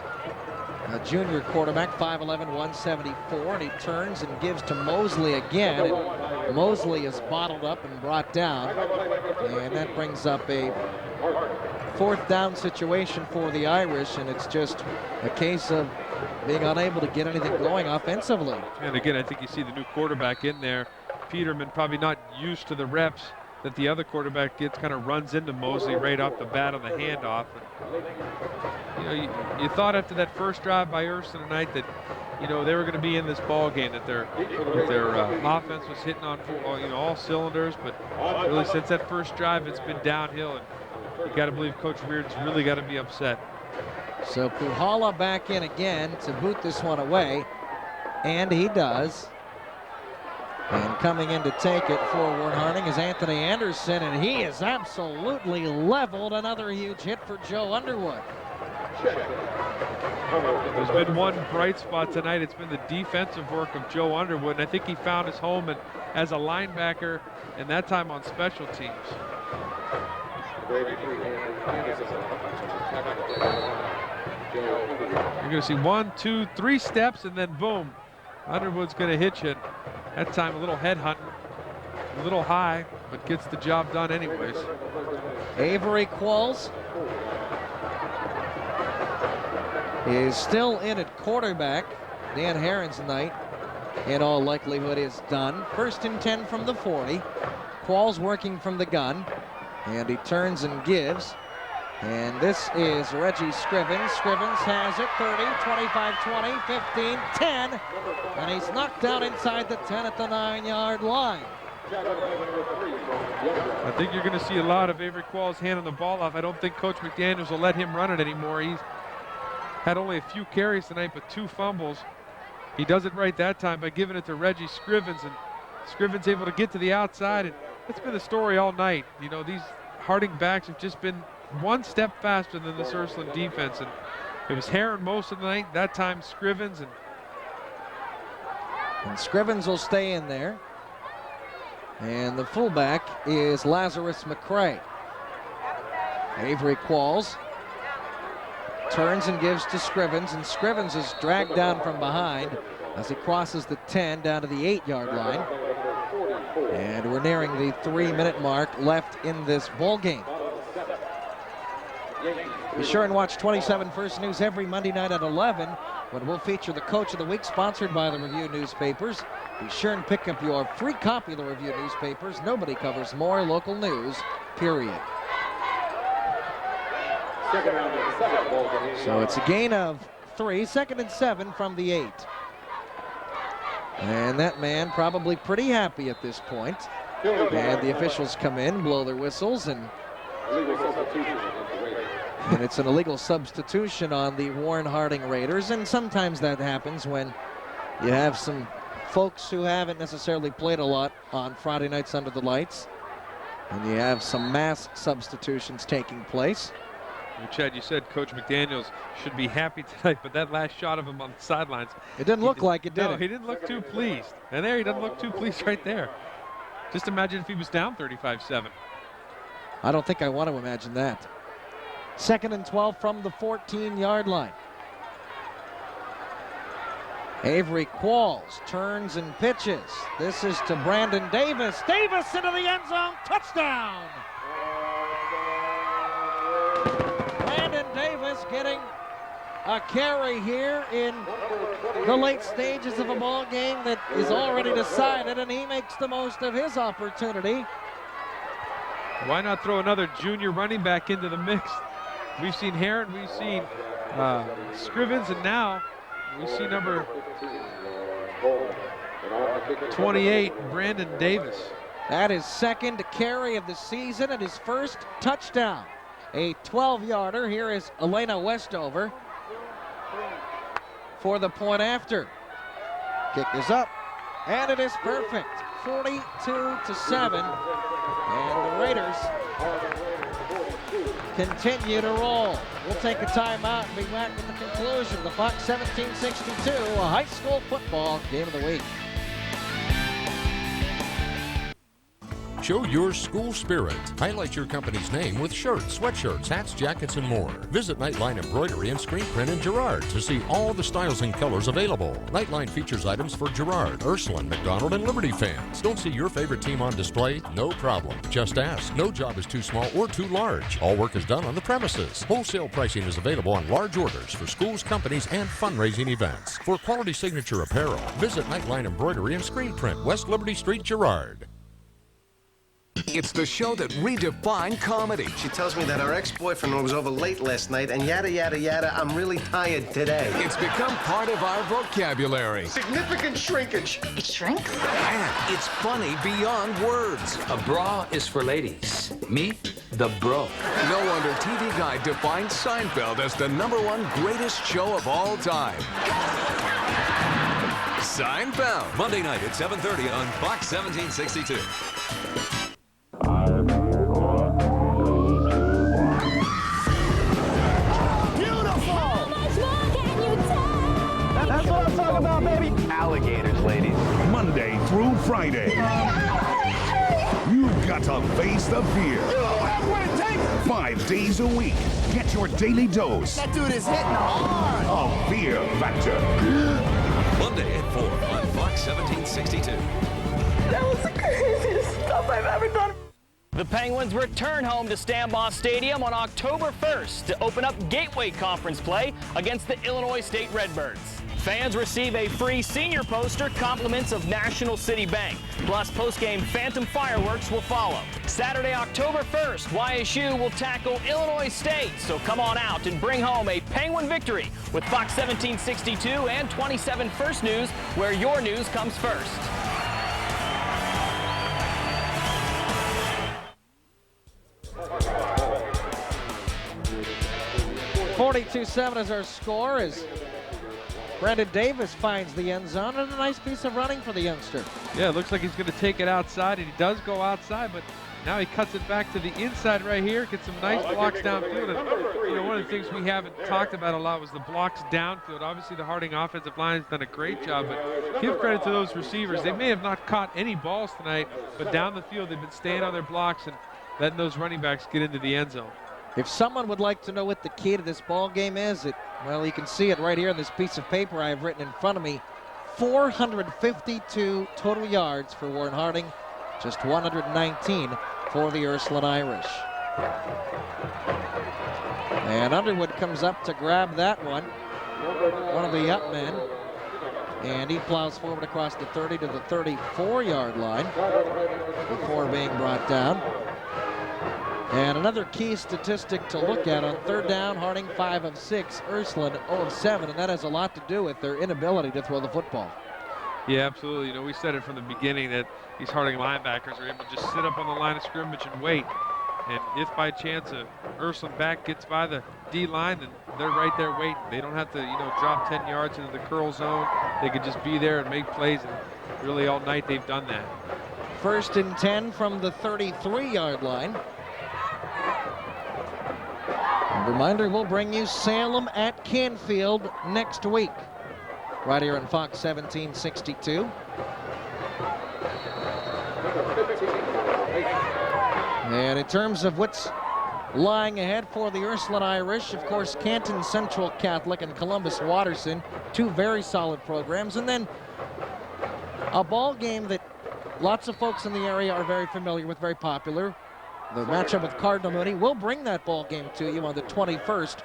a junior quarterback, 5'11", 174, and he turns and gives to Mosley again. And Mosley is bottled up and brought down, and that brings up a 4th down situation for the Irish, and it's just a case of being unable to get anything going offensively. And again, I think you see the new quarterback in there. Peterman probably not used to the reps that the other quarterback gets, kind of runs into Mosley right off the bat on the handoff. And, you thought after that first drive by Ursline tonight that, they were going to be in this ball game, that their offense was hitting on all cylinders, but really since that first drive, it's been downhill, and you got to believe Coach Reardon's really got to be upset. So Puhala back in again to boot this one away, and he does. And coming in to take it for Warren Harding is Anthony Anderson, and he is absolutely leveled. Another huge hit for Joe Underwood. There's been one bright spot tonight. It's been the defensive work of Joe Underwood, and I think he found his home as a linebacker, and that time on special teams. You're going to see 1, 2, 3 steps, and then boom, Underwood's going to hit you. That time a little head hunting, a little high, but gets the job done anyways. Avery Qualls is still in at quarterback. Dan Herron's night, in all likelihood, is done. 1st and 10 from the 40. Qualls working from the gun, and he turns and gives. And this is Reggie Scrivens. Scrivens has it, 30, 25, 20, 15, 10. And he's knocked down inside the 10 at the 9-yard line. I think you're going to see a lot of Avery Qualls handing the ball off. I don't think Coach McDaniels will let him run it anymore. He's had only a few carries tonight, but 2 fumbles. He does it right that time by giving it to Reggie Scrivens, and Scrivens able to get to the outside. And that's been the story all night. These Harding backs have just been one step faster than this Ursline defense, and it was Herron most of the night. That time Scrivens, and Scrivens will stay in there. And the fullback is Lazarus McCray. Avery Qualls turns and gives to Scrivens, and Scrivens is dragged down from behind as he crosses the 10 down to the 8-yard line. And we're nearing the 3-minute mark left in this ball game. Be sure and watch 27 First News every Monday night at 11, when we'll feature the Coach of the Week, sponsored by the Review newspapers. Be sure and pick up your free copy of the Review newspapers. Nobody covers more local news, period. So it's a gain of 3, 2nd and 7 from the 8. And that man probably pretty happy at this point. And the officials come in, blow their whistles, and it's an illegal substitution on the Warren Harding Raiders. And sometimes that happens when you have some folks who haven't necessarily played a lot on Friday nights under the lights, and you have some mass substitutions taking place. Well, Chad, you said Coach McDaniels should be happy tonight, but that last shot of him on the sidelines, it didn't look like it, did it? No, he didn't look too pleased. And there, he doesn't look too pleased right there. Just imagine if he was down 35-7. I don't think I want to imagine that. 2nd and 12 from the 14-yard line. Avery Qualls turns and pitches. This is to Brandon Davis. Davis into the end zone, touchdown! Brandon Davis getting a carry here in the late stages of a ball game that is already decided, and he makes the most of his opportunity. Why not throw another junior running back into the mix? We've seen Herron, we've seen Scrivens, and now we see number 28, Brandon Davis. That is 2nd carry of the season and his 1st touchdown. A 12-yarder. Here is Elena Westover for the point after. Kick is up, and it is perfect. 42-7, and the Raiders continue to roll. We'll take a timeout and be back with the conclusion. The Fox 1762, a high school football game of the week. Show your school spirit. Highlight your company's name with shirts, sweatshirts, hats, jackets, and more. Visit Nightline Embroidery and Screen Print in Girard to see all the styles and colors available. Nightline features items for Girard, Ursline, McDonald, and Liberty fans. Don't see your favorite team on display? No problem. Just ask. No job is too small or too large. All work is done on the premises. Wholesale pricing is available on large orders for schools, companies, and fundraising events. For quality signature apparel, visit Nightline Embroidery and Screen Print, West Liberty Street, Girard. It's the show that redefined comedy. She tells me that her ex-boyfriend was over late last night and yada, yada, yada. I'm really tired today. It's become part of our vocabulary. Significant shrinkage. It shrinks? And it's funny beyond words. A bra is for ladies. Me, the bro. No wonder TV Guide defines Seinfeld as the #1 greatest show of all time. Seinfeld. Monday night at 7:30 on Fox 1762. That's what I'm talking about, baby. Alligators, ladies. Monday through Friday. You've got to face the fear. That's what it takes. 5 days a week. Get your daily dose That dude is hitting hard. of Fear Factor. Monday at 4 on Fox 1762. That was the craziest stuff I've ever done. The Penguins return home to Stambaugh Stadium on October 1st to open up Gateway Conference play against the Illinois State Redbirds. Fans receive a free senior poster, compliments of National City Bank. Plus, post-game Phantom fireworks will follow. Saturday, October 1st, YSU will tackle Illinois State. So come on out and bring home a Penguin victory with Fox 1762 and 27 First News, where your news comes first. 42-7 is our score as Brandon Davis finds the end zone, and a nice piece of running for the youngster. Yeah, it looks like he's going to take it outside, and he does go outside, but now he cuts it back to the inside right here, gets some nice blocks downfield. And, you know, one of the things we haven't talked about a lot was the blocks downfield. Obviously, the Harding offensive line has done a great job, but give credit to those receivers. They may have not caught any balls tonight, but down the field, they've been staying on their blocks and letting those running backs get into the end zone. If someone would like to know what the key to this ball game is, well, you can see it right here on this piece of paper I have written in front of me. 452 total yards for Warren Harding, just 119 for the Ursline Irish. And Underwood comes up to grab that one of the up men, and he plows forward across the 30 to the 34-yard line before being brought down. And another key statistic to look at on third down, Harding 5 of 6, Ursline 0 of 7, and that has a lot to do with their inability to throw the football. Yeah, absolutely. You know, we said it from the beginning that these Harding linebackers are able to just sit up on the line of scrimmage and wait. And if by chance a Ursline back gets by the D-line, then they're right there waiting. They don't have to, you know, drop 10 yards into the curl zone. They could just be there and make plays, and really all night they've done that. 1st and 10 from the 33-yard line. Reminder, we'll bring you Salem at Canfield next week, right here on Fox 1762. And in terms of what's lying ahead for the Ursline Irish, of course, Canton Central Catholic and Columbus Watterson, two very solid programs, and then a ball game that lots of folks in the area are very familiar with, very popular. The matchup with Cardinal Mooney. We'll bring that ball game to you on the 21st.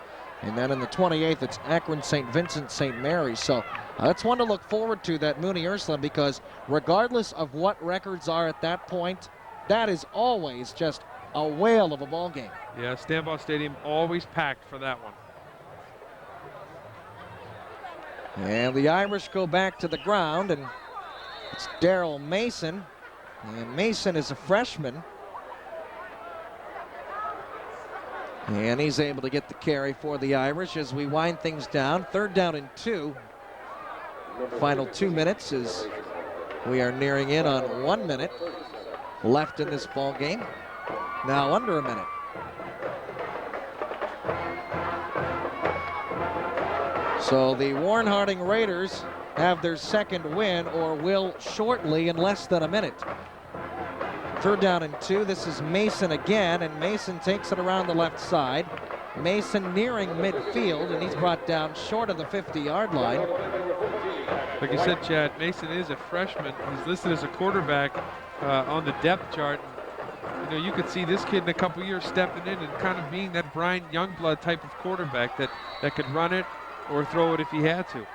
And then on the 28th, it's Akron St. Vincent St. Mary's. So that's one to look forward to, that Mooney Ursline, because regardless of what records are at that point, that is always just a whale of a ball game. Yeah, Stambaugh Stadium always packed for that one. And the Irish go back to the ground, and it's Daryl Mason. And Mason is a freshman. And he's able to get the carry for the Irish as we wind things down. 3rd down and 2. Final 2 minutes as we are nearing in on 1 minute left in this ball game. Now under a minute. So the Warren Harding Raiders have their second win, or will shortly, in less than a minute. 3rd down and 2. This is Mason again, and Mason takes it around the left side. Mason nearing midfield, and he's brought down short of the 50-yard line. Like you said, Chad, Mason is a freshman. He's listed as a quarterback on the depth chart. You know, you could see this kid in a couple years stepping in and kind of being that Brian Youngblood type of quarterback that could run it or throw it if he had to.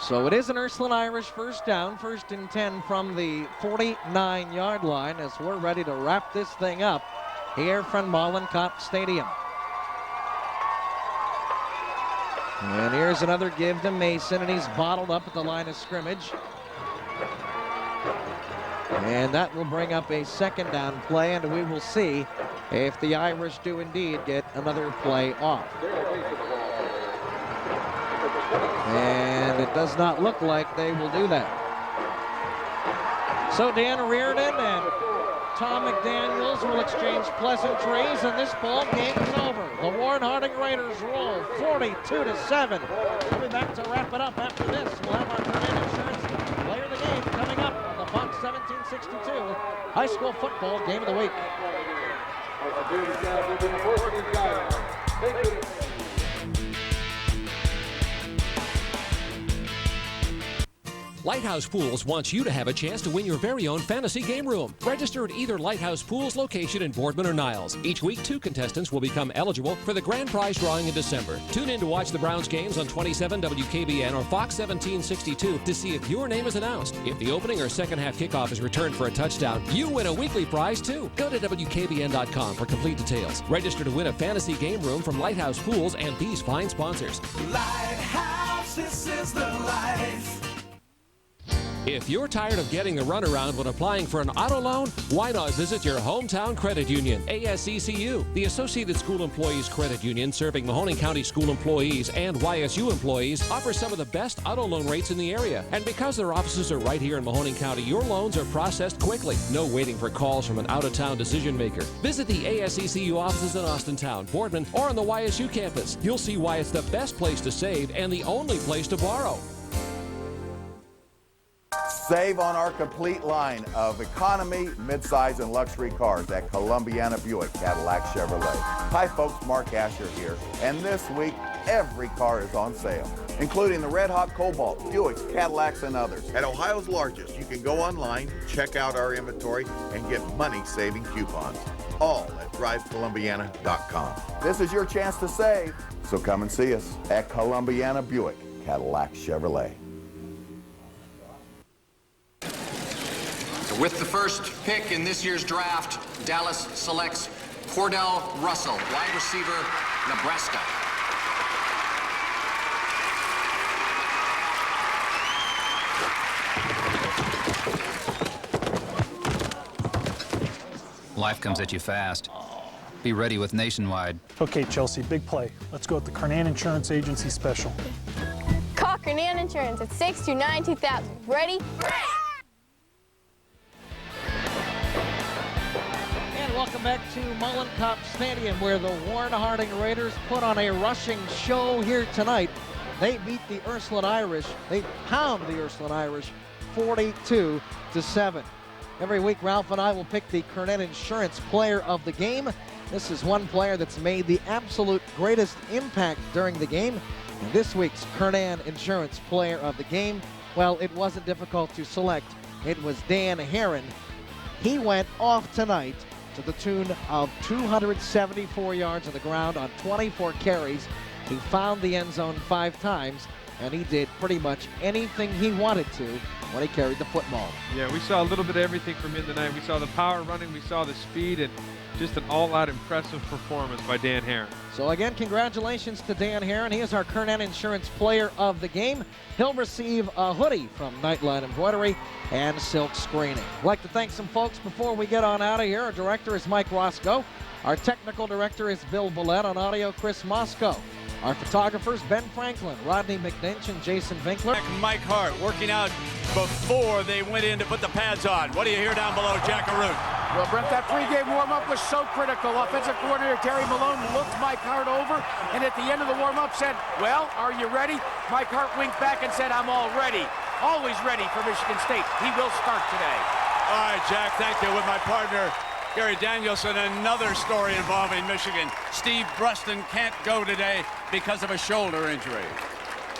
So it is an Ursline Irish 1st down, 1st and 10 from the 49-yard line as we're ready to wrap this thing up here from Mollenkopf Stadium. And here's another give to Mason, and he's bottled up at the line of scrimmage. And that will bring up a 2nd down play, and we will see if the Irish do indeed get another play off. And it does not look like they will do that. So Dan Reardon and Tom McDaniels will exchange pleasantries, and this ball game is over. The Warren Harding Raiders roll 42-7. We'll be back to wrap it up after this. We'll have our Corinne Insurance Player of the Game coming up on the Fox 1762 High School Football Game of the Week. Lighthouse Pools wants you to have a chance to win your very own fantasy game room. Register at either Lighthouse Pools location in Boardman or Niles. Each week, 2 contestants will become eligible for the grand prize drawing in December. Tune in to watch the Browns games on 27 WKBN or Fox 1762 to see if your name is announced. If the opening or second half kickoff is returned for a touchdown, you win a weekly prize too. Go to WKBN.com for complete details. Register to win a fantasy game room from Lighthouse Pools and these fine sponsors. Lighthouse, this is the life. If you're tired of getting the runaround when applying for an auto loan, why not visit your hometown credit union, ASECU, the Associated School Employees Credit Union serving Mahoning County school employees and YSU employees, offers some of the best auto loan rates in the area. And because their offices are right here in Mahoning County, your loans are processed quickly. No waiting for calls from an out-of-town decision maker. Visit the ASECU offices in Austintown, Boardman, or on the YSU campus. You'll see why it's the best place to save and the only place to borrow. Save on our complete line of economy, midsize, and luxury cars at Columbiana Buick Cadillac Chevrolet. Hi folks, Mark Asher here, and this week every car is on sale, including the Red Hot Cobalt, Buicks, Cadillacs, and others. At Ohio's largest, you can go online, check out our inventory, and get money-saving coupons. All at drivecolumbiana.com. This is your chance to save, so come and see us at Columbiana Buick Cadillac Chevrolet. With the first pick in this year's draft, Dallas selects Cordell Russell, wide receiver, Nebraska. Life comes at you fast. Be ready with Nationwide. Okay, Chelsea, big play. Let's go with the Kernan Insurance Agency special. Call Kernan Insurance at 629-2000. Ready? Welcome back to Mollenkopf Stadium, where the Warren Harding Raiders put on a rushing show here tonight. They beat the Ursline Irish. They pound the Ursline Irish 42-7. Every week, Ralph and I will pick the Kernan Insurance Player of the Game. This is one player that's made the absolute greatest impact during the game. And this week's Kernan Insurance Player of the Game, well, it wasn't difficult to select. It was Dan Herron. He went off tonight to the tune of 274 yards on the ground on 24 carries. He found the end zone 5 times, and he did pretty much anything he wanted to when he carried the football. Yeah, we saw a little bit of everything from him tonight. We saw the power running, we saw the speed, and just an all-out impressive performance by Dan Herron. So again, congratulations to Dan Herron. He is our Kernan Insurance Player of the Game. He'll receive a hoodie from Nightline Embroidery and Silk Screening. I'd like to thank some folks before we get on out of here. Our director is Mike Roscoe. Our technical director is Bill Billette. On audio, Chris Moscow. Our photographers, Ben Franklin, Rodney McNinch, and Jason Vinkler. Mike Hart working out before they went in to put the pads on. What do you hear down below, Jackaroon? Well, Brent, that pregame warm-up was so critical. Offensive coordinator Terry Malone looked Mike Hart over, and at the end of the warm-up said, well, are you ready? Mike Hart winked back and said, I'm all ready. Always ready for Michigan State. He will start today. All right, Jack, thank you. With my partner, Gary Danielson, another story involving Michigan. Steve Bruston can't go today because of a shoulder injury.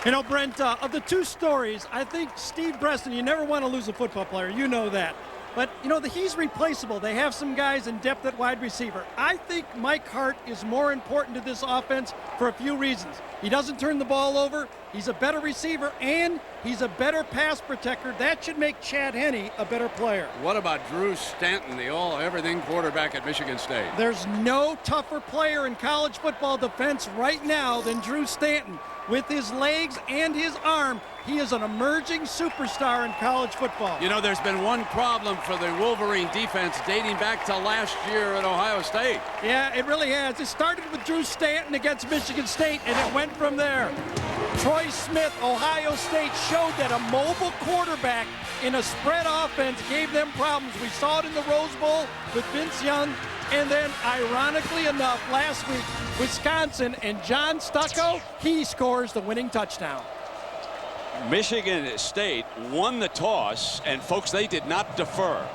You know, Brent, of the two stories, I think Steve Breston, you never want to lose a football player. You know that. But, you know, he's replaceable. They have some guys in depth at wide receiver. I think Mike Hart is more important to this offense for a few reasons. He doesn't turn the ball over. He's a better receiver, and he's a better pass protector. That should make Chad Henne a better player. What about Drew Stanton, the all-everything quarterback at Michigan State? There's no tougher player in college football defense right now than Drew Stanton. With his legs and his arm, he is an emerging superstar in college football. You know, there's been one problem for the Wolverine defense dating back to last year at Ohio State. Yeah, it really has. It started with Drew Stanton against Michigan State, and it went from there. Troy Smith, Ohio State, showed that a mobile quarterback in a spread offense gave them problems. We saw it in the Rose Bowl with Vince Young, and then, ironically enough, last week, Wisconsin, and John Stucco, he scores the winning touchdown. Michigan State won the toss, and folks, they did not defer.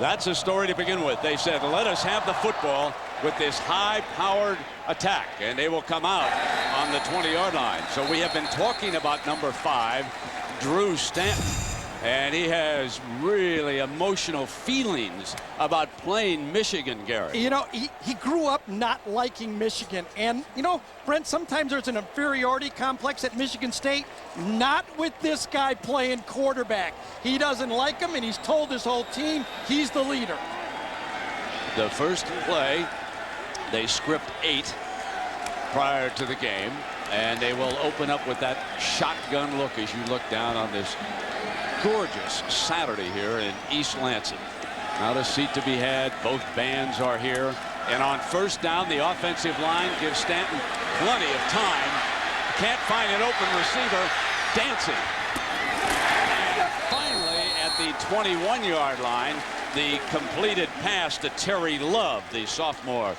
That's a story to begin with. They said, let us have the football with this high-powered attack, and they will come out on the 20-yard line. So we have been talking about number 5, Drew Stanton, and he has really emotional feelings about playing Michigan, Gary. You know, he grew up not liking Michigan. And, you know, Brent, sometimes there's an inferiority complex at Michigan State. Not with this guy playing quarterback. He doesn't like him, and he's told his whole team he's the leader. The first play, they script 8 prior to the game, and they will open up with that shotgun look as you look down on this gorgeous Saturday here in East Lansing. Not a seat to be had. Both bands are here. And on first down, the offensive line gives Stanton plenty of time. Can't find an open receiver. Dancing. And finally, at the 21-yard line, the completed pass to Terry Love, the sophomore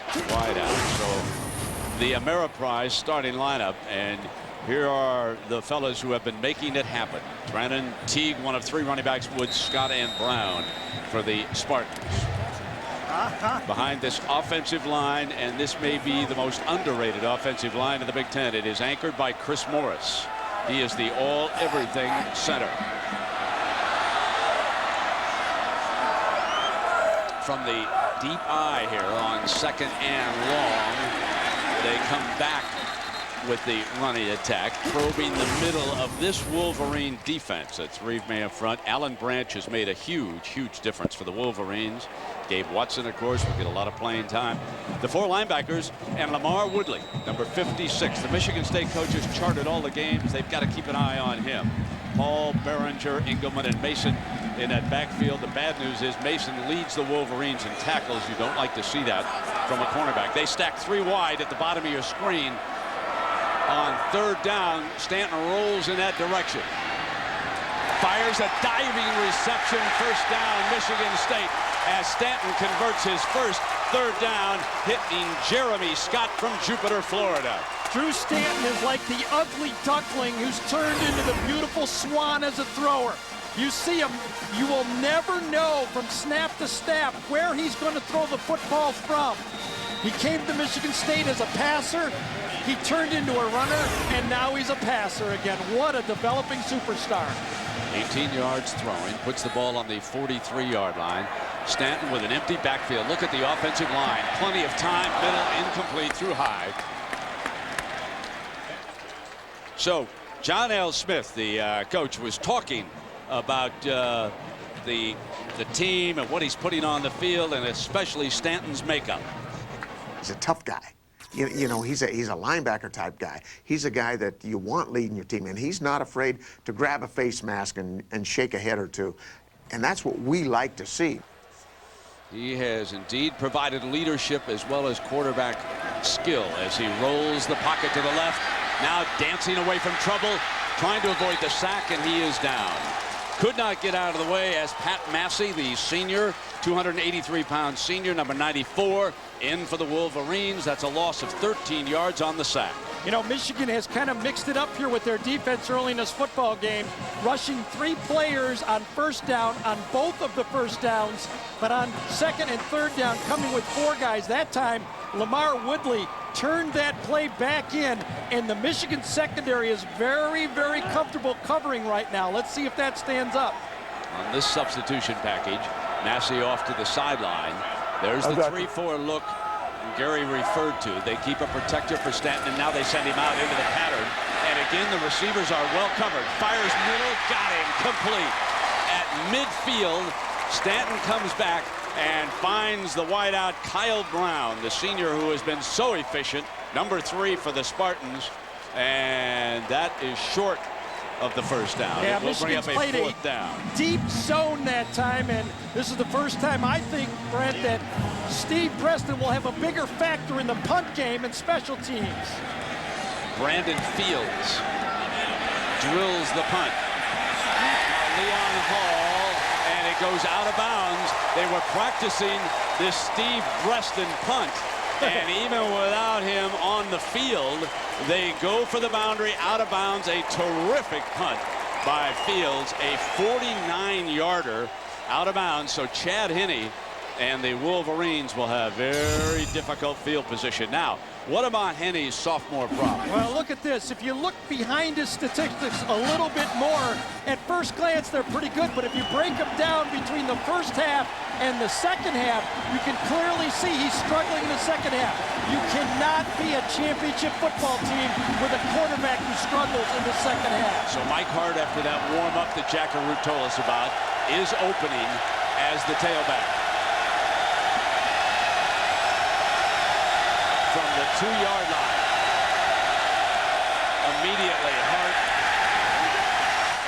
wideout. So the Ameriprise starting lineup, and here are the fellas who have been making it happen. Brandon Teague, one of 3 running backs, Woods, Scott, and Brown for the Spartans. Behind this offensive line, and this may be the most underrated offensive line in the Big Ten, it is anchored by Chris Morris. He is the all-everything center. From the deep eye here on second and long, they come back with the running attack, probing the middle of this Wolverine defense. That's three-man front. Alan Branch has made a huge difference for the Wolverines. Gabe Watson, of course, will get a lot of playing time. The 4 linebackers and Lamar Woodley, number 56. The Michigan State coaches charted all the games. They've got to keep an eye on him. Paul, Behringer, Engelman, and Mason in that backfield. The bad news is Mason leads the Wolverines in tackles. You don't like to see that from a cornerback. They stack 3 wide at the bottom of your screen. On third down, Stanton rolls in that direction. Fires a diving reception, first down, Michigan State, as Stanton converts his first third down, hitting Jeremy Scott from Jupiter, Florida. Drew Stanton is like the ugly duckling who's turned into the beautiful swan as a thrower. You see him, you will never know from snap to snap where he's going to throw the football from. He came to Michigan State as a passer. He turned into a runner, and now he's a passer again. What a developing superstar. 18 yards throwing, puts the ball on the 43-yard line. Stanton with an empty backfield. Look at the offensive line. Plenty of time, middle, incomplete, through high. So John L. Smith, the coach, was talking about the team and what he's putting on the field, and especially Stanton's makeup. He's a tough guy. You know, he's a linebacker type guy. He's a guy that you want leading your team, and he's not afraid to grab a face mask and shake a head or two. And that's what we like to see. He has indeed provided leadership as well as quarterback skill as he rolls the pocket to the left. Now dancing away from trouble, trying to avoid the sack, and he is down. Could not get out of the way as Pat Massey, the senior, 283-pound senior, number 94, in for the Wolverines. That's a loss of 13 yards on the sack. You know, Michigan has kind of mixed it up here with their defense early in this football game, rushing 3 players on first down on both of the first downs, but on second and third down coming with 4 guys. That time, Lamar Woodley turned that play back in, and the Michigan secondary is very, very comfortable covering right now. Let's see if that stands up. On this substitution package, Massey off to the sideline. There's the 3-4 look Gary referred to. They keep a protector for Stanton, and now they send him out into the pattern. And again, the receivers are well covered. Fires middle, got him, complete. At midfield, Stanton comes back and finds the wideout Kyle Brown, the senior who has been so efficient, number 3 for the Spartans, and that is short of the first down. Yeah, it will bring Michigan's up a played 4th down. Deep zone that time, and this is the first time I think, Brent, that Steve Preston will have a bigger factor in the punt game and special teams. Brandon Fields drills the punt. Leon Hall, and it goes out of bounds. They were practicing this Steve Preston punt, and even without him on the field, they go for the boundary, out of bounds. A terrific punt by Fields, a 49-yarder out of bounds. So Chad Henne and the Wolverines will have very difficult field position. Now, what about Henne's sophomore prop? Well, look at this. If you look behind his statistics a little bit more, at first glance, they're pretty good. But if you break them down between the first half and the second half, you can clearly see he's struggling in the second half. You cannot be a championship football team with a quarterback who struggles in the second half. So Mike Hart, after that warm-up that Jack Arute told us about, is opening as the tailback. From the 2-yard line. Immediately, Hart,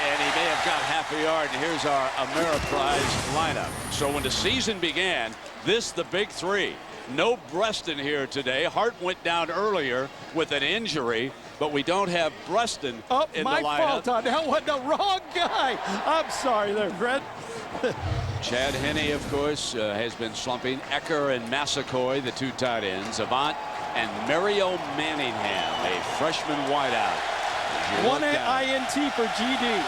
and he may have got half a yard, and here's our Ameriprise lineup. So when the season began, the big 3. No Breston here today. Hart went down earlier with an injury, but we don't have Breston in the lineup. My fault on that one. The wrong guy. I'm sorry there, Brent. Chad Henne, of course, has been slumping. Ecker and Massacoy, the 2 tight ends. Avant and Mario Manningham, a freshman wideout. 1 INT for GD.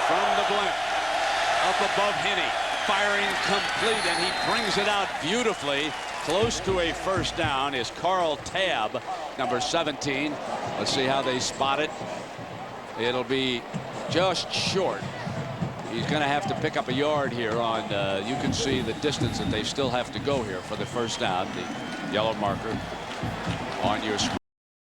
From the blimp, up above Henne, firing complete, and he brings it out beautifully. Close to a first down is Carl Tabb, number 17. Let's see how they spot it. It'll be just short. He's going to have to pick up a yard here on, you can see the distance that they still have to go here for the first down. The yellow marker on your screen.